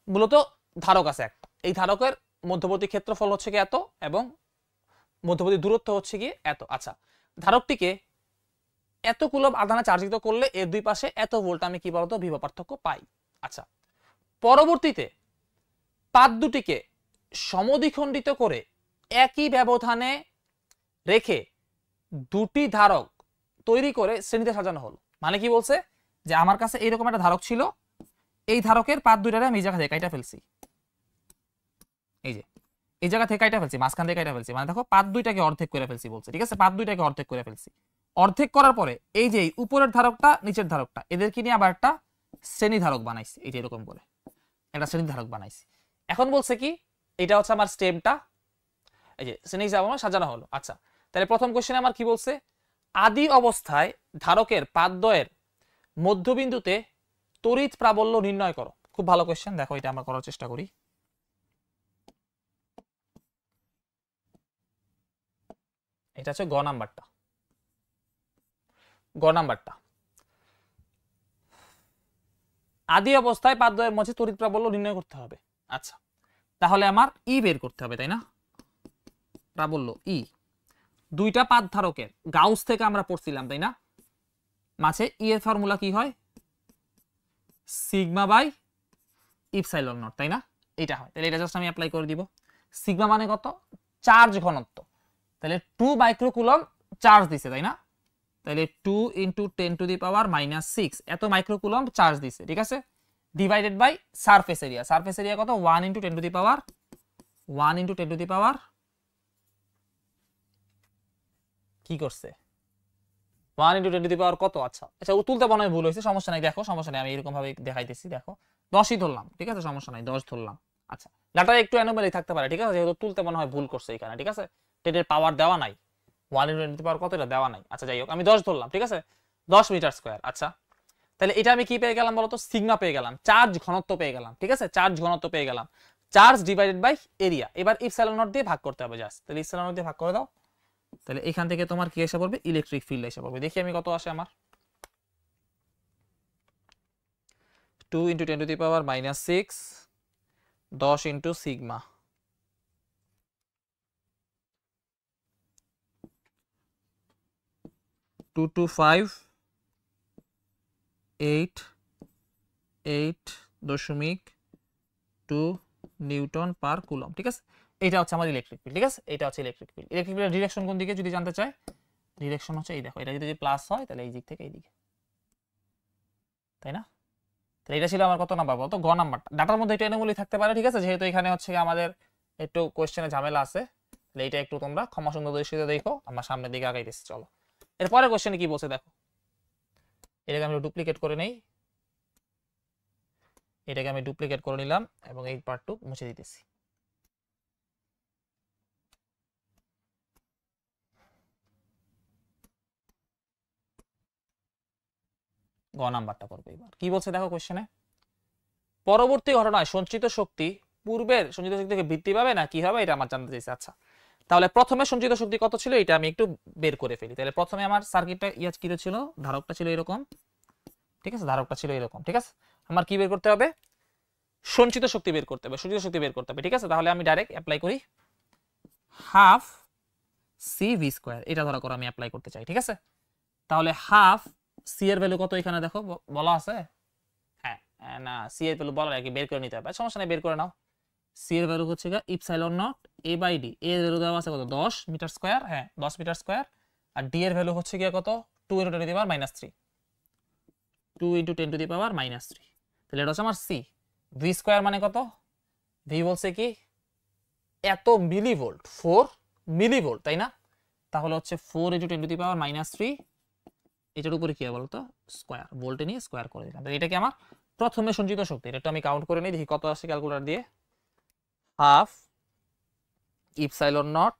মূলত ধারক আছে একটা, এই ধারকের মধ্যবর্তী ক্ষেত্রফল হচ্ছে কি এত এবং মধ্যবর্তী দূরত্ব হচ্ছে কি এত। আচ্ছা ধারকটিকে এত কুলম আধানে চার্জিত করলে এর দুই পাশে এত ভোল্ট আমি কি বলতো বিভব পার্থক্য পাই। আচ্ছা পরবর্তীতে পাত দুটিকে সমদ্বিখণ্ডিত করে একই ব্যবধানে রেখে দুটি ধারক তৈরি করে শ্রেণীতে সাজানো হলো। মানে কি বলছে যে আমার কাছে এইরকম একটা ধারক ছিল, এই ধারকের পাত দুইটারে আমি এই জায়গা থেকে কাইটা ফেলছি, এই যে এই জায়গা থেকে কাইটা ফেলছি, মাঝখান থেকে কাইটা ফেলছি, মানে দেখো পাত দুইটাকে অর্ধেক করে ফেলছি বলছে। ঠিক আছে, পাত দুইটাকে অর্ধেক করে ফেলছি। অর্ধেক করার পরে এই যে উপরের ধারকটা নিচের ধারকটা এদেরকে নিয়ে আবার একটা শ্রেণী ধারক বানাইছি, এই যে এরকম করে একটা শ্রেণী ধারক বানাইছি। এখন বলছে কি এটা হচ্ছে আমার স্টেমটা, এই যে শ্রেণী হিসাবে আমার সাজানো হলো। আচ্ছা তাহলে প্রথম কোশ্চেনে আমার কি বলছে, আদি অবস্থায় ধারকের পাতদ্বয়ের মধ্যবিন্দুতে তড়িৎ প্রাবল্য নির্ণয় করো। খুব ভালো কোশ্চেন, দেখো এটা আমরা করার চেষ্টা করি। এটা হচ্ছে গ নাম্বারটা, গ নাম্বারটা আদি অবস্থায় পাতদ্বয়ের মধ্যে তড়িৎ প্রাবল্য নির্ণয় করতে হবে। আচ্ছা তাহলে আমার ই বের করতে হবে, তাই না? প্রাবল্য ই দুইটা পাত ধারকের গাউস থেকে আমরা পড়ছিলাম, তাই না? মাঝে ই এর ফর্মুলা কি হয়, সিগমা বাই ইপসাইলন নট, তাই না? এটা হয়। তাহলে এটা জাস্ট আমি অ্যাপ্লাই করে দিব। সিগমা মানে কত? চার্জ ঘনত্ব। তাহলে 2 মাইক্রোকুলম চার্জ দিছে, তাই না? তাহলে 2 × 10⁻⁻6 এত মাইক্রোকুলম চার্জ দিছে। ঠিক আছে, divided by surface area. Surface area কত? 1 × 10⁻1 কি করছে 1 × 10⁻, কত? আচ্ছা আচ্ছা ও তুলতে মনে হয় ভুল হয়েছে, সমস্যা নাই, দেখো সমস্যা নাই, আমি এরকম ভাবে দেখাইতেছি। দেখো 10ই ধরলাম, ঠিক আছে, সমস্যা নাই, 10 ধরলাম। আচ্ছা ডাটা একটু অ্যানোমালি থাকতে পারে, ঠিক আছে, যেহেতু তুলতে মনে হয় ভুল করছে এখানে। ঠিক আছে, 10 এর পাওয়ার দেওয়া নাই, 1 × 10⁻, কত এটা দেওয়া নাই। আচ্ছা যাই হোক আমি 10 ধরলাম, ঠিক আছে, 10 মিটার স্কয়ার। আচ্ছা তাহলে এটা আমি কি পেয়ে গেলাম বলতো? সিগমা পেয়ে গেলাম, চার্জ ঘনত্ব পেয়ে গেলাম। ঠিক আছে, চার্জ ঘনত্ব পেয়ে গেলাম, চার্জ ডিভাইডেড বাই এরিয়া। এবার ইপসাইলন নট দিয়ে ভাগ করতে হবে জাস্ট। তাহলে ইপসাইলন নট দিয়ে ভাগ করে দাও, তাহলে এখান থেকে তোমার কি এসে পড়বে? ইলেকট্রিক ফিল্ড এসে পড়বে। দেখি আমি কত আসে আমার। 2 × 10⁻⁻6 10 × সিগমা, 225,882 নিউটন পার কুলম। ঠিক আছে, এটা হচ্ছে আমার ইলেকট্রিক ফিল্ড। ঠিক আছে, এটা হচ্ছে ইলেকট্রিক ফিল্ড। ইলেকট্রিক ফিল্ডের ডিরেকশন কোন দিকে যদি জানতে চাই, ডিরেকশন হচ্ছে এই দেখো, এটা যদি প্লাস হয় তাহলে এই দিক থেকে এই দিকে, তাই না? তাহলে এটা ছিল আমার কত নাম্বার বলতো? গ নাম্বারটা। ডাটার মধ্যে একটু অ্যানোমালি থাকতে পারে, ঠিক আছে, যেহেতু এখানে হচ্ছে আমাদের একটু কোশ্চেনে ঝামেলা আছে, তাহলে এটা একটু তোমরা ক্ষমা সুন্দর দৃষ্টিতে দেখো। আমরা সামনের দিকে আগাইতেছি, চলো। এরপরে কোশ্চেনে কি বলছে দেখো, এটাকে আমি ডুপ্লিকেট করে নেই, এটাকে আমি ডুপ্লিকেট করে নিলাম এবং এই পার্টটুকু মুছে দিতেছি। গ নাম্বারটা করবে। এবার কি বলছে দেখো কোশ্চেনে, পরবর্তী ঘটনায় সঞ্চিত শক্তি পূর্বের সঞ্চিত শক্তি থেকে বৃদ্ধি পাবে না কি হবে, এটা আমার জানতে চাইছে। আচ্ছা তাহলে প্রথমে সঞ্চিত শক্তি কত ছিল এটা আমি একটু বের করে ফেলি। তাহলে প্রথমে আমার সার্কিটটা কি ছিল, ধারকটা ছিল এরকম, ঠিক আছে, ধারকটা ছিল এরকম। ঠিক আছে, আমার কি বের করতে হবে? সঞ্চিত শক্তি বের করতে হবে, সঞ্চিত শক্তি বের করতে হবে, ঠিক আছে। তাহলে আমি ডাইরেক্ট অ্যাপ্লাই করি হাফ সি ভি স্কোয়ার, এটা ধরা করো আমি অ্যাপ্লাই করতে চাই, ঠিক আছে। তাহলে হাফ সি এর ভ্যালু কত এখানে দেখো বলা আছে, হ্যাঁ না সি এর ভ্যালু বলা আর কি, বের করে নিতে হবে, সমস্যা নেই বের করে নাও। সি এর ভ্যালু হচ্ছে epsilon naught A by D, এর ভ্যালু দেওয়া আছে কত 10 মিটার স্কয়ার, হ্যাঁ 10 মিটার স্কয়ার, আর ডি এর ভ্যালু হচ্ছে কি কত 2 × 10⁻³ 2 × 10⁻³, তাহলে এটা হচ্ছে আমার সি। ভি স্কয়ার মানে কত, ভি বলছে কি এত মিলিভোল্ট, 4 মিলিভোল্ট, তাই না। তাহলে হচ্ছে 4 × 10⁻³ এটার উপরে কি হবে বলতো স্কয়ার, ভোল্টে নিয়ে স্কয়ার করে দিলাম। এটা কি আমার প্রথমে সঞ্চিত শক্তি, এটা আমি কাউন্ট করে নিই দেখি কত আসে ক্যালকুলেটর দিয়ে। Half epsilon not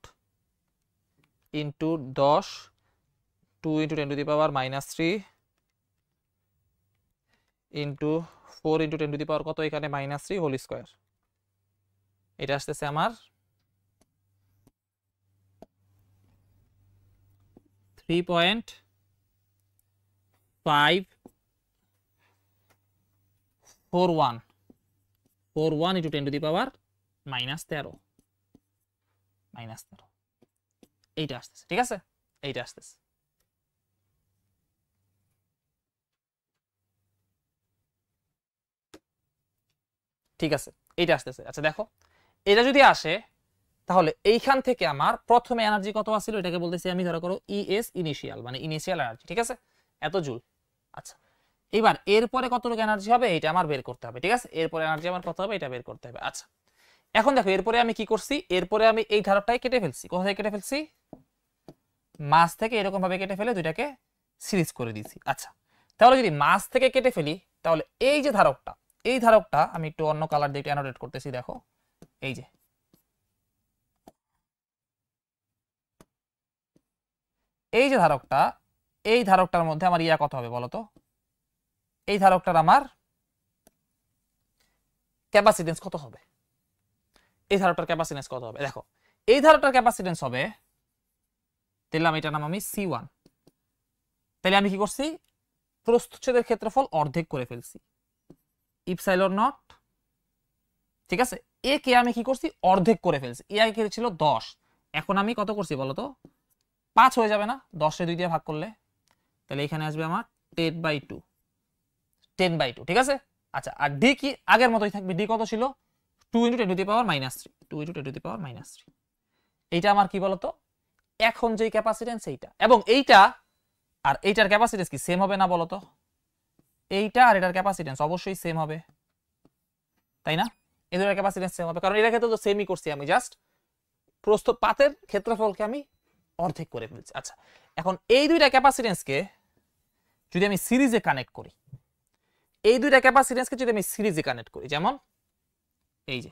into 10 2 × 10⁻³ into 4 × 10⁻³ কত এখানে -3 হোল স্কয়ার, এটা আসতেছে আমার 3.541 × 10⁻⁻13 এইটা আসতেছে, ঠিক আছে, এইটা আসতেছে। ঠিক আছে, এইটা আসতেছে। আচ্ছা দেখো এটা যদি আসে তাহলে এইখান থেকে আমার প্রথমে এনার্জি কত আসছিল এটাকে বলতেছি আমি, ধরো করো ইএস ইনিশিয়াল, মানে ইনিশিয়াল এনার্জি, ঠিক আছে, এত জুল। আচ্ছা এবার এরপরে কতটুকু এনার্জি হবে এটা আমার বের করতে হবে, ঠিক আছে, এরপরে এনার্জি আমার কত হবে এটা বের করতে হবে। আচ্ছা এখন দেখো এরপরে আমি কি করছি, এরপরে আমি এই ধারকটাই কেটে ফেলছি, কোথা থেকে কেটে ফেলছি, মাছ থেকে এরকম ভাবে কেটে ফেলে দুইটাকে সিরিজ করে দিয়েছি। আচ্ছা তাহলে যদি মাছ থেকে কেটে ফেলি তাহলে এই যে ধারকটা, এই ধারকটা আমি একটু অন্য কালার দিয়ে অ্যানোটেট করতেছি, দেখো এই যে এই যে ধারকটা, এই ধারকটার মধ্যে আমার ইয়া কত হবে বলতো, এই ধারকটার আমার ক্যাপাসিটেন্স কত হবে, এই ধারকটার ক্যাপাসিটেন্স কত হবে, দেখো এই ধারকটার ক্যাপাসিটেন্স হবে, দিলাম এটার নাম আমি C1। তাহলে আমি কি করছি, প্রস্থচ্ছেদের ক্ষেত্রফল অর্ধেক করে ফেলছি, ইপসাইলন নট, ঠিক আছে, এ কে আমি কি করছি অর্ধেক করে ফেলছি, এ আগে ছিল 10, এখন আমি কত করছি বলতো 5 হয়ে যাবে না, 10 এ 2 দিয়ে ভাগ করলে, তাহলে এখানে আসবে আমার 10/2, 10/2, ঠিক আছে। আচ্ছা আর ডি কি আগের মতোই থাকবে, ডি কত ছিল 2 × 10⁻³ 2 × 10⁻³, এইটা আমার কি বলতো এখন যেই ক্যাপাসিটেন্স এইটা, এবং এইটা আর এইটার ক্যাপাসিটেন্স কি সেম হবে না বলতো, এইটা আর এটার ক্যাপাসিটেন্স অবশ্যই সেম হবে, তাই না, এই দুটোর ক্যাপাসিটেন্স সেম হবে, কারণ এটার ক্ষেত্রে তো সেমই করছি আমি, জাস্ট প্রস্থ পাতের ক্ষেত্রফলকে আমি অর্ধেক করে ফেলছি। আচ্ছা এখন এই দুইটা ক্যাপাসিটেন্সকে যদি আমি সিরিজে কানেক্ট করি, এই দুইটা ক্যাপাসিটেন্সকে যদি আমি সিরিজে কানেক্ট করি, যেমন এই যে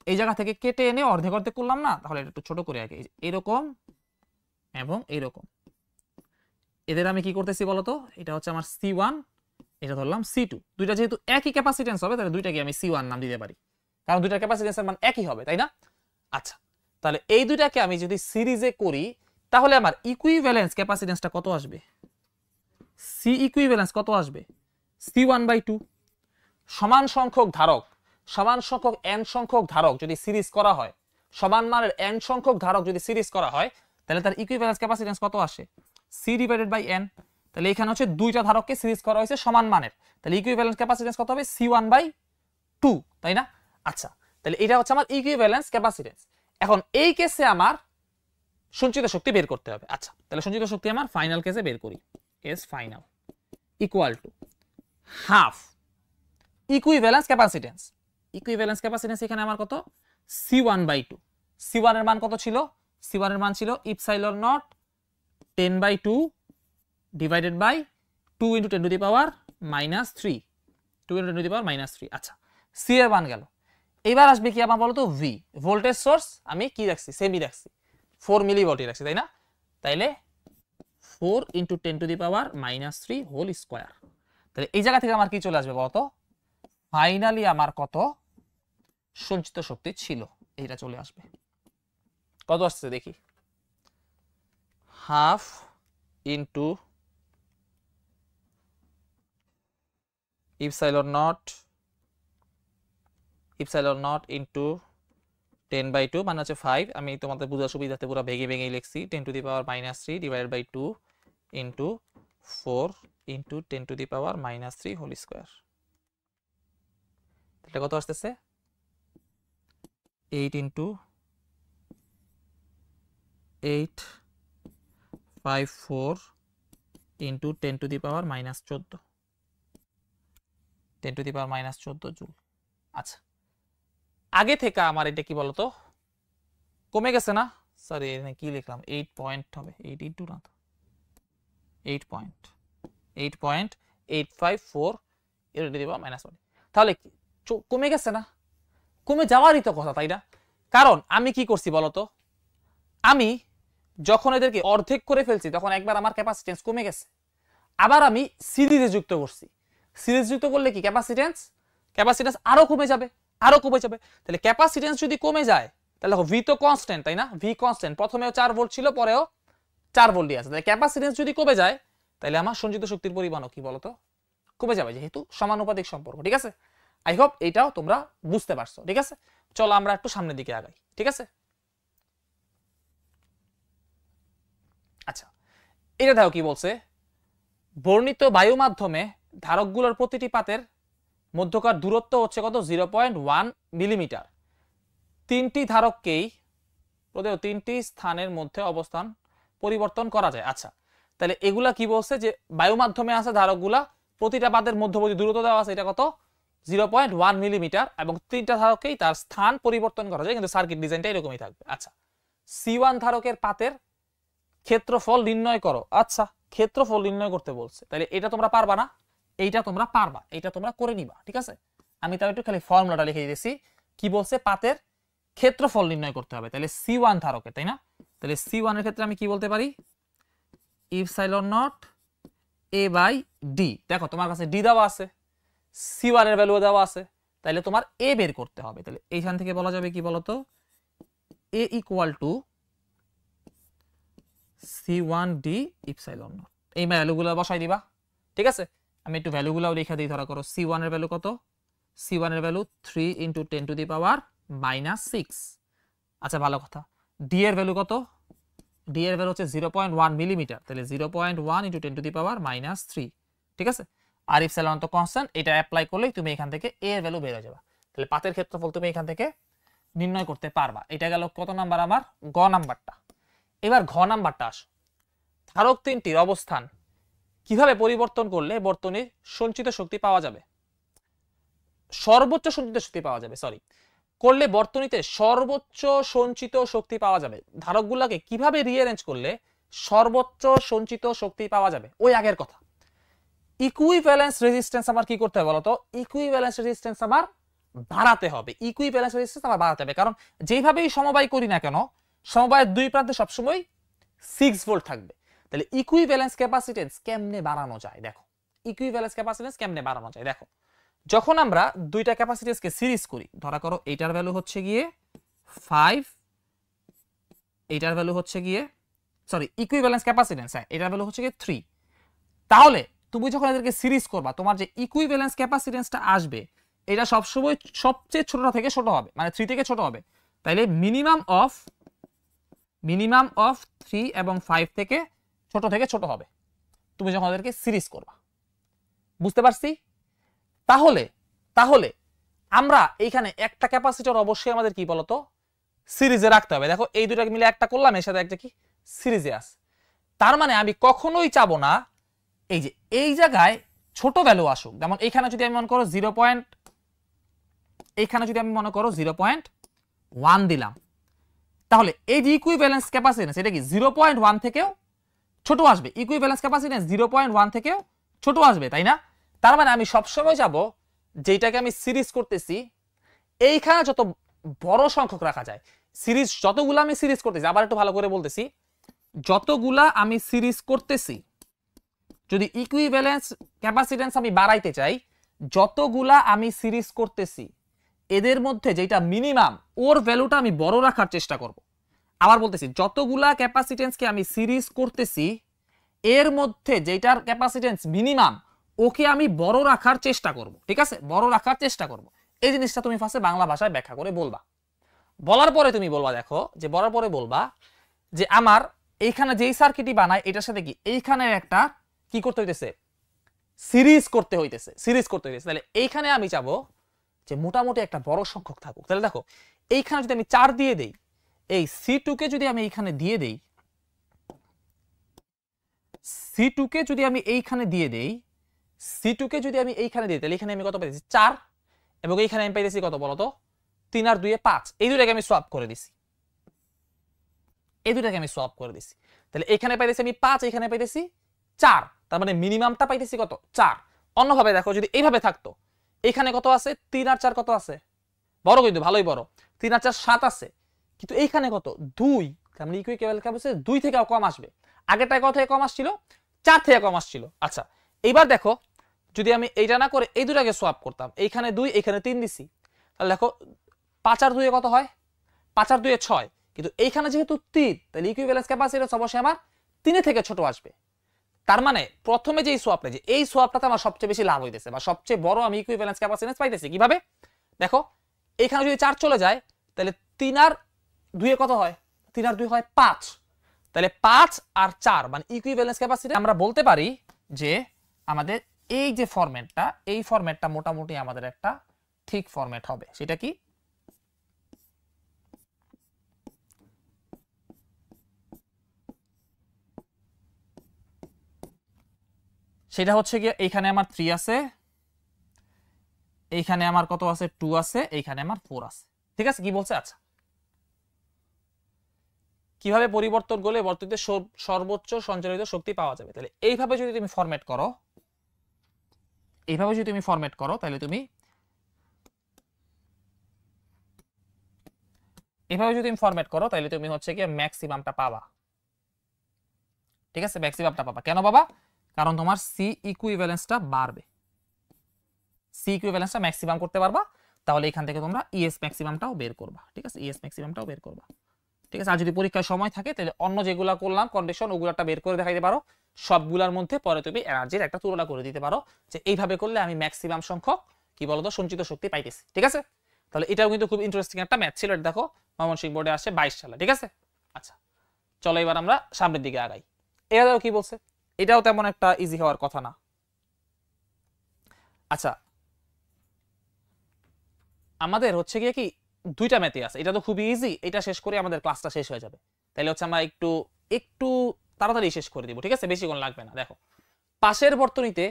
এই জায়গা থেকে কেটে এনে অর্ধেক অর্ধেক করলাম না, তাহলে এটা একটু ছোট করে আগে এরকম এবং এইরকম, এদের আমি কি করতেছি বলতো, এটা হচ্ছে আমার C1, এটা ধরলাম C2, দুইটা যেহেতু একই ক্যাপাসিটেন্স হবে তাহলে দুইটাকে আমি C1 নাম দিতে পারি, কারণ দুইটার ক্যাপাসিটেন্সের মান একই হবে, তাই না। আচ্ছা তাহলে এই দুইটাকে আমি যদি সিরিজে করি তাহলে আমার ইকুইভ্যালেন্স ক্যাপাসিটেন্সটা কত আসবে, সি ইকুইভ্যালেন্স কত আসবে C1/2, সমান সংখ্যক ধারক, সমান সংখ্যক n সংখ্যক ধারক যদি সিরিজ করা হয়, সমান মানের n সংখ্যক ধারক যদি সিরিজ করা হয় তাহলে তার ইকুইভ্যালেন্স ক্যাপাসিটেন্স কত আসে C/n। তাহলে এখানে হচ্ছে দুইটা ধারককে সিরিজ করা হয়েছে সমান মানের, তাহলে ইকুইভ্যালেন্স ক্যাপাসিটেন্স কত হবে C1/2, তাই না। আচ্ছা তাহলে এটা হচ্ছে আমার ইকুইভ্যালেন্স ক্যাপাসিটেন্স। এখন এই কেসে আমার সঞ্চিত শক্তি বের করতে হবে। আচ্ছা তাহলে সঞ্চিত শক্তি আমার ফাইনাল কেসে বের করি, S final equal to half equivalence capacitance, equivalence capacitance এখানে আমার কত C1/2, C1 এর মান কত ছিল, C1 এর মান ছিল ইপসাইলন নট 10/2 ডিভাইডেড বাই 2 × 10⁻³ 2 × 10⁻³ আচ্ছা সি এর মান গেল। এবার আসবে কি আমার বলতো ভি, ভোল্টেজ সোর্স আমি কি রাখছি সেমি রাখছি, 4 মিলিভোল্টই রাখছি, তাই না, তাইলে 4 × 10⁻³ হোল স্কয়ার, তাহলে এই জায়গা থেকে আমার কি চলে আসবে বলতো, ফাইনালি আমার কত সঞ্চিত শক্তি ছিল এইটা চলে আসবে, কত আসছে দেখি, half into epsilon not epsilon not into 10/2 মানে হচ্ছে 5, আমি তোমাদের বোঝার সুবিধাতে পুরো ভেঙে ভেঙে লিখছি, 10⁻³ divided by 2 into 4 into 10⁻³ whole square. এটা কত আসতেছে? 8 ইন্টু 854 ইন্টু 10⁻14 10⁻14 জুল। আচ্ছা, আগে থেকে আমার এটা কি বলতো কমে গেছে না? সরি, এখানে কি লিখলাম? 8 পয়েন্ট হবে, 8 ইন্টু না তো 8.854 10⁻1। তাহলে কি কমে গেছে না? কমে যাওয়ারই তো কথা, তাই না? কারণ আমি কি করছি বলতো, আমি যখন এদেরকে অর্ধেক করে ফেলছি তখন একবার আমার ক্যাপাসিটেন্স কমে গেছে, আবার আমি সিরিজে যুক্ত করছি। সিরিজ যুক্ত করলে কি ক্যাপাসিটেন্স আরো কমে যাবে, তাহলে ক্যাপাসিটেন্স যদি কমে যায় তাহলে ভি তো কনস্ট্যান্ট, তাই না? ভি কনস্ট্যান্ট, প্রথমেও 4 ভোল্ট ছিল, পরেও 4 ভোল্টই আছে। তাহলে ক্যাপাসিটেন্স যদি কমে যায় তাহলে আমার সঞ্চিত শক্তির পরিমাণও কি বলতো কমে যাবে, যেহেতু সমানুপাতিক সম্পর্ক। ঠিক আছে, আই হোপ এটাও তোমরা বুঝতে পারছো। ঠিক আছে, চলো আমরা একটু সামনের দিকে আগাই। ঠিক আছে, আচ্ছা এটা দেখো কি বলছে, বর্ণিত বায়ু মাধ্যমে ধারকগুলোর প্রতিটি পাতের মধ্যকার দূরত্ব হচ্ছে কত? 0.1 মিলিমিটার। তিনটি ধারককেই তিনটি স্থানের মধ্যে অবস্থান পরিবর্তন করা যায়। আচ্ছা, তাহলে এগুলা কি বলছে যে বায়ু মাধ্যমে আছে ধারকগুলা, প্রতিটা পাতের মধ্যবর্তী দূরত্ব দেওয়া আছে, এটা কত? 0.1 মিলিমিটার, এবং তিনটা ধারককেই তার স্থান পরিবর্তন করা যায়, কিন্তু সার্কিট ডিজাইনটা এরকমই থাকবে। আচ্ছা, C1 ধারকের পাতের ক্ষেত্রফল নির্ণয় করো। আচ্ছা, ক্ষেত্রফল নির্ণয় করতে বলছে, তাহলে এটা তোমরা পারবা না? এইটা তোমরা পারবা, এটা তোমরা করে নিবা। ঠিক আছে, আমি তাও একটু খালি ফর্মুলাটা লিখে দিয়েছি। কি বলছে? পাতের ক্ষেত্রফল নির্ণয় করতে হবে, তাহলে C1 ধারকের, তাই না? তাহলে C1 এর ক্ষেত্রে আমি কি বলতে পারি? Epsilon naught A by D. দেখো তোমার কাছে ডি দেওয়া আছে, C1 এর ভ্যালু দেওয়া আছে, তাহলে তোমার A বের করতে হবে। তাহলে এইখান থেকে বলা যাবে কি বলতো, A equal to C1 D epsilon not. এই ভ্যালুগুলো বসাই দিবা। ঠিক আছে, আমি একটু ভ্যালুগুলো লিখে দিই। ধরা করো C1 এর ভ্যালু কত? C1 এর ভ্যালু 3 ইন্টু 10⁻⁻6। আচ্ছা, ভালো কথা। ডি এর ভ্যালু কত? ডি এর ভ্যালু হচ্ছে 0.1 মিলিমিটার, তাহলে 0.1 ইন্টু 10⁻³ ঠিক আছে। আর ইপসাইলন তো কনস্ট্যান্ট, এটা অ্যাপ্লাই করলেই তুমি এখান থেকে এ এর ভ্যালু বের হয়ে যাবে। তাহলে পাতের ক্ষেত্রফল তুমি এখান থেকে নির্ণয় করতে পারবা। এটা গেল কত নাম্বার? আমার গ নাম্বারটা। এবার ঘ নাম্বারটা আসো। ধারক তিনটির অবস্থান কিভাবে পরিবর্তন করলে বর্তনীর সঞ্চিত শক্তি পাওয়া যাবে, সর্বোচ্চ সঞ্চিত শক্তি পাওয়া যাবে, করলে বর্তনীতে সর্বোচ্চ সঞ্চিত শক্তি পাওয়া যাবে। ধারকগুলোকে কিভাবে রিঅ্যারেঞ্জ করলে সর্বোচ্চ সঞ্চিত শক্তি পাওয়া যাবে, ওই আগের কথা। ইকুইভ্যালেন্স রেজিস্ট্যান্স আমার কি করতে হবে বলতো? ইকুইভ্যালেন্স রেজিস্ট্যান্স আমার বাড়াতে হবে। ইকুইভ্যালেন্স রেজিস্ট্যান্স আমার বাড়াতে হবে, কারণ যেভাবেই সমবায় করি না কেন, সমবায়ের দুই প্রান্তে সবসময় 6 ভোল্ট থাকবে। তাহলে ইকুইভ্যালেন্স ক্যাপাসিটেন্স কেমনে বাড়ানো যায়? দেখো, ইকুইভ্যালেন্স ক্যাপাসিটেন্স কেমনে বাড়ানো যায় দেখো। যখন আমরা দুইটা ক্যাপাসিটেন্সকে সিরিজ করি, ধরা করো এইটার ভ্যালু হচ্ছে গিয়ে 5, এইটার ভ্যালু হচ্ছে গিয়ে ইকুইভ্যালেন্স ক্যাপাসিটেন্স, হ্যাঁ, এটার ভ্যালু হচ্ছে গিয়ে 3। তাহলে তুমি যখন এদেরকে সিরিজ করবা, তোমার যে ইকুইভ্যালেন্স ক্যাপাসিটেন্সটা আসবে, এটা সবসময় সবচেয়ে ছোটটা থেকে ছোট হবে, মানে 3 থেকে ছোট হবে। তাইলে মিনিমাম অফ 3 এবং 5 থেকে ছোট হবে তুমি যখন এদেরকে সিরিজ করবা। বুঝতে পারছি? তাহলে আমরা এইখানে একটা ক্যাপাসিটর অবশ্যই আমাদের কি বলতো সিরিজে রাখতে হবে। দেখো, এই দুটাকে মিলে একটা করলাম, এর সাথে একটা কি সিরিজে আছে। তার মানে আমি কখনোই চাবো না এই যে এই জায়গায় ছোট ভ্যালু আসুক। যেমন এখানে যদি আমি মনে করো 0.1 দিলাম, তাহলে এই যে ইকুইভ্যালেন্স ক্যাপাসিটেন্স, এটা কি 0.1 থেকেও ছোট আসবে। ইকুইভ্যালেন্স ক্যাপাসিটেন্স 0.1 থেকেও ছোট আসবে, তাই না? তার মানে আমি সবসময় যাব যেটাকে আমি সিরিজ করতেছি এইখানে যত বড় সংখ্যক রাখা যায়। সিরিজ যতগুলো আমি সিরিজ করতেছি, আবার একটু ভালো করে বলতেছি, যতগুলা আমি সিরিজ করতেছি, যদি ইকুইভ্যালেন্স ক্যাপাসিটেন্স আমি বাড়াইতে চাই, যতগুলা আমি সিরিজ করতেছি এদের মধ্যে যেটা মিনিমাম, ওর ভ্যালুটা আমি বড় রাখার চেষ্টা করব। আবার বলতেছি, যতগুলা ক্যাপাসিটেন্সকে আমি সিরিজ করতেছি এর মধ্যে যেটার ক্যাপাসিটেন্স মিনিমাম, ওকে আমি বড় রাখার চেষ্টা করব। ঠিক আছে, বড় রাখার চেষ্টা করব। এই জিনিসটা তুমি ফার্স্টে বাংলা ভাষায় ব্যাখ্যা করে বলবা। বলার পরে তুমি বলবা, দেখো যে বলার পরে বলবা যে আমার এইখানে যেই সার্কিটই বানায় এটার সাথে কি এইখানে একটা কি করতে হইতেছে, সিরিজ করতে হইতেছে। তাহলে এইখানে আমি চাবো যে মোটামুটি একটা বড় সংখ্যক থাকুক। তাহলে দেখো এইখানে যদি আমি 4 দিয়ে দেই, এই C2 কে যদি আমি এইখানে দিয়ে দেই, C2 কে যদি আমি এইখানে দিয়ে দেই, তাহলে এখানে আমি কত পাইতেছি 4, এবং এইখানে আমি পাইতেছি কত বলতো 3 আর 2 এ 5। এই দুটাকে আমি সোয়াপ করে দিছি, তাহলে এখানে পাইতেছি আমি 5, এখানে পাইতেছি 4, তার মানে মিনিমামটা পাইতেছি কত 4। অন্যভাবে দেখো যদি এইভাবে থাকতো, এখানে কত আছে 3 আর 4 কত আছে, বড় কিন্তু ভালোই বড়, 3 আর 4 7 আছে, কিন্তু এইখানে কত 2, তার মানে ইকুইভ্যালেন্ট ক্যাপাসিট্যান্স 2 থেকে কম আসবে। আগেরটা কত থেকে কম আসছিল, 4 থেকে কম আসছিল। আচ্ছা এইবার দেখো যদি আমি এইটা না করে এই দুটাকে সোয়াপ করতাম, এইখানে 2 এখানে 3 দিছি, তাহলে দেখো 5 আর 2 এ কত হয়, 5 আর 2 এ 6, কিন্তু এইখানে যেহেতু 3, তাহলে ইকুইভ্যালেন্স ক্যাপাসিট্যান্স অবশ্যই আমার 3 থেকে ছোট আসবে। তার মানে প্রথমে যেই সোয়াপটা, যে এই সোয়াপটাতে আমার সবচেয়ে বেশি লাভ হইতেছে বা সবচেয়ে বড় আমি ইকুইভ্যালেন্স ক্যাপাসিট্যান্স পাইতেছি। কিভাবে দেখো, এখানে যদি 4 চলে যায়, তাহলে 3 আর 2 এ কত হয়, 3 আর 2 হয় 5, তাহলে 5 আর 4 মানে ইকুইভ্যালেন্স ক্যাপাসিট্যান্স। আমরা বলতে পারি যে আমাদের এই যে ফরম্যাটটা, এই ফরম্যাটটা মোটামুটি আমাদের একটা ঠিক ফরম্যাট হবে। সেটা কি, সেটা হচ্ছে কি এইখানে আমার 3 আছে, এইখানে আমার কত আছে 2 আছে, এইখানে আমার 4 আছে। ঠিক আছে, কি বলছে? আচ্ছা কিভাবে পরিবর্তন করলে বর্তনীতে সর্বোচ্চ সঞ্চালিত শক্তি পাওয়া যাবে। তাহলে এইভাবে যদি তুমি ফরম্যাট করো, তাহলে তুমি হচ্ছে কি ম্যাক্সিমামটা পাবা। ঠিক আছে, ম্যাক্সিমামটা পাবা। কেন পাবা? কারণ তোমার সি ইকুইভ্যালেন্সটা বাড়বে, সি ইকুইভ্যালেন্সটা ম্যাক্সিমাম করতে পারবা। তাহলে এখান থেকে তোমরা ইএস ম্যাক্সিমামটাও বের করবা। ঠিক আছে, ইএস ম্যাক্সিমামটাও বের করবা। ঠিক আছে, আর যদি পরীক্ষার সময় থাকে তাহলে অন্য যেগুলা করলাম কন্ডিশন, ওগুলাটা বের করে দেখাইতে পারো। সবগুলার মধ্যে পরে তুমি এনার্জির একটা তুলনা করে দিতে পারো যে এইভাবে করলে আমি ম্যাক্সিমাম সংখ্যক কি বলতো সঞ্চিত শক্তি পাইতেছি। ঠিক আছে, তাহলে এটাও কিন্তু খুব ইন্টারেস্টিং একটা ম্যাথ ছিল। এটা দেখো ময়মনসিংহ বোর্ডে আসে 22 সালে। ঠিক আছে, আচ্ছা চলো এবার আমরা সামনের দিকে আগাই। এটাও কি বলছে, এটাও তেমন একটা ইজি হওয়ার কথা না। আচ্ছা আমাদের হচ্ছে গিয়ে কি দুইটা ম্যাথই আছে, এটা তো খুবই ইজি, এটা শেষ করে আমাদের ক্লাসটা শেষ হয়ে যাবে। তাহলে হচ্ছে আমরা একটু তাড়াতাড়ি শেষ করে দিব। ঠিক আছে, বেশিক্ষণ লাগবে না। দেখো পাশের বর্তনীতে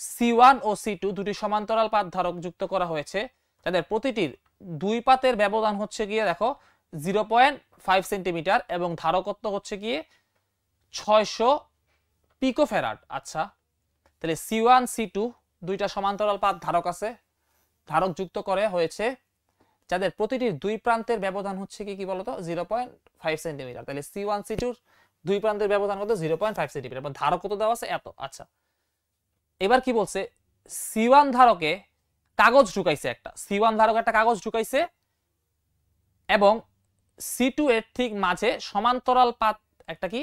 C1 ও C2 দুটি সমান্তরাল পাত ধারক যুক্ত করা হয়েছে, তাদের প্রতিটির দুই পাতের ব্যবধান হচ্ছে গিয়ে দেখো 0.5 সেন্টিমিটার এবং ধারকত্ব হচ্ছে গিয়ে 600 পিকোফ্যারাড। আচ্ছা তাহলে C1 C2 দুইটা সমান্তরাল পাত ধারক আছে, ধারক যুক্ত করে হয়েছে, যাদের প্রতিটির দুই প্রান্তের ব্যবধান হচ্ছে কি বলতো 0.5 সেন্টিমিটার। তাহলে C1 C2 দুই প্রান্তের ব্যবধান কত 0.5 সেন্টিমিটার, ধারক কত দেওয়া আছে এত। আচ্ছা এবার কি বলছে, C1 ধারকে কাগজ ঢুকাইছে, C1 ধারক একটা কাগজ ঢুকাইছে এবং C2 এর ঠিক মাঝে সমান্তরাল পাত একটা কি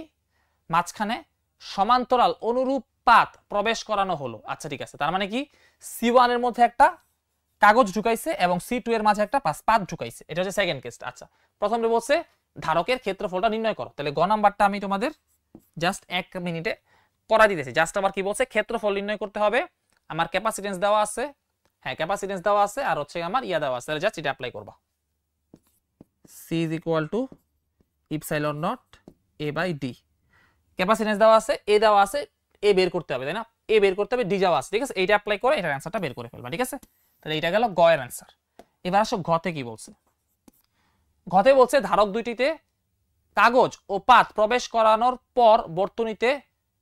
মাঝখানে সমান্তরাল অনুরূপ পাত প্রবেশ করানো হলো। আচ্ছা ঠিক আছে, তার মানে কি C1 এর মধ্যে একটা কাগজ ঢুকাইছে এবং C2 এর মাঝে একটা পাত ঢুকাইছে। এটা হচ্ছে সেকেন্ড কেস। আচ্ছা প্রথমে বলছে ধারকের ক্ষেত্রফলটা নির্ণয় করো। তাহলে গ নাম্বারটা আমি তোমাদের জাস্ট 1 মিনিটে করা দিতেছি। জাস্ট আবার কি বলছে, ক্ষেত্রফল নির্ণয় করতে হবে। আমার ক্যাপাসিটেন্স দেওয়া আছে, হ্যাঁ ক্যাপাসিটেন্স দেওয়া আছে, আর হচ্ছে আমার দেওয়া আছে। তাহলে জাস্ট এটা অ্যাপ্লাই করবা। C is equal to epsilon naught A by D। Capacitance দেওয়া আছে, এ দেওয়া আছে, এ বের করতে হবে, তাই না? এ বের করতে হবে, ডি দেওয়া আছে। ঠিক আছে, এইটা অ্যাপ্লাই করে এটার অ্যান্সারটা বের করে ফেলবা। ঠিক আছে, তাহলে এটা গেল গ এর অ্যান্সার। এবার আসো ঘতে কি বলছে। ঘতে বলছে ধারক দুইটিতে কাগজ ও পাত প্রবেশ করানোর পর বর্তনীতে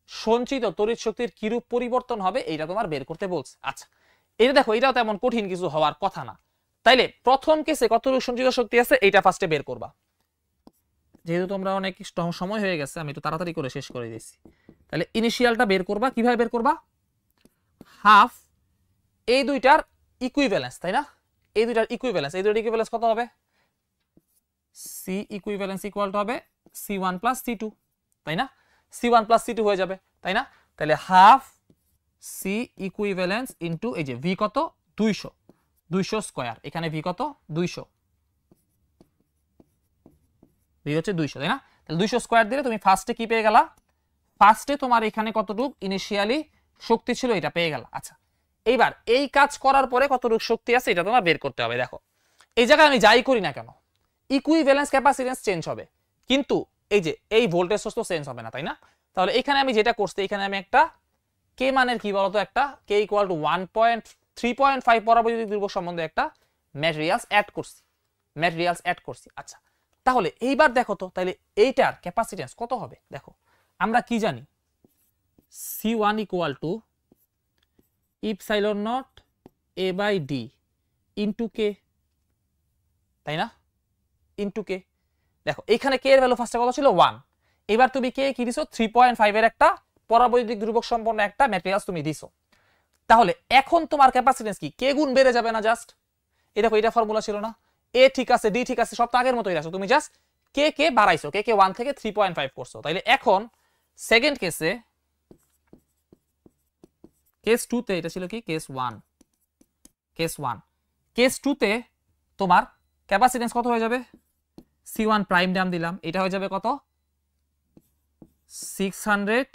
সঞ্চিত তড়িৎ শক্তির কিরূপ পরিবর্তন হবে এইটা তোমার বের করতে বলছে। আচ্ছা এটা দেখো, এটাও তেমন কঠিন কিছু হওয়ার কথা না। তাইলে প্রথম কেসে কতটুকু সঞ্চিত শক্তি আছে এইটা ফার্স্টে বের করবা। যেহেতু তোমরা অনেক সময় হয়ে গেছে, আমি একটু তাড়াতাড়ি করে শেষ করে দিয়েছি। তাহলে ইনিশিয়ালটা বের করবা। কিভাবে বের করবা? হাফ এই দুইটার ইকুইভ্যালেন্স, তাই না? এই দুইটার ইকুইভ্যালেন্স কত হবে? সি ইকুইভ্যালেন্স ইকুয়াল টু হবে C1 প্লাস C2, তাই না? C1 প্লাস C2 হয়ে যাবে, তাই না? তাহলে হাফ সি ইকুইভ্যালেন্স ইনটু এই যে ভি কত 200, 200 স্কয়ার, এখানে ভি কত 200, ভি হচ্ছে 200, তাই না? তাহলে 200 স্কয়ার দিলে তুমি ফার্স্টে কি পেয়ে গেলা, ফার্স্টে তোমার এখানে কতটুক ইনিশিয়ালি শক্তি ছিল এটা পেয়ে গেল। আচ্ছা এইবার এই কাজ করার পরে কতটুক শক্তি আছে এটা তোমার বের করতে হবে। দেখো এই জায়গায় আমি যাই করি না কেন ইকুইভ্যালেন্স ক্যাপাসিট্যান্স চেঞ্জ হবে, কিন্তু এই যে এই ভোল্টেজ সোর্স তো চেঞ্জ হবে না, তাই না? তাহলে এখানে আমি যেটা করছি, এখানে আমি একটা কে মানের কি বলতো, একটা কে ইকুয়াল টু 3.5 পরাবৈদ্যুতিক ধ্রুবক সম্বন্ধে একটা ম্যাটেরিয়ালস অ্যাড করছি। আচ্ছা তাহলে এইবার দেখো তো, তাহলে এইটার ক্যাপাসিট্যান্স কত হবে? দেখো আমরা কি জানি, C1 equal to epsilon naught A by D into K, তাই না? Into K. দেখো এখানে কে এর ভ্যালু ফার্স্টে কত ছিল 1, এবার তুমি কে কি দিছো 3.5 এর একটা পরাবৈদ্যুতিক ধ্রুবক সম্পন্ন একটা ম্যাটেরিয়ালস তুমি দিছো। তাহলে এখন তোমার ক্যাপাসিট্যান্স কি কে গুণ বেড়ে যাবে না জাস্ট? এই দেখো এটা ফর্মুলা ছিল না, এ ঠিক আছে ডি ঠিক আছে সব তো আগের মতোই আছে, তুমি জাস্ট কে কে বাড়াইছো, কে 1 থেকে 3.5 করছো। তাইলে এখন সেকেন্ড কেসে, কেস 2 তে এটা ছিল কি কেস 1, কেস 2 তে তোমার ক্যাপাসিট্যান্স কত হয়ে যাবে, C1 প্রাইম নাম দিলাম, এটা হয়ে যাবে কত 600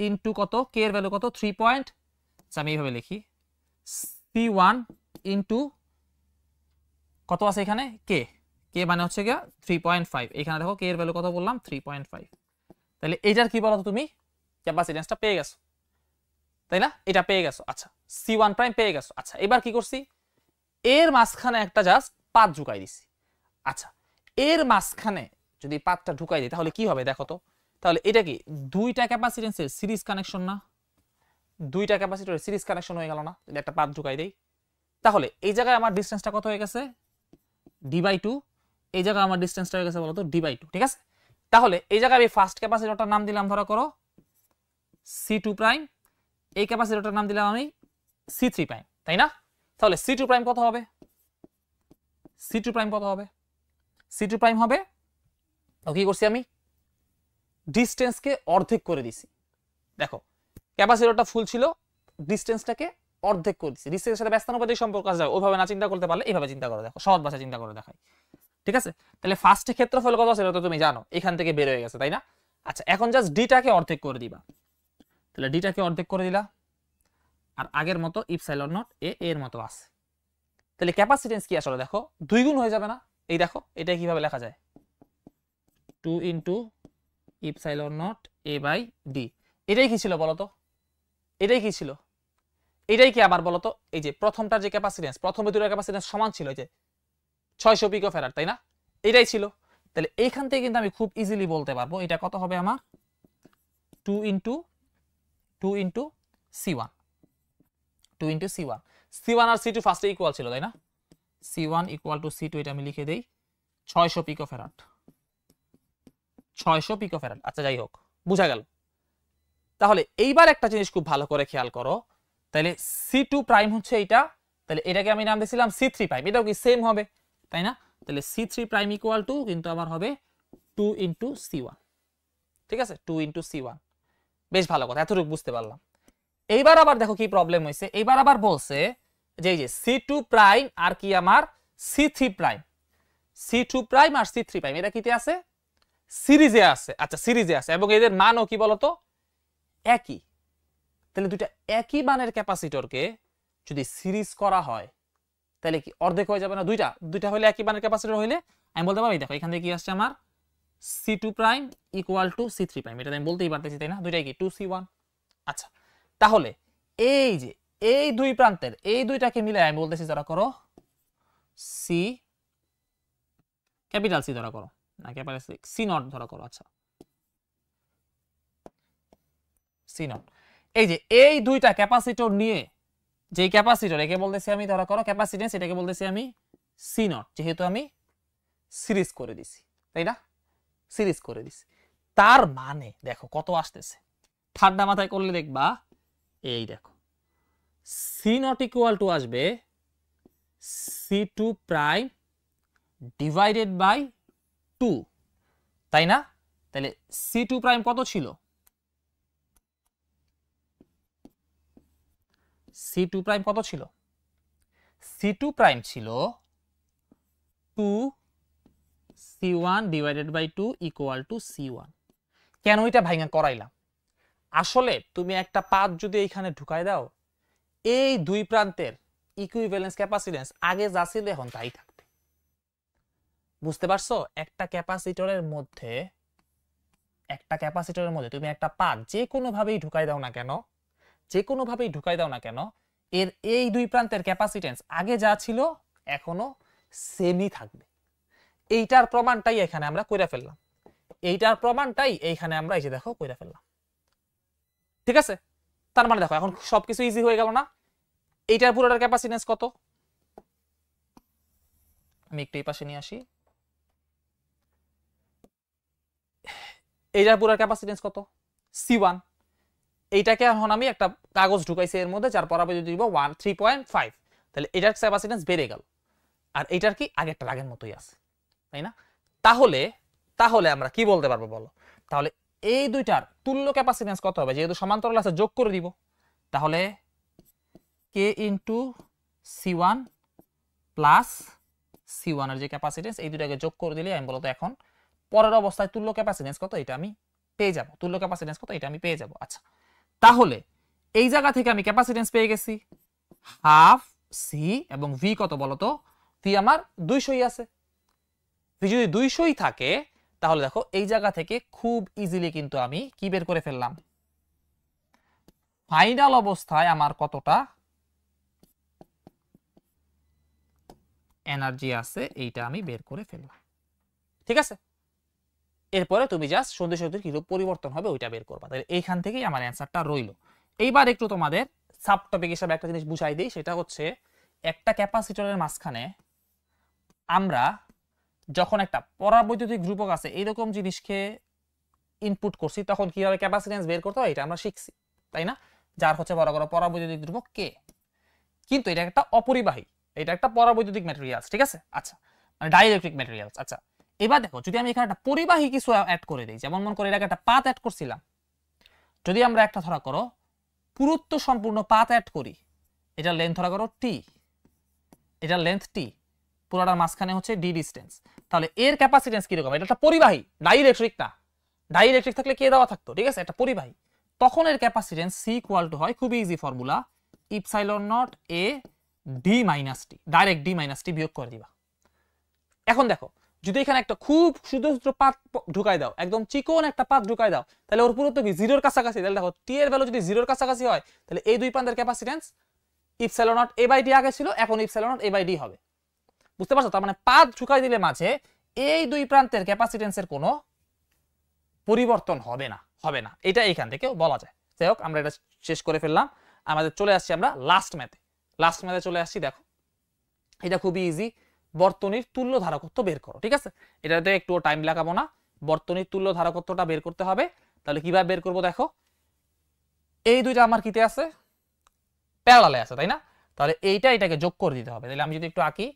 ইনটু কত কে এর ভ্যালু কত 3. আমি এইভাবে লিখি C1 ইনটু কত আছে এখানে কে, কে মানে হচ্ছে গিয়া 3.5, এখানে দেখো কে এর ভ্যালু কত বললাম 3.5। তাহলে এইটার কি বলতো তুমি ক্যাপাসিট্যান্সটা পেয়ে গেছো, তাই না? এটা পেয়ে গেছো। আচ্ছা C1 প্রাইম পেয়ে গেছো। আচ্ছা এবার কি করছি, এর মাঝখানে একটা জাস্ট পাত ঢুকাই দিছি। আচ্ছা এর মাঝখানে যদি পাতটা ঢুকাই দিই তাহলে কি হবে দেখো তো, তাহলে এটা কি দুইটা ক্যাপাসিট্যান্সের সিরিজ কানেকশন না, দুইটা ক্যাপাসিটরের সিরিজ কানেকশন হয়ে গেল না যদি একটা পাত ঢুকাই দেই? তাহলে এই জায়গায় আমার ডিসটেন্সটা কত হয়ে গেছে d/2, এই জায়গায় আমার ডিসটেন্সটা হয়ে গেছে বলতো d/2, ঠিক আছে? তাহলে এই জায়গায় আমি ফার্স্ট ক্যাপাসিটরটার নাম দিলাম ধরো করো C2 প্রাইম, এই ক্যাপাসিটরটার নাম দিলাম আমি C3 প্রাইম, তাই না? তাহলে C2 প্রাইম কত হবে, C2 প্রাইম কত হবে, C2 প্রাইম হবে, তো কি করছি আমি ডিসটেন্সকে অর্ধেক করে দিছি। দেখো ক্যাপাসিটরটা ফুল ছিল, ডিসটেন্সটাকে অর্ধেক করে দিছি, ডিসটেন্সের সাথে ব্যস্তানুপাতিক সম্পর্ক আছে, ওইভাবে না চিন্তা করতে পারলে এইভাবে চিন্তা করে দেখো, সহজ ভাষায় চিন্তা করে দেখাই, ঠিক আছে? তাহলে ফার্স্টে ক্ষেত্রফল কত ছিল তো তুমি জানো, এখান থেকে বের হয়ে গেছে, তাই না? আচ্ছা এখন জাস্ট ডিটাকে অর্ধেক করে দিবা, তাহলে ডিটাকে অর্ধেক করে দিলা, আর আগের মতো ইপসাইলন নট এ এর মতো আছে। তাহলে ক্যাপাসিটেন্স কি আসলে দেখো 2 গুণ হয়ে যাবে না? এই দেখো এটা কিভাবে লেখা যায়, 2 into epsilon naught A by D. এটাই কি ছিল বলতো, এটাই কি ছিল, এটাই কি আবার বলতো, এই যে প্রথমটার যে ক্যাপাসিটেন্স, প্রথম দুটোর ক্যাপাসিটেন্স সমান ছিল, এই যে 600 পিকোফ্যারাড, তাই না? এটাই ছিল। তাহলে এইখান থেকে কিন্তু আমি খুব ইজিলি বলতে পারবো এটা কত হবে আমার 2 ইনটু C1, 2 ইনটু C1 আর C2 ফার্স্টে ইকুয়াল ছিল, তাই না? C1 ইকুয়াল টু C2, এটা আমি লিখে দেই 600 পিকোফ্যারাড, 600 পিকোফ্যারাড। আচ্ছা যাই হোক বুঝা গেল। তাহলে এইবার একটা জিনিস খুব ভালো করে খেয়াল করো, তাহলে C2 প্রাইম হচ্ছে এইটা, তাহলে এটাকে আমি নাম দিয়েছিলাম C3 প্রাইম, এটাও কি সেম হবে, তাই না? তাহলে C3 প্রাইম ইকুয়াল টু কিন্তু আমার হবে 2 ইনটু C1, ঠিক আছে? 2 ইনটু C1, বেশ ভালো কথা, এতটুকু বুঝতে পারলাম। এইবার আবার দেখো কি প্রবলেম হয়েছে, এইবার আবার বলছে যে এই যে C2 প্রাইম আর কি আমার C3 প্রাইম, C2 প্রাইম আর C3 প্রাইম এটা কিতে আছে, সিরিজে আছে। আচ্ছা সিরিজে আছে এবং এদের মানও কি বলতো একই। তাহলে দুইটা একই মানের ক্যাপাসিটরকে যদি সিরিজ করা হয় তাহলে কি অর্ধেক হয়ে যাবে না? দুইটা হলে একই মানের ক্যাপাসিটর হইলে আমি বলতে পারি দেখো এখান থেকে কি আসছে আমার C2 prime equal to C3 prime, এটা আমি বলতেই পারতেছি, তাই না? দুইটাই কি 2C1। আচ্ছা তাহলে এই যে এই দুই প্রান্তের এই দুইটাকে মিলে আমি বলতেছি যারা করো C, ক্যাপিটাল সি ধরা করো, না ক্যাপিটাল সি নট ধরা করো। আচ্ছা সি নট, এই যে এই দুইটা ক্যাপাসিটর নিয়ে যে ক্যাপাসিটর একে বলতেছি আমি ধরা করো ক্যাপাসিটেন্স, এটাকে বলতেছি আমি সি নট, যেহেতু আমি সিরিজ করে দিছি, তাই না? সিরিজ করে দিছি, তার মানে দেখো কত আসতেছে, ঠান্ডা মাথায় করলে দেখবা এই দেখো সি নট ইকুয়াল টু আসবে C2 প্রাইম ডিভাইডেড বাই 2, তাই না? তাহলে C2 প্রাইম কত ছিল, C2 প্রাইম কত ছিল, C2 প্রাইম ছিল 2C1 divided by 2 equal to C1। কেন এটা ভাঙা করাইলাম? আসলে তুমি একটা পাথ যদি এখানে ঢুকাই দাও, এই দুই প্রান্তের ইকুইভ্যালেন্স ক্যাপাসিট্যান্স আগে যা ছিল এখন তাই থাকবে। বুঝতে পারছো? একটা ক্যাপাসিটরের মধ্যে তুমি একটা পাথ যে কোনো ভাবেই ঢুকাই দাও না কেন, এর এই দুই প্রান্তের ক্যাপাসিট্যান্স আগে যা ছিল এখনো সেমই থাকবে। এইটার প্রমাণটাই এখানে আমরা কইরা ফেললাম, এই যে দেখো কইরা ফেললাম। ঠিক আছে, তার মানে দেখো এখন সবকিছু ইজি হয়ে গেল না? এইটার পুরোটার ক্যাপাসিট্যান্স কত? আমি একটু এই পাশে নিয়ে আসি। এইটার পুরো ক্যাপাসিট্যান্স কত? C1। এইটাকে এখন আমি একটা কাগজ ঢুকাইছি এর মধ্যে, যার পরাবৈদ্যুতিক যদি দিব 3.5, তাহলে এটার ক্যাপাসিট্যান্স বেড়ে গেল। আর এইটার কি আগেরটা আগের মতোই আছে, তাই না? তাহলে আমরা কি বলতে পারবো বলো? তাহলে এই দুইটার তুল্য ক্যাপাসিট্যান্স কত হবে? যেহেতু সমান্তরাল আছে যোগ করে দিব, তাহলে K into C1 plus C1 এর যে ক্যাপাসিট্যান্স, এই দুটাকে যোগ করে দিলে আমি বলতো এখন পরের অবস্থায় তুল্য ক্যাপাসিট্যান্স কত এটা আমি পেয়ে যাব। আচ্ছা, তাহলে এই জায়গা থেকে আমি ক্যাপাসিট্যান্স পেয়ে গেছি হাফ সি, এবং ভি কত বলতো? ভি আমার 200ই আছে। ভি যদি 200ই থাকে তাহলে দেখো এই জায়গা থেকে খুব ইজিলি কিন্তু আমি কি বের করে ফেললাম, ফাইনাল অবস্থায় আমার কতটা এনার্জি আছে এইটা আমি বের করে ফেললাম। ঠিক আছে, এরপরে তুমি জাস্ট সন্ধি শক্তির কিরূপ পরিবর্তন হবে ওইটা বের করবা। তাহলে এইখান থেকেই আমার অ্যান্সারটা রইল। এইবার একটু তোমাদের সাব টপিক হিসাবে একটা জিনিস বুঝাই দিই, সেটা হচ্ছে একটা ক্যাপাসিটরের মাঝখানে আমরা যখন একটা পরাবৈদ্যুতিক ধ্রুবক আছে এইরকম জিনিসকে ইনপুট করছি, তখন কিভাবে ক্যাপাসিট্যান্স বের করতে হয় এটা আমরা শিখছি, তাই না? যার হচ্ছে বড় বড় পরাবৈদ্যুতিক ধ্রুবক কে। কিন্তু এটা একটা অপরিবাহী, এটা একটা পরাবৈদ্যুতিক ম্যাটেরিয়ালস। ঠিক আছে, আচ্ছা, মানে ডাইইলেকট্রিক ম্যাটেরিয়ালস। আচ্ছা, এবার দেখো যদি আমি এখানে একটা পরিবাহী কিছু অ্যাড করে দিই, যেমন মনে করে এটাকে একটা পাত অ্যাড করছিলাম, যদি আমরা একটা ধরা করো পুরুত্ব সম্পূর্ণ পাত অ্যাড করি, এটার লেন্থ ধরা করো টি, এটার লেন্থ টি, পুরোটার মাঝখানে হচ্ছে ডি ডিস্টেন্স, তাহলে এর ক্যাপাসিট্যান্স কিরকম? এটা একটা পরিবাহী, ডাইইলেকট্রিক না। ডাইইলেকট্রিক থাকলে কে দেওয়া থাকতো? ঠিক আছে, একটা পরিবাহী, তখন এর ক্যাপাসিট্যান্স সি ইকুয়াল টু হয়, খুবই easy formula, epsilon naught A D minus T, direct D minus T বিয়োগ করে দিবা। এখন দেখো যদি এখানে একটা খুব সুদূর পাত ঢুকাই দাও, একদম চিকন একটা পাত ঢুকাই দাও, তাহলে ওর পুরো তো কি জিরোর কাছাকাছি। তাহলে দেখো টি এর ভ্যালু যদি জিরোর কাছাকাছি হয়, তাহলে এই দুই প্রান্তের capacitance epsilon naught A by D আগে ছিল, এখন epsilon naught A by D হবে। বুঝতে পারছো? তার মানে পাত ঢুকাই দিলে মাঝে এই দুই প্রান্তের ক্যাপাসিট্যান্সের কোনো পরিবর্তন হবে না, এটা এইখান থেকে বলা যায়। যাই হোক, আমরা এটা শেষ করে ফেললাম। আমাদের চলে আসছি আমরা লাস্ট ম্যাথে চলে আসছি। দেখো এটা খুবই ইজি, বর্তনীর তুল্য ধারকত্ব বের করো। ঠিক আছে, এটাতে একটু টাইম লাগাবো না, বর্তনীর তুল্য ধারকত্বটা বের করতে হবে। তাহলে কিভাবে বের করবো? দেখো এই দুইটা আমার কিতে আছে, প্যারালালে আছে, তাই না? তাহলে এটাকে যোগ করে দিতে হবে। তাহলে আমি যদি একটু আঁকি,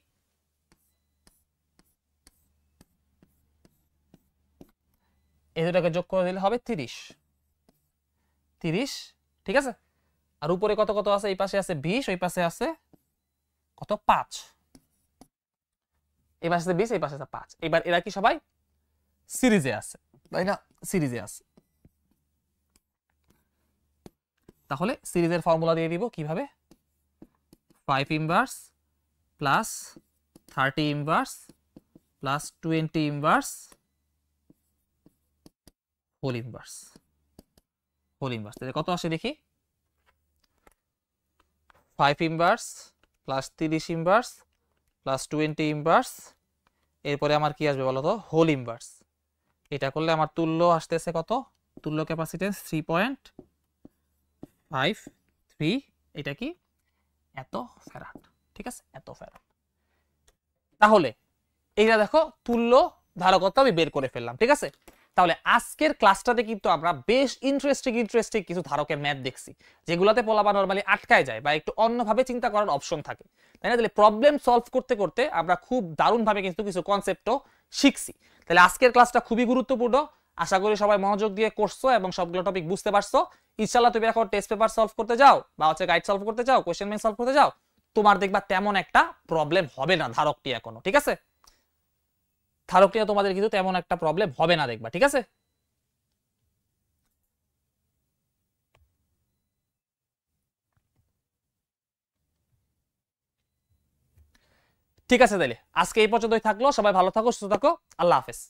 এই দুটাকে যোগ করে দিলে হবে 30। ঠিক আছে, আর উপরে কত কত আছে? এই পাশে আছে 20, ওই পাশে আছে কত? 5। এই পাশে আছে 20, এই পাশে আছে 5। এবার এরা কি সবাই সিরিজে আছে, তাই না? সিরিজে আছে। তাহলে সিরিজের ফর্মুলা দিয়ে দিব কিভাবে? 5 inverse plus 30 inverse plus 20 inverse whole inverse. তাহলে কত আসে দেখি? 5 inverse plus 30 inverse plus 20 inverse, এরপরে আমার কি আসবে বলো তো? Whole inverse. এটা করলে আমার তুল্য আসতেছে কত? তুল্য ক্যাপাসিট্যান্স 3.53। এটা কি? এত ফ্যারাড। ঠিক আছে, এত ফ্যারাড। তাহলে এইটা দেখো তুল্য ধারকত্ব আমি বের করে ফেললাম। ঠিক আছে, তাহলে আজকের ক্লাসটাতে কিন্তু আমরা বেশ ইন্টারেস্টিং কিছু ধারকের ম্যাথ দেখছি, যেগুলোতে পোলাপা নরমালি আটকায় যায় বা একটু অন্যভাবে চিন্তা করার অপশন থাকে, তাই না? তাহলে প্রবলেম সলভ করতে করতে আমরা খুব দারুণভাবে কিন্তু কিছু কনসেপ্টও শিখছি। তাহলে আজকের ক্লাসটা খুবই গুরুত্বপূর্ণ, আশা করি সবাই মনোযোগ দিয়ে করছো এবং সবগুলো টপিক বুঝতে পারছো। ইনশাআল্লাহ তুমি এখন টেস্ট পেপার সলভ করতে যাও বা হচ্ছে গাইড সলভ করতে যাও, কোশ্চেন ব্যাংক সলভ করতে যাও, তোমার দেখবা তেমন একটা প্রবলেম হবে না ধারক নিয়ে কোনো, ঠিক আছে? ধারক নিয়ে তোমাদের কিন্তু তেমন একটা প্রবলেম হবে না দেখবা, ঠিক আছে? ঠিক আছে, তাইলে আজকে এই পর্যন্তই থাকলো। সবাই ভালো থাকো, সুস্থ থাকো, আল্লাহ হাফেজ।